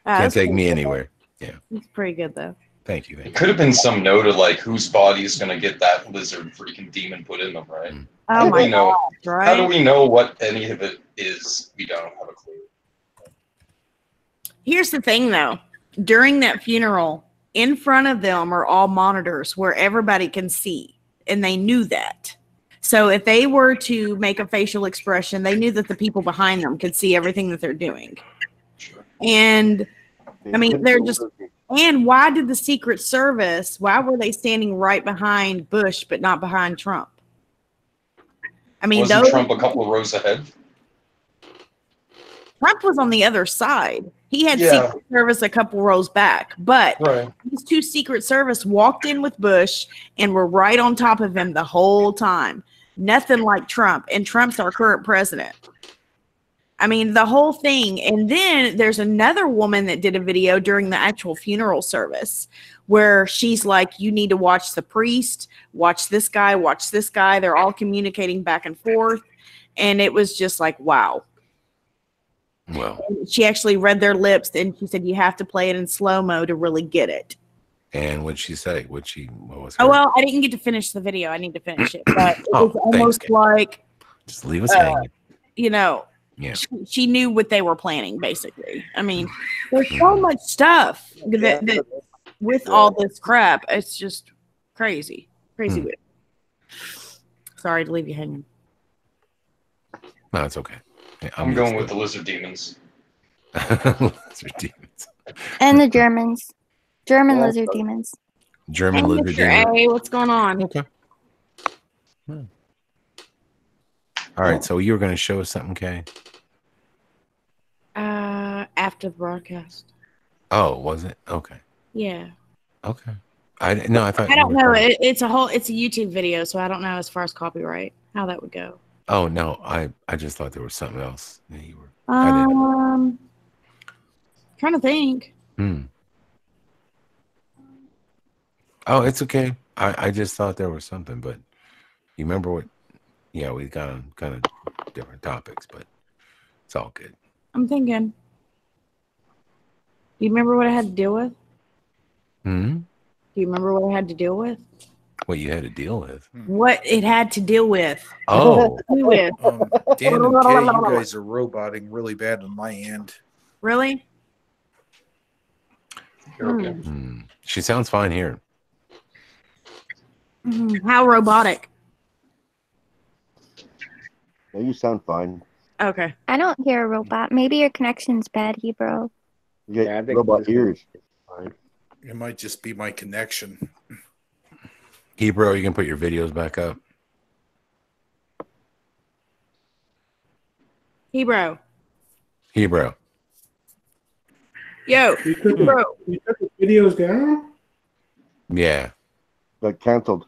Can't take me anywhere. Yeah. It's pretty good though. Thank you. It could have been some note of like whose body is going to get that lizard freaking demon put in them, right? Oh my God, right? How do we know what any of it is? We don't have a clue. Here's the thing though. During that funeral, in front of them are all monitors where everybody can see. And they knew that. So if they were to make a facial expression, they knew that the people behind them could see everything that they're doing. And I mean, and why did the Secret Service, why were they standing right behind Bush, but not behind Trump? I mean, wasn't Trump a couple of rows ahead? Trump was on the other side. He had Secret Service a couple rows back, but these 2 Secret Service walked in with Bush and were right on top of him the whole time. Nothing like Trump, and Trump's our current president. I mean, the whole thing. And then there's another woman that did a video during the actual funeral service where she's like, you need to watch the priest, watch this guy, watch this guy. They're all communicating back and forth. And it was just like, wow. Well, she actually read their lips and she said, you have to play it in slow-mo to really get it. And what'd she say? What was her? Oh, well, I didn't get to finish the video. I need to finish it. But it was almost like, just leave us hanging. You know, yeah. She knew what they were planning, basically. I mean, there's so much stuff that with all this crap, it's just crazy. Crazy weird. Sorry to leave you hanging. No, it's okay. Yeah, I'm going with the lizard demons. Lizard demons. And the Germans. German lizard demons. German lizard demons. Hey, what's going on? Okay. All right, so you were going to show us something, Kay? After the broadcast. Oh, was it? Okay. Yeah. Okay. I thought. I don't know. It's a YouTube video, so I don't know as far as copyright how that would go. Oh no, I just thought there was something else that you were. Trying to think. Oh, it's okay. I just thought there was something, but you remember what? Yeah, we got on kind of different topics, but it's all good. I'm thinking. Do you remember what I had to deal with? Do you remember what I had to deal with? What you had to deal with? What it had to deal with. Oh. Dan and Kay, you guys are roboting really bad on my end. Really? She sounds fine here. How robotic? No, you sound fine. Okay. I don't hear a robot. Maybe your connection's bad, Hebrew. Yeah, I think robot ears. Fine. It might just be my connection. Hebrew, you can put your videos back up. Hebrew. Yo, Hebrew. You took the videos down? Yeah. Got canceled.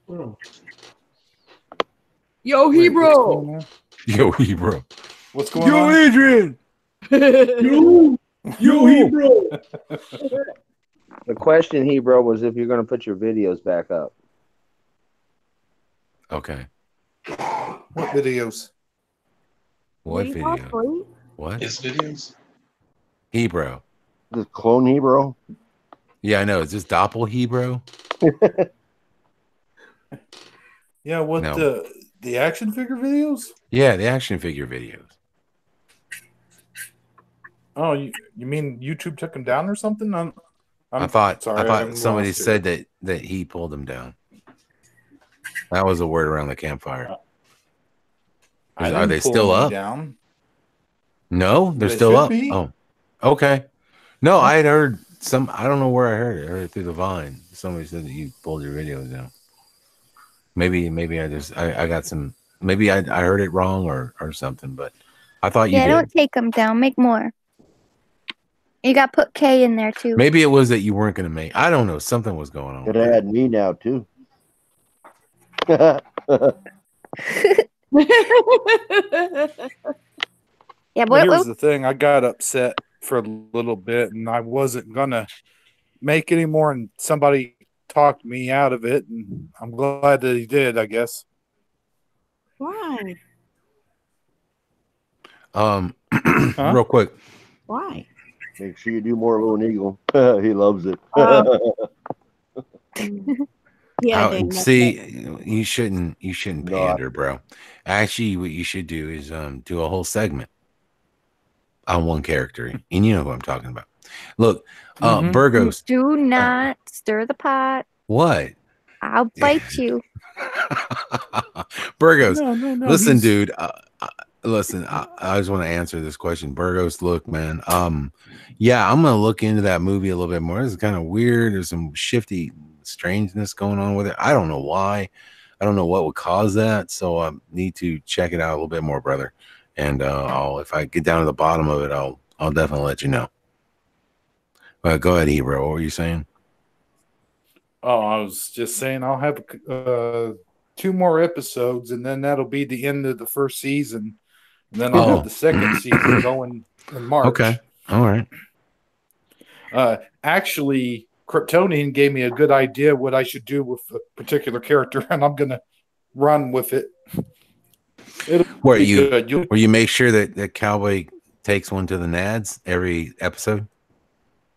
Oh. Yo, Hebrew. Yo, Hebrew. What's going on? Adrian. Yo, Hebrew. The question, Hebrew, was if you're going to put your videos back up. Okay. What videos? What video? What? His videos? Hebrew. This clone Hebrew? Yeah, I know. Is this Doppel Hebrew? Yeah, what No. the action figure videos? Yeah, the action figure videos. Oh, you mean YouTube took him down or something? I thought I'm somebody lost said here. that he pulled them down. That was a word around the campfire. I Are didn't they pull still them up? down. No, they're They still should up. be. Oh, okay. No, I had heard some. I don't know where I heard it. I heard it through the Vine. Somebody said that you pulled your videos down. Maybe I got some. Maybe I heard it wrong or something. But I thought you did. Don't take them down. Make more. You got to put K in there too. Maybe it was that you weren't going to make. I don't know. Something was going on. Could have had me now too. Yeah, But here's the thing. I got upset for a little bit, and I wasn't gonna make any more. And somebody talked me out of it, and I'm glad that he did. I guess. Why? Real quick. Why? Make sure you do more Lone Eagle. He loves it. Yeah, Dan, see, you shouldn't pander, bro. Actually, what you should do is do a whole segment on one character, and you know who I'm talking about. Look, Burgos. Do not stir the pot. What? I'll bite you. Burgos, No, listen, dude. Listen, I just want to answer this question. Burgos, look, man. Yeah, I'm gonna look into that movie a little bit more. It's kind of weird. There's some shifty strangeness going on with it. I don't know why. I don't know what would cause that. So I need to check it out a little bit more, brother. And if I get down to the bottom of it, I'll definitely let you know. Go ahead, Hebrew. What were you saying? Oh, I was just saying I'll have 2 more episodes, and then that'll be the end of the first season. And then I'll have the second season going in March. Okay. All right. Actually, Kryptonian gave me a good idea what I should do with a particular character, and I'm going to run with it. Where you make sure that Cowboy takes one to the nads every episode?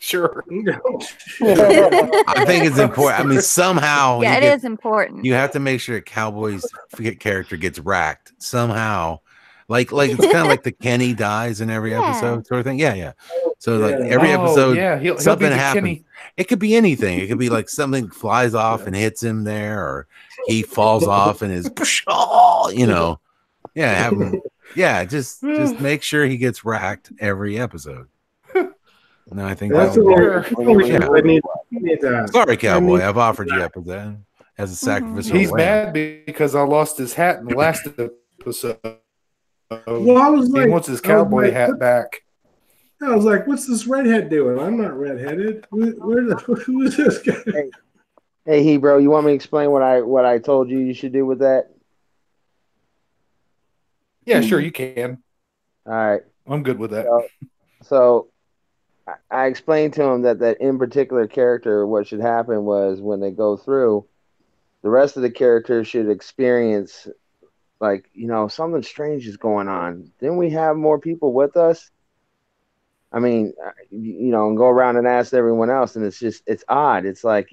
Sure. I think it's important. I mean, somehow. Yeah, it is important. You have to make sure that Cowboy's character gets racked somehow. Like it's kind of like the Kenny dies in every episode sort of thing. Yeah. So like every episode, something happens. It could be anything. It could be like something flies off and hits him there, or he falls off and is, you know. Yeah, have him. Yeah, just make sure he gets racked every episode. No, I think that's sorry, Cowboy. I've offered you up as a sacrificial. He's mad because I lost his hat in the last episode. Well, I was like, he wants his cowboy hat back. I was like, "What's this redhead doing? I'm not redheaded. Who is this guy?" Hey, Hebrew, you want me to explain what I told you should do with that? Yeah, sure, you can. All right, I'm good with that. So I explained to him that in particular character, what should happen was when they go through, the rest of the characters should experience, like, something strange is going on. Then we have more people with us. I mean, and go around and ask everyone else, and it's odd. It's like,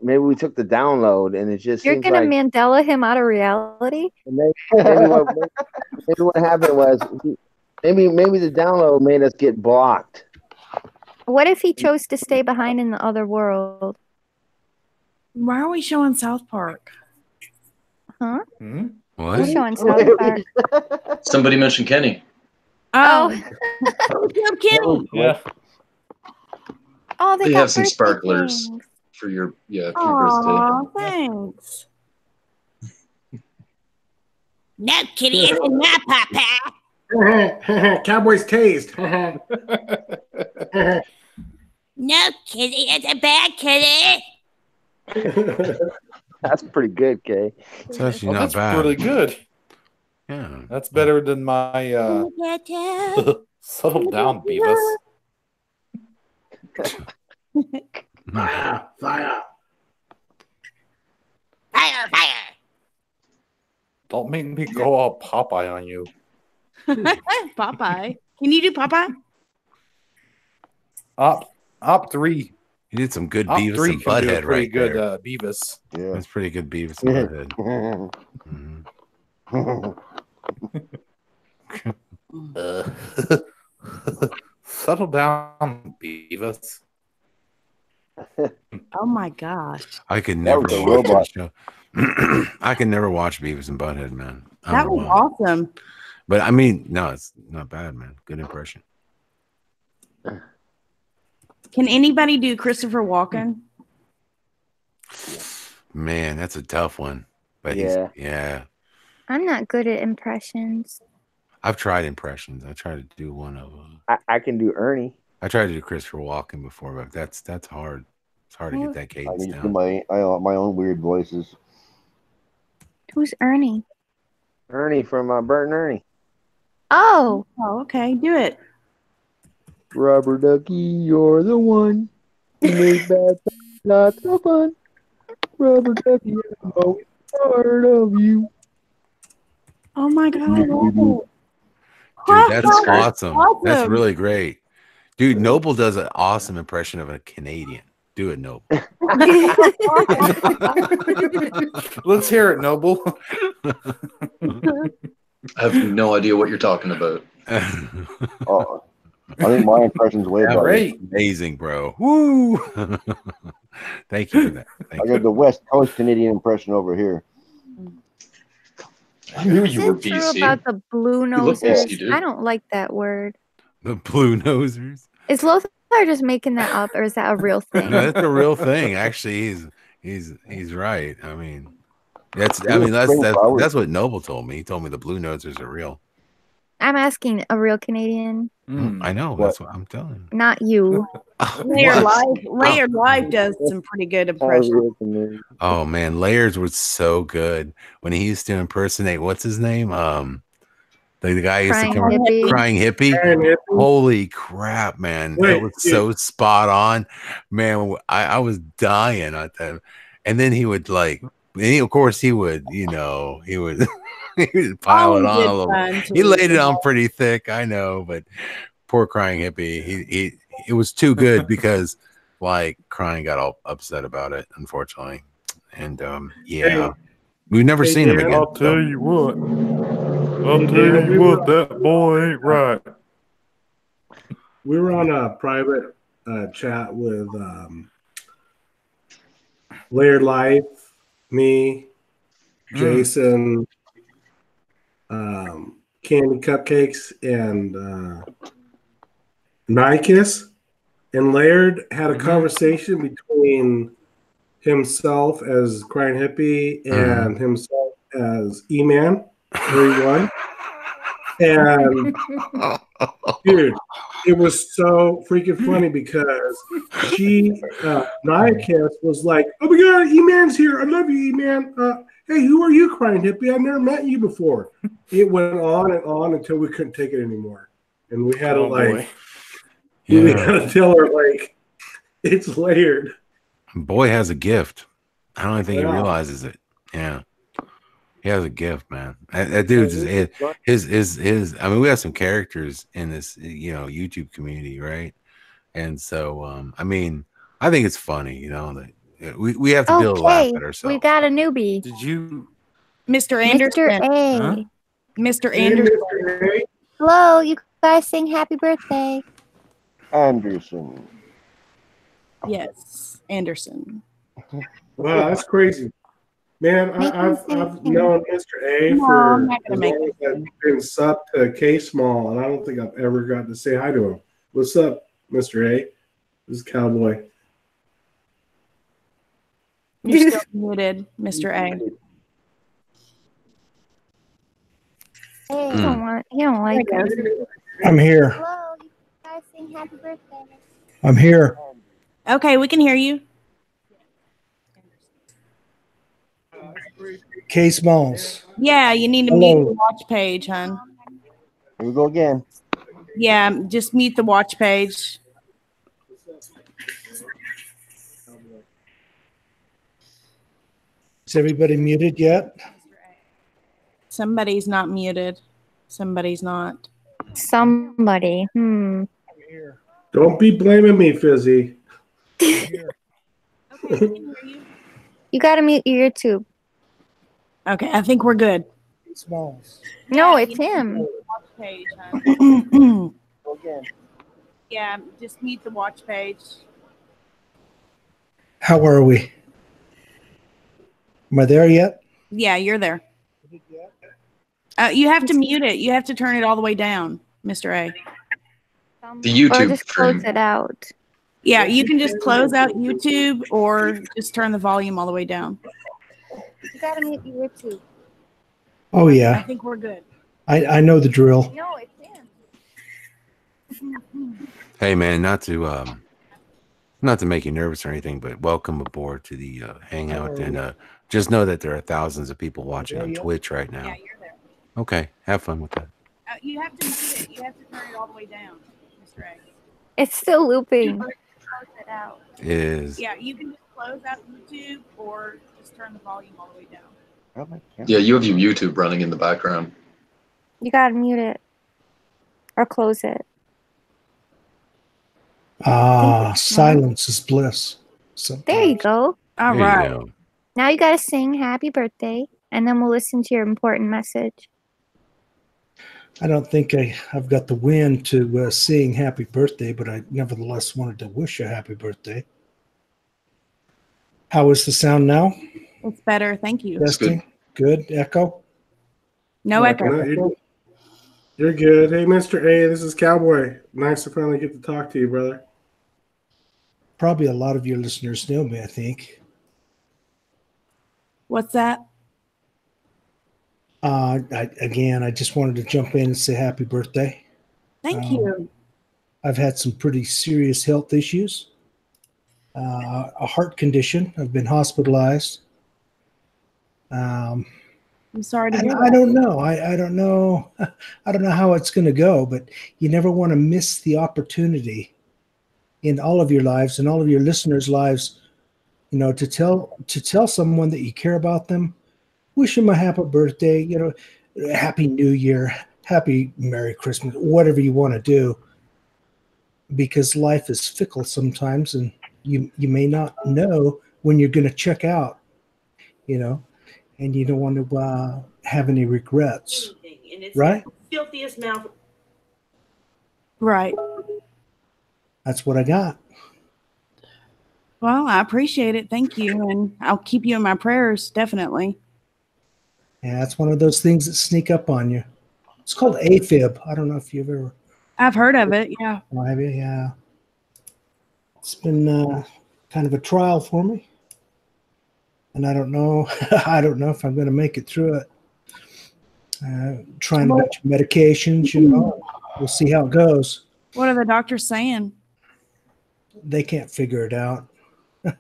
maybe we took the download, and it just you're gonna Mandela him out of reality. Maybe what happened was maybe the download made us get blocked. What if he chose to stay behind in the other world? Why are we showing South Park? Huh? What? We're showing South Park. Somebody mentioned Kenny. Oh. Kenny. Yeah. Oh, they have some sparklers for your birthday. Oh, thanks. No, Kitty isn't my papa. Cowboy's tased. No, Kitty, it's a bad kitty. That's pretty good, Kay. It's actually not bad. Really good. Yeah. That's better than my settle down, Beavis. Fire, fire. Fire, fire. Don't make me go all Popeye on you. Popeye. Can you do Popeye? Op 3. You did some good Op Beavis 3 and can do a Butthead pretty right good there. Beavis. Yeah. That's pretty good Beavis and Butthead. Settle down, Beavis. Oh my gosh. I could never was a watch robot. that show. I can never watch Beavis and Butthead, man. I That don't know was why. awesome. But I mean, no, it's not bad, man. Good impression. Can anybody do Christopher Walken? Man, that's a tough one. But Yeah. yeah. I'm not good at impressions. I've tried impressions. I tried to do one of I can do Ernie. I tried to do Christopher Walken before, but that's hard. It's hard to get that I cadence need to do down. my own weird voices. Who's Ernie? Ernie from Bert and Ernie. Oh, Oh, okay. Do it. Rubber ducky, you're the one. You make bad lots of fun. Rubber ducky, I'm always part of you. Oh my God. I love it. Dude, that's awesome. That's Awesome. really great. Dude, Noble does an awesome impression of a Canadian. Do it, Noble. Let's hear it, Noble. I have no idea what you're talking about. Oh, I think my impression's way better. Great. Amazing, bro. Woo! Thank you for that. Thank I you. got the West Coast Canadian impression over here. I knew is you were it true BC. about the blue look nosers? BC, dude. I don't like that word. The Blue Nosers. Is Lothar just making that up, or is that a real thing? No, that's a real thing. Actually, he's right. I mean, that's what Noble told me. He told me the Blue Nosers are real. I'm asking a real Canadian, I know. That's what I'm telling you. not you. Layered Live does some pretty good impressions. Oh man, Layers was so good when he used to impersonate what's his name? The guy used to come Crying Hippie. Holy crap, man. That was so spot on. Man, I was dying at that. And then he would of course he would he would pile it on a little bit. He laid it on pretty thick, I know, but poor Crying Hippie. It was too good because Crying got all upset about it, unfortunately. And yeah. We've never seen him again. I'll tell you what. That boy ain't right. We were on a private chat with Layered Life, me, Jason, Candy Cupcakes, and Nikes. And Laird had a conversation between himself as Crying Hippie and himself as E-Man 31. And dude, it was so freaking funny because Nikes was like, "Oh my God, E-Man's here! I love you, E-Man. Hey, who are you, Crying Hippie? I've never met you before." It went on and on until we couldn't take it anymore, and we had to we had to tell her it's Layered. Boy has a gift. I don't think he realizes it. Yeah. He has a gift, man. That dude's his. I mean, we have some characters in this, YouTube community, right? And so, I mean, I think it's funny, that we have to be able to laugh at ourselves. We got a newbie. Did you, Mr. Anderson? Mr. A. Huh? Mr. Anderson. Hello, you guys sing happy birthday. Anderson. Yes, Anderson. Wow, that's crazy. Man, I've known Mr. A for as long as I've been sub to K Small, and I don't think I've ever gotten to say hi to him. What's up, Mr. A? This is Cowboy. You're still muted, Mr. A. Hey, you don't like it. I'm here. Hello, you guys sing happy birthday. I'm here. Okay, we can hear you. Kay Smalls. Yeah, you need to mute the watch page, hon. Here we go again. Yeah, just mute the watch page. Is everybody muted yet? Somebody's not muted. Somebody's not. Somebody. Don't be blaming me, Fizzy. Okay, I can hear you. You got to mute your YouTube. Okay, I think we're good. Smalls. No, it's him. Watch page, hon. Go again. Yeah, just mute the watch page. How are we? Am I there yet? Yeah, you're there. You have to mute it. You have to turn it all the way down, Mr. A. The YouTube Or just close it out. Yeah, you can just close out YouTube or just turn the volume all the way down. You got to mute your YouTube. Oh, I yeah. think we're good. I know the drill. No, it's him. Hey, man, not to make you nervous or anything, but welcome aboard to the hangout, and just know that there are thousands of people watching on Twitch right now. Yeah, you're there. Okay, have fun with that. You have to mute it. You have to turn it all the way down, Mr. A. It's still looping. Close it out. It is. Yeah, you can just close out YouTube or just turn the volume all the way down. Yeah, you have your YouTube running in the background. You got to mute it. Or close it. Silence is bliss. Sometimes. There you go. All There right. you go. Now you got to sing happy birthday, and then we'll listen to your important message. I don't think I've got the wind to sing happy birthday, but I nevertheless wanted to wish a happy birthday. How is the sound now? It's better. Thank you. Testing. Good. Echo? No echo. You're good. Hey, Mr. A, this is Cowboy. Nice to finally get to talk to you, brother. Probably a lot of your listeners know me, I think. What's that? I just wanted to jump in and say happy birthday. Thank you. I've had some pretty serious health issues. A heart condition. I've been hospitalized. I'm sorry to hear that. I don't know. I don't know. I don't know how it's going to go, but you never want to miss the opportunity in all of your lives and all of your listeners' lives, you know, to tell someone that you care about them, wish them a happy birthday, you know, happy New Year, happy Merry Christmas, whatever you want to do, because life is fickle sometimes, and you may not know when you're going to check out, you know. And you don't want to have any regrets, right? Filthiest mouth. Right. That's what I got. Well, I appreciate it. Thank you. And I'll keep you in my prayers, definitely. Yeah, it's one of those things that sneak up on you. It's called AFib. I don't know if you've ever... I've heard of it, yeah. Oh, have you? Yeah. It's been kind of a trial for me. And I don't know. I don't know if I'm going to make it through it. Trying a bunch of medications, you know. We'll see how it goes. What are the doctors saying? They can't figure it out. That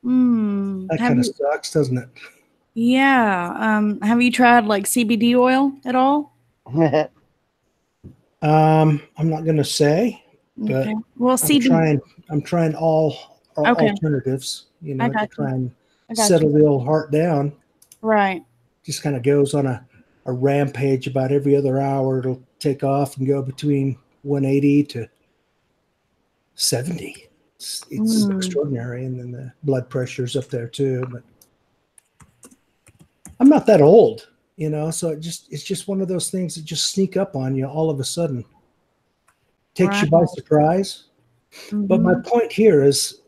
Have kind of you, sucks, doesn't it? yeah. Have you tried like CBD oil at all? I'm not going to say, but Okay. Well, CBD. I'm trying all Okay. alternatives, you know, I got to try and got settle you. the old heart down. Right. Just kind of goes on a rampage about every other hour. It'll take off and go between 180 to 70. It's extraordinary. And then the blood pressure's up there too. But I'm not that old, you know, so it's just one of those things that just sneak up on you all of a sudden. Takes you by surprise. But my point here is,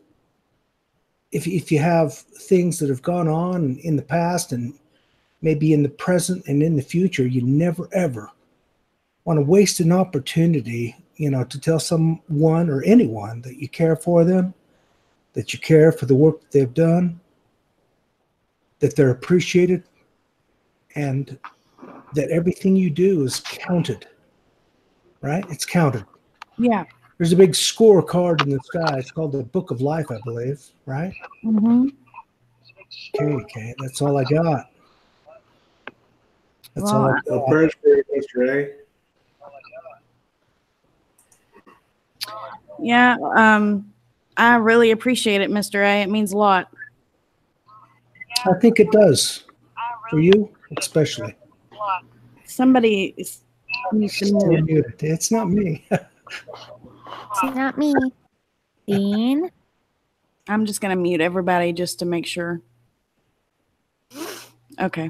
if you have things that have gone on in the past and maybe in the present and in the future, you never ever want to waste an opportunity, you know, to tell someone or anyone that you care for them, that you care for the work that they've done, that they're appreciated, and that everything you do is counted, right? It's counted. Yeah. There's a big scorecard in the sky. It's called the Book of Life, I believe, right? Mm-hmm. Okay, that's all I got. That's all. Prayers for you, Mr. A. Yeah, I really appreciate it, Mr. A. It means a lot. I think it does. For you, especially. Somebody needs to mute. It's not me. It's not me. Dean? I'm just going to mute everybody just to make sure. Okay.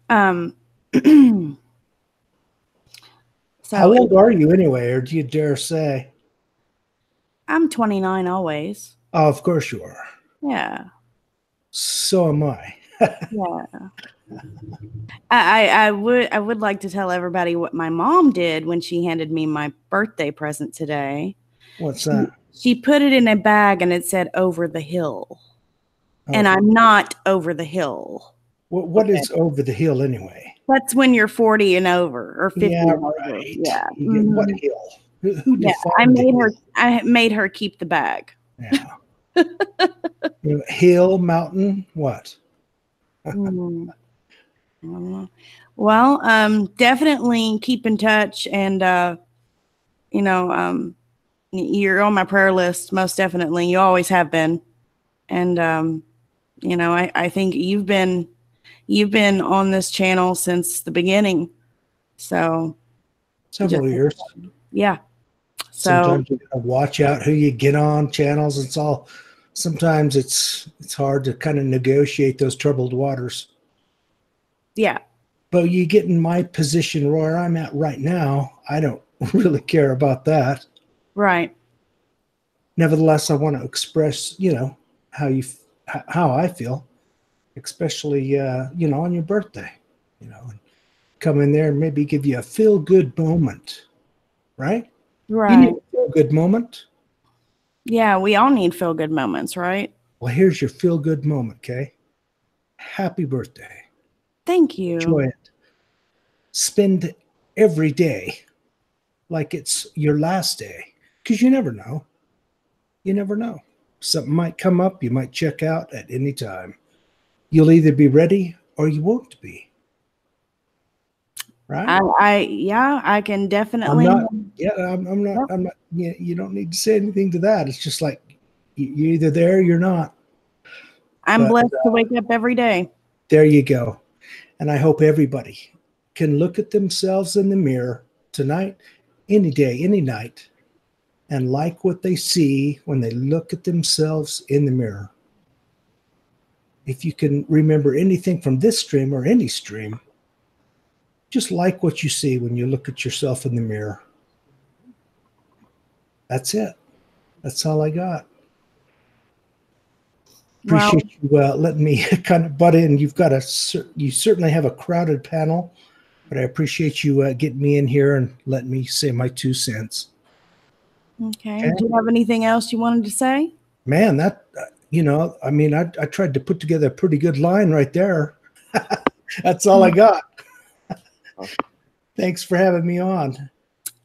So How old are you anyway, or do you dare say? I'm 29 always. Oh, of course you are. Yeah. So am I. Yeah. I would like to tell everybody what my mom did when she handed me my birthday present today. What's that? She put it in a bag and it said "over the hill," and I'm not over the hill. What is over the hill anyway? That's when you're 40 and over, or 50 and over. Right. Yeah. What hill? Who defined I made her keep the bag. Yeah. Hill, mountain, what? Well, definitely keep in touch, and you're on my prayer list, most definitely. You always have been, and I think you've been on this channel since the beginning, so several years. Yeah. So sometimes you gotta watch out who you get on channels. Sometimes it's hard to kind of negotiate those troubled waters. Yeah. But you get in my position where I'm at right now, I don't really care about that. Right. Nevertheless, I want to express, how I feel, especially, on your birthday, and come in there and maybe give you a feel-good moment, right? Right. You need a feel-good moment. Yeah, we all need feel-good moments, right? Well, here's your feel-good moment, okay? Happy birthday. Thank you. Enjoy it. Spend every day like it's your last day, because you never know. You never know. Something might come up. You might check out at any time. You'll either be ready or you won't be. Right? I can definitely. I'm not. You don't need to say anything to that. It's just like you're either there or you're not. I'm blessed to wake up every day. There you go. And I hope everybody can look at themselves in the mirror tonight, any day, any night, and like what they see when they look at themselves in the mirror. If you can remember anything from this stream or any stream, just like what you see when you look at yourself in the mirror. That's it. That's all I got. Appreciate you letting me kind of butt in. You certainly have a crowded panel, but I appreciate you getting me in here and letting me say my 2 cents. Okay. Do you have anything else you wanted to say? Man, I tried to put together a pretty good line right there. That's all I got. Thanks for having me on.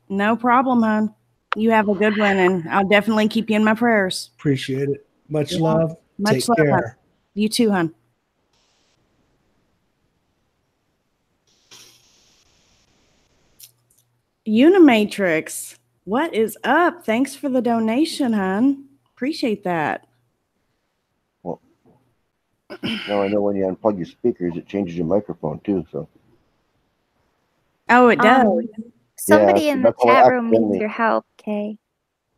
No problem, hon. You have a good one, and I'll definitely keep you in my prayers. Appreciate it. Much love. Much Take love, care. hon. You too, hon. Unimatrix, what is up? Thanks for the donation, hon. Appreciate that. Well, now I know when you unplug your speakers, it changes your microphone too. So. Oh, it does. Somebody in the chat room needs your help, Kay.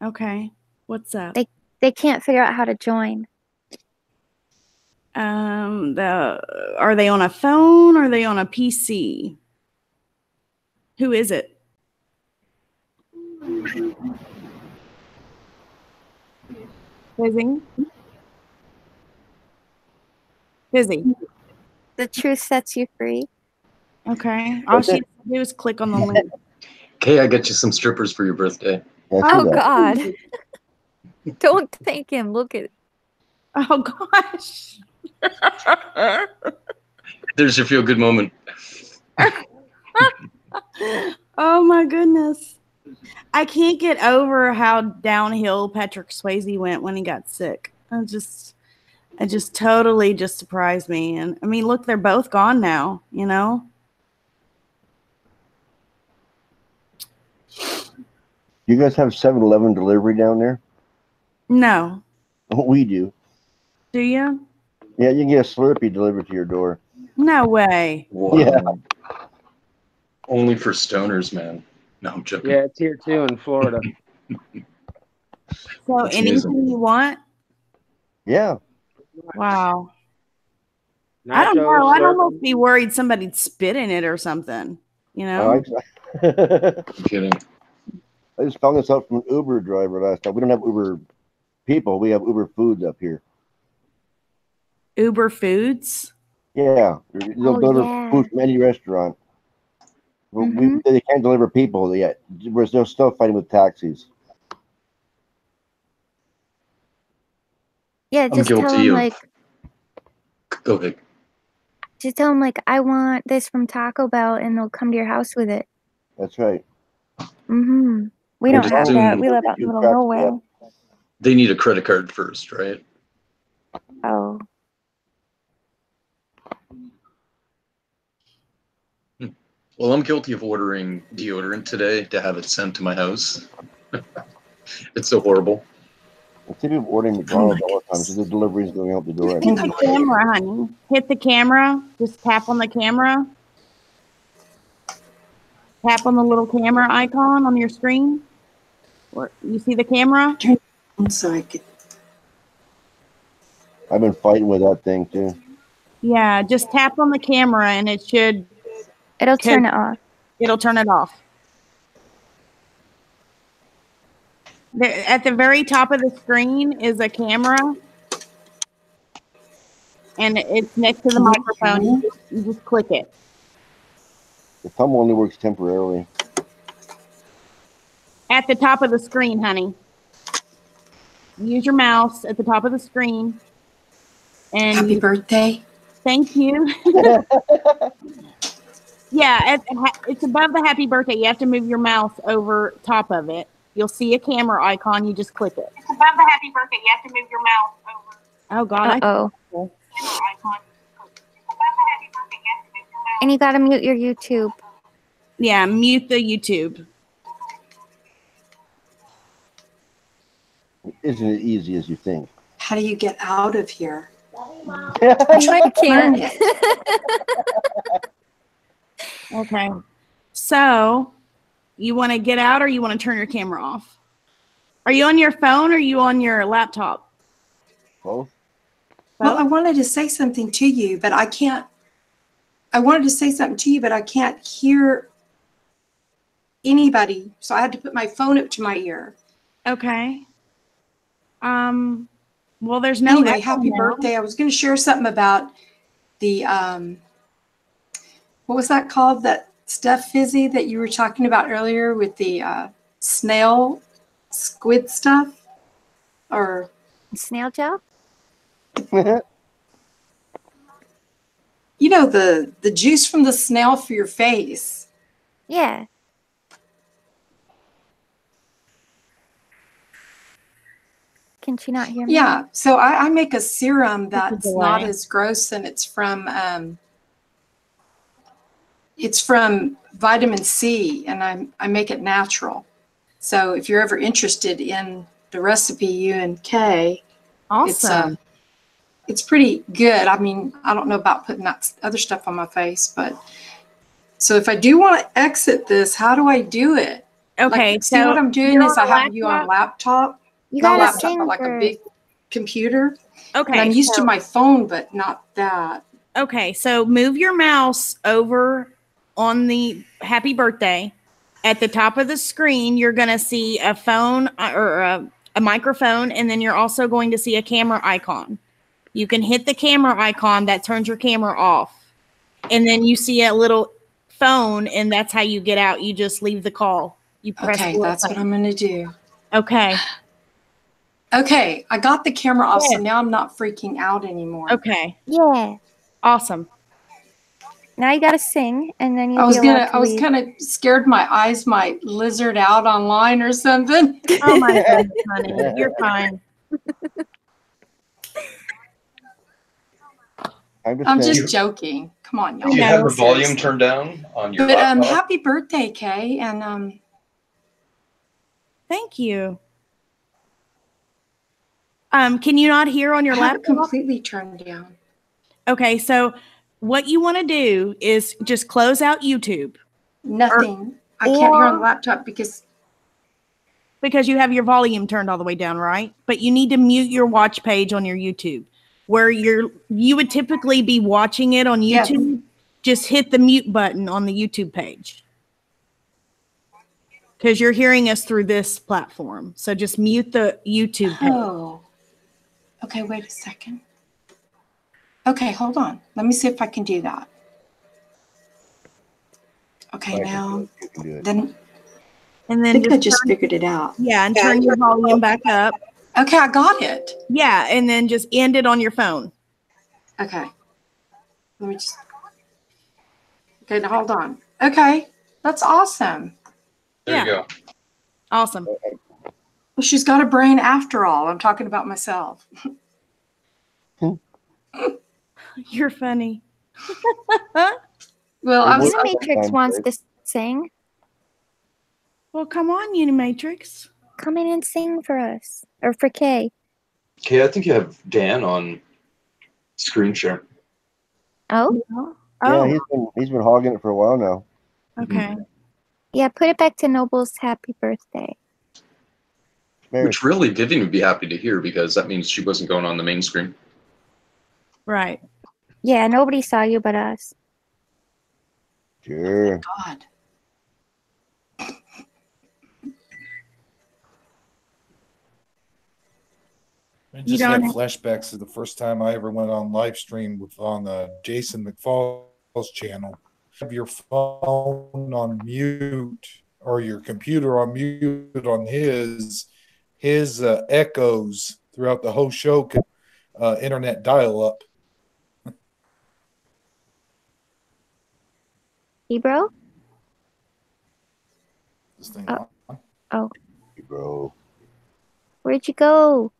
Okay. What's up? They can't figure out how to join. Are they on a phone or are they on a PC? Who is it? Busy. The truth sets you free. Okay. All she has to do is click on the link. Okay, I get you some strippers for your birthday. Oh God. Don't thank him. Look at it. Oh gosh. There's your feel good moment. Oh my goodness. I can't get over how downhill Patrick Swayze went when he got sick. It just totally just surprised me. And I mean, look, they're both gone now, you know? You guys have 7-Eleven delivery down there? No. We do. Do you? Yeah, you can get a Slurpee delivered to your door. No way. Wow. Yeah. Only for stoners, man. No, I'm joking. Yeah, it's here too in Florida. So That's anything amazing. you want? Yeah. Wow. Nachos, I don't know. I'd Slurpee. almost be worried somebody'd spit in it or something, you know? I'm kidding. I just found this out from an Uber driver last time. We don't have Uber people. We have Uber foods up here. Uber Foods? Yeah. They'll deliver food from any restaurant. Well, they can't deliver people yet. They're still fighting with taxis. Yeah, I'm just tell guilty them of. like, Go ahead. just tell them like, I want this from Taco Bell, and they'll come to your house with it. That's right. Mm-hmm. We I don't just have that. assume We live out in the middle of nowhere. they need a credit card first, right? Oh. Well, I'm guilty of ordering deodorant today to have it sent to my house. It's so horrible. I think of ordering McDonald's all the time, so the delivery is going out the door. Hit the camera, honey. Hit the camera. Just tap on the camera. Tap on the little camera icon on your screen. Or you see the camera? So I could. I've been fighting with that thing too. Yeah, just tap on the camera and it should. It'll turn it off. It'll turn it off. At the very top of the screen is a camera. And it's next to the microphone. You just click it. The thumb only works temporarily. At the top of the screen, honey. Use your mouse at the top of the screen. And Happy birthday. Thank you. Yeah, it's above the happy birthday. You have to move your mouse over top of it. You'll see a camera icon. You just click it. It's above the happy birthday. You have to move your mouse over. Oh, God. Uh-oh. And you got to mute your YouTube. Yeah, mute the YouTube. Isn't it easy as you think? How do you get out of here? I can't. Okay. So, you want to get out or you want to turn your camera off? Are you on your phone or are you on your laptop? Both. Well, I wanted to say something to you, but I can't. I wanted to say something to you, but I can't hear anybody. So I had to put my phone up to my ear. Okay. Well, there's no. Anyway, happy birthday. I was going to share something about the, what was that called? That stuff, Fizzy, that you were talking about earlier with the snail squid stuff? Or snail gel? You know, the juice from the snail for your face. Yeah. Can she not hear me? Yeah. So I make a serum that's not as gross, and it's from vitamin C, and I make it natural. So if you're ever interested in the recipe, U and K, awesome. It's pretty good. I mean, I don't know about putting that other stuff on my face, but so if I do want to exit this, how do I do it? Okay, like, see what I'm doing is I have you on a laptop. You not gotta laptop, sing but like a big computer. Okay. And I'm used to my phone, but not that. Okay, so move your mouse over on the happy birthday. At the top of the screen, you're going to see a phone or a microphone, and then you're also going to see a camera icon. You can hit the camera icon. That turns your camera off. And then you see a little phone, and that's how you get out. You just leave the call. You press okay, that's what I'm going to do. Okay. Okay, I got the camera off, so now I'm not freaking out anymore. Okay. Yeah. Awesome. Now you got to sing, and then you'll I was kind of scared my eyes might lizard out online or something. Oh my goodness, honey. You're fine. I'm just joking. Come on, y'all. Do you have the volume turned down on your laptop? Happy birthday, Kay, and thank you. Can you not hear on your laptop? Completely turned down. Okay, so what you want to do is just close out YouTube. Nothing. I can't hear on the laptop because you have your volume turned all the way down, right? But you need to mute your watch page on your YouTube. Where you would typically be watching it on YouTube, yes. Just hit the mute button on the YouTube page. Because you're hearing us through this platform. So just mute the YouTube page. Oh. Okay, wait a second. Okay, hold on. Let me see if I can do that. Okay, now then and then I think I just figured it out. Yeah, and turn your volume back up. Okay, I got it. Yeah, and then just end it on your phone. Okay. Let me just. Okay, now hold on. Okay, that's awesome. There you go. Awesome. Well, she's got a brain after all. I'm talking about myself. You're funny. Well, Unimatrix wants to sing. Well, come on, Unimatrix. Come in and sing for us. Or for Kay. Kay, I think you have Dan on screen share. Oh? Yeah, he's been hogging it for a while now. Okay. Yeah, put it back to Noble's happy birthday. Which really Vivian would be happy to hear because that means she wasn't going on the main screen. Right. Yeah, nobody saw you but us. Sure. Oh God. I just had flashbacks to the first time I ever went on live stream on Jason McFall's channel. Have your phone on mute or your computer on mute on his echoes throughout the whole show could internet dial up. Ebro? This thing on? Oh. Ebro. Where'd you go?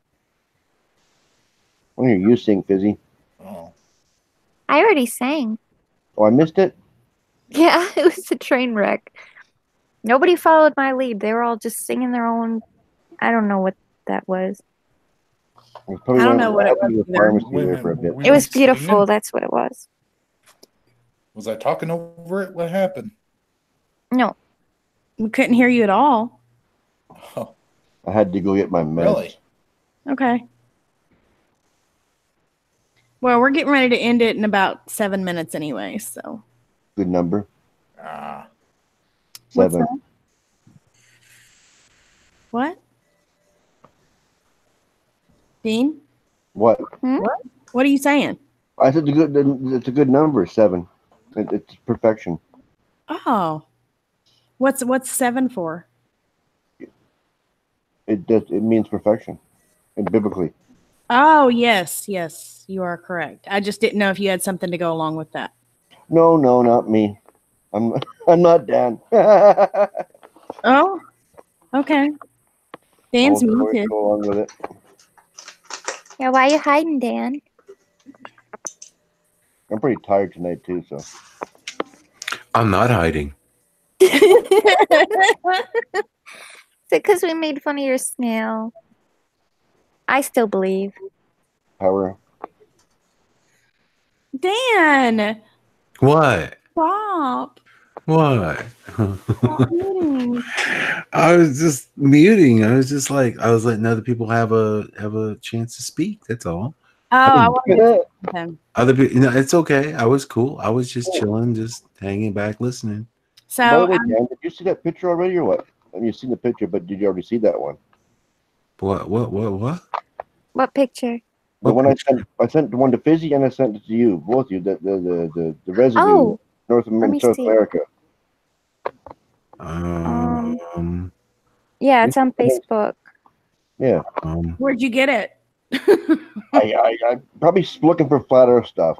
When you sing, Fizzy. Oh. I already sang. Oh, I missed it? Yeah, it was a train wreck. Nobody followed my lead. They were all just singing their own. I don't know what that was. I don't know what it was. It was beautiful. That's what it was. Was I talking over it? What happened? No. We couldn't hear you at all. Oh. I had to go get my meds. Really? Okay. Well, we're getting ready to end it in about 7 minutes anyway, so. Good number. 7. What? Dean? What? What are you saying? I said it's a good number, 7. It's perfection. Oh. What's 7 for? It means perfection, and biblically. Oh, yes, you are correct. I just didn't know if you had something to go along with that. No, not me. I'm not Dan. Oh, okay. Dan's muted. Go along with it. Yeah, why are you hiding, Dan? I'm pretty tired tonight too, so. I'm not hiding. Is it because we made fun of your snail? I still believe. Power. Dan. What? Stop. What? Stop muting. I was just muting. I was letting other people have a chance to speak. That's all. Oh, I wanted to with him. Other people, it's okay. I was cool. I was just chilling, just hanging back, listening. So, by the way, Dan, did you see that picture already, or what? I mean, you've seen the picture, but did you already see that one? What? What picture? The one I sent the one to Fizzy and I sent it to you, both of you. The residue, North and South America. Yeah, it's on Facebook. Yeah. Where'd you get it? I probably looking for flat Earth stuff.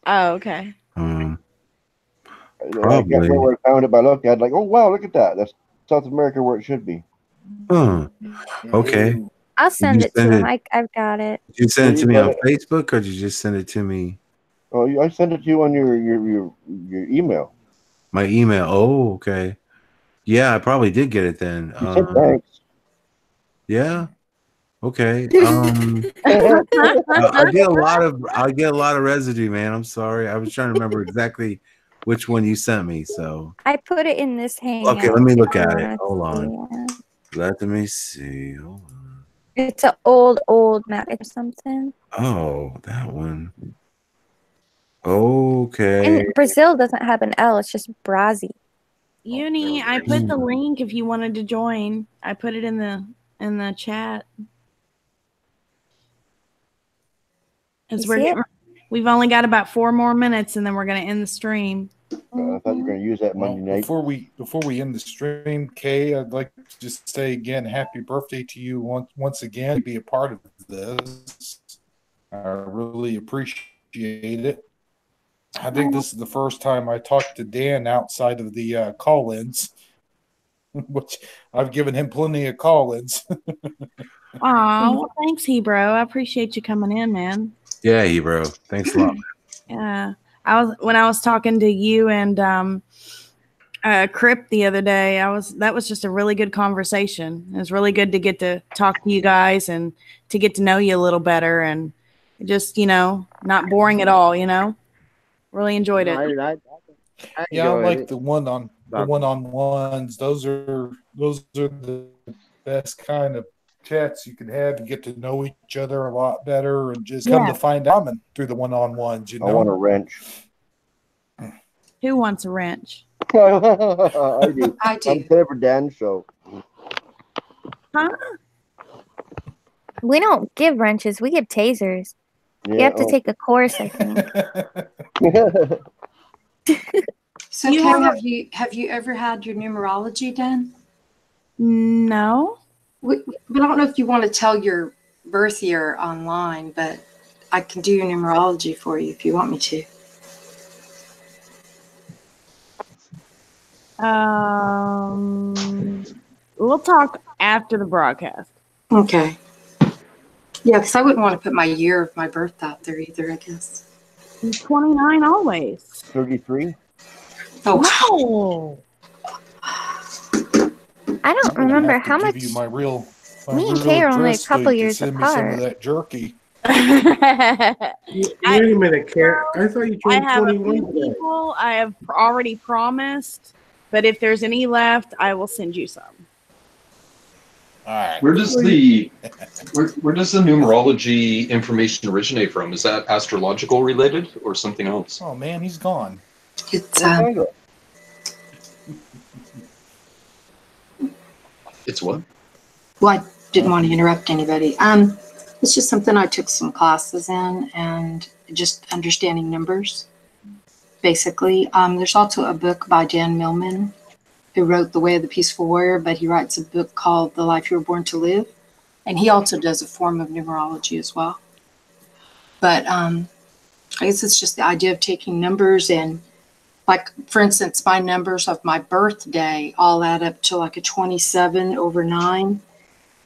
Oh, okay. I can't remember where I found it, but I looked at it like, oh wow, look at that. That's South America where it should be. Okay. I'll send it to him. I've got it. Did you send it to me on Facebook or did you just send it to me? Oh, I sent it to you on your email. My email. Oh, okay. Yeah, I probably did get it then. You said thanks. Yeah. Okay. I get a lot of residue, man. I'm sorry. I was trying to remember exactly which one you sent me. So I put it in this hangout. okay, let me look if you at it. wanna Hold on. see it. Let me see. Hold on. It's an old map or something. Oh, that one. Okay. And Brazil doesn't have an L. It's just Brazil. Uni, I put the link if you wanted to join. I put it in the chat. As we've only got about 4 more minutes, and then we're going to end the stream. I thought you were going to use that Monday night. Before we end the stream, Kay, I'd like to just say again, happy birthday to you once again. Be a part of this. I really appreciate it. I think this is the first time I talked to Dan outside of the call-ins, which I've given him plenty of call-ins. Aw, well, thanks, Hebrew. I appreciate you coming in, man. Yeah, Hebrew. Thanks a lot. Yeah, when I was talking to you and Crip the other day. That was just a really good conversation. It was really good to get to talk to you guys and to get to know you a little better, and just not boring at all. Really enjoyed it. I like the one-on-ones. Those are the best kind of chats you can have and get to know each other a lot better, and just come to find out through the one-on-ones. I want a wrench. Who wants a wrench? I do. I'm clever, Dan. So. Huh? We don't give wrenches. We give tasers. Yeah, you have to take a course, I think. So, Kay, have you ever had your numerology done? No. But I don't know if you want to tell your birth year online, but I can do your numerology for you if you want me to. We'll talk after the broadcast. Okay. Yeah, because I wouldn't want to put my year of my birth out there either, I guess. 29 always. 33? Oh. I don't remember how much. Me and Kay are only a couple years apart. Some of that jerky. Wait a minute, Karen. I thought you turned 21 a few people I have already promised, but if there's any left, I will send you some. All right. Where does the numerology information originate from? Is that astrological related or something else? Oh man, he's gone. It's It's what? Well, I didn't want to interrupt anybody. It's just something I took some classes in, and just understanding numbers, basically. There's also a book by Dan Millman, who wrote The Way of the Peaceful Warrior, but he writes a book called The Life You Were Born to Live. And he also does a form of numerology as well. But I guess it's just the idea of taking numbers and, like, for instance, my numbers of my birthday all add up to like a 27 over 9.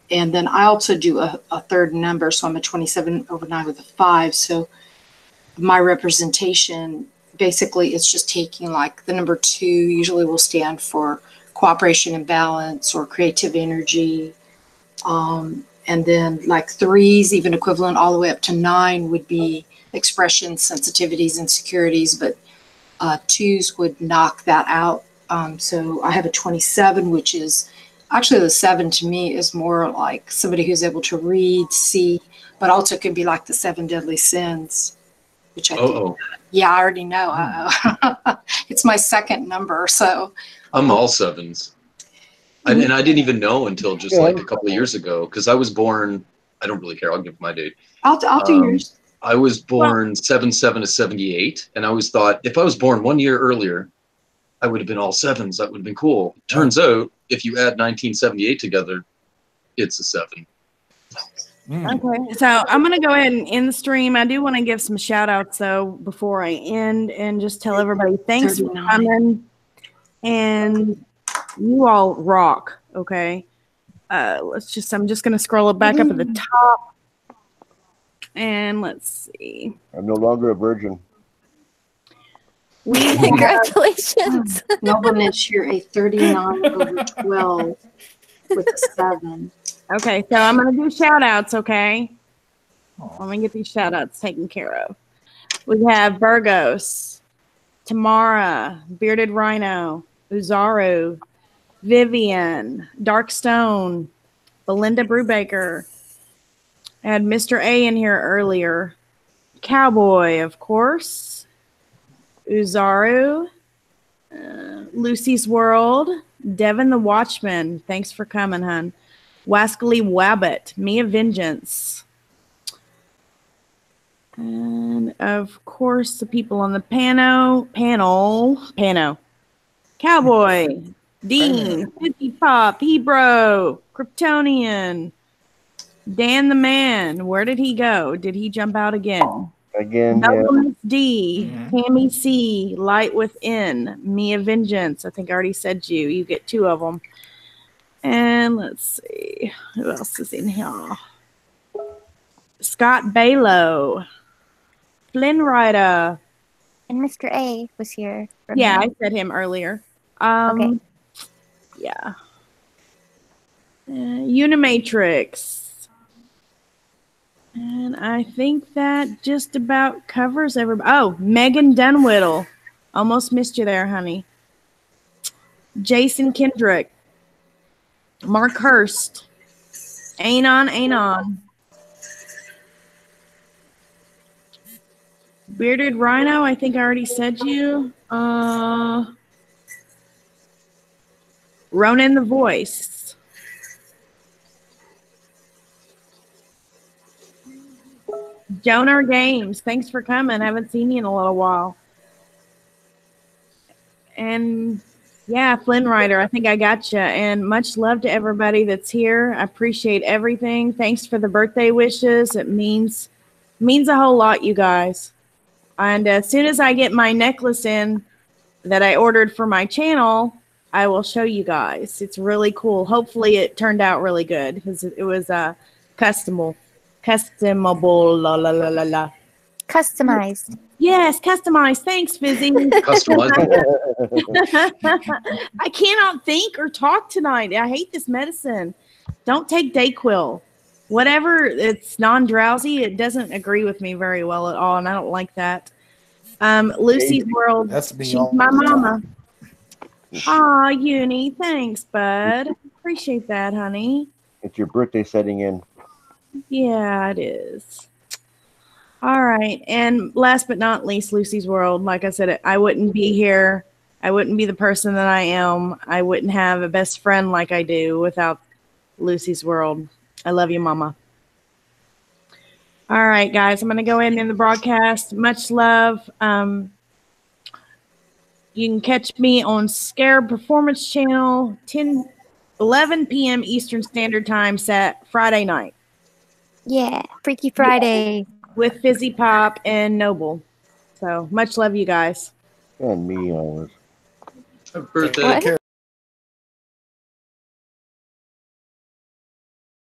And then I also do a third number, so I'm a 27 over 9 with a 5. So my representation, basically, it's just taking like the number 2 usually will stand for cooperation and balance or creative energy. And then like 3s, even equivalent all the way up to 9 would be expressions, sensitivities, insecurities, but 2s would knock that out. So I have a 27, which is actually the 7 to me is more like somebody who's able to read, see, but also could be like the 7 deadly sins, which I think. Yeah, I already know. It's my second number, so. I'm all 7s. And I didn't even know until just like a couple of years ago, because I was born, I don't really care, I'll give my date. I'll do yours. I was born 7/7 of 78, and I always thought if I was born 1 year earlier, I would have been all 7s. That would have been cool. Turns out, if you add 1978 together, it's a 7. Okay, so I'm going to go ahead and end the stream. I do want to give some shout outs, though, before I end, and just tell everybody thanks for coming. And you all rock, okay? I'm just going to scroll it back up at the top. And let's see. I'm no longer a virgin. Congratulations. Nobleness, you're a 39 over 12 with a 7. Okay, so I'm going to do shout outs, okay? Let me get these shout outs taken care of. We have Burgos, Tamara, Bearded Rhino, Uzaru, Vivian, Darkstone, Belinda Brubaker. I had Mr. A in here earlier. Cowboy, of course. Uzaru, Lucy's World, Devin the Watchman. Thanks for coming, hun. Wascally Wabbit, Mia Vengeance. And of course, the people on the panel. Cowboy, Dean, Fizzy Pop, Hebrew, Kryptonian, Dan the Man. Where did he go? Did he jump out again? Again, Nobleness D, Tammy C, Light Within, Mia Vengeance. I think I already said you. You get 2 of them. And let's see. Who else is in here? Scott Balo, Flynn Ryder. And Mr. A was here. Yeah, I said him earlier. Okay. Yeah. Unimatrix. And I think that just about covers everybody. Oh, Megan Dunwhiddle. Almost missed you there, honey. Jason Kendrick. Mark Hurst. Anon. Bearded Rhino, I think I already said you. Ronan the Voice. Jonar Games, thanks for coming. I haven't seen you in a little while. And yeah, Flynn Rider, I think I got you. And much love to everybody that's here. I appreciate everything. Thanks for the birthday wishes. It means a whole lot, you guys. And as soon as I get my necklace in that I ordered for my channel, I will show you guys. It's really cool. Hopefully it turned out really good because it was customable. Customized. Yes, customized. Thanks, Fizzy. Customized. I cannot think or talk tonight. I hate this medicine. Don't take Dayquil. Whatever, it's non-drowsy. It doesn't agree with me very well at all, and I don't like that. Lucy's World. That's me. She's my mama. Aw, Uni. Thanks, bud. Appreciate that, honey. It's your birthday setting in. Yeah, it is. All right. And last but not least, Lucy's World. Like I said, I wouldn't be here. I wouldn't be the person that I am. I wouldn't have a best friend like I do without Lucy's World. I love you, Mama. All right, guys. I'm going to go ahead and end the broadcast. Much love. You can catch me on Scarab Performance Channel, 11 p.m. Eastern Standard Time, Friday night. Yeah, Freaky Friday. With Fizzy Pop and Noble. So much love, you guys. And me always. Happy birthday.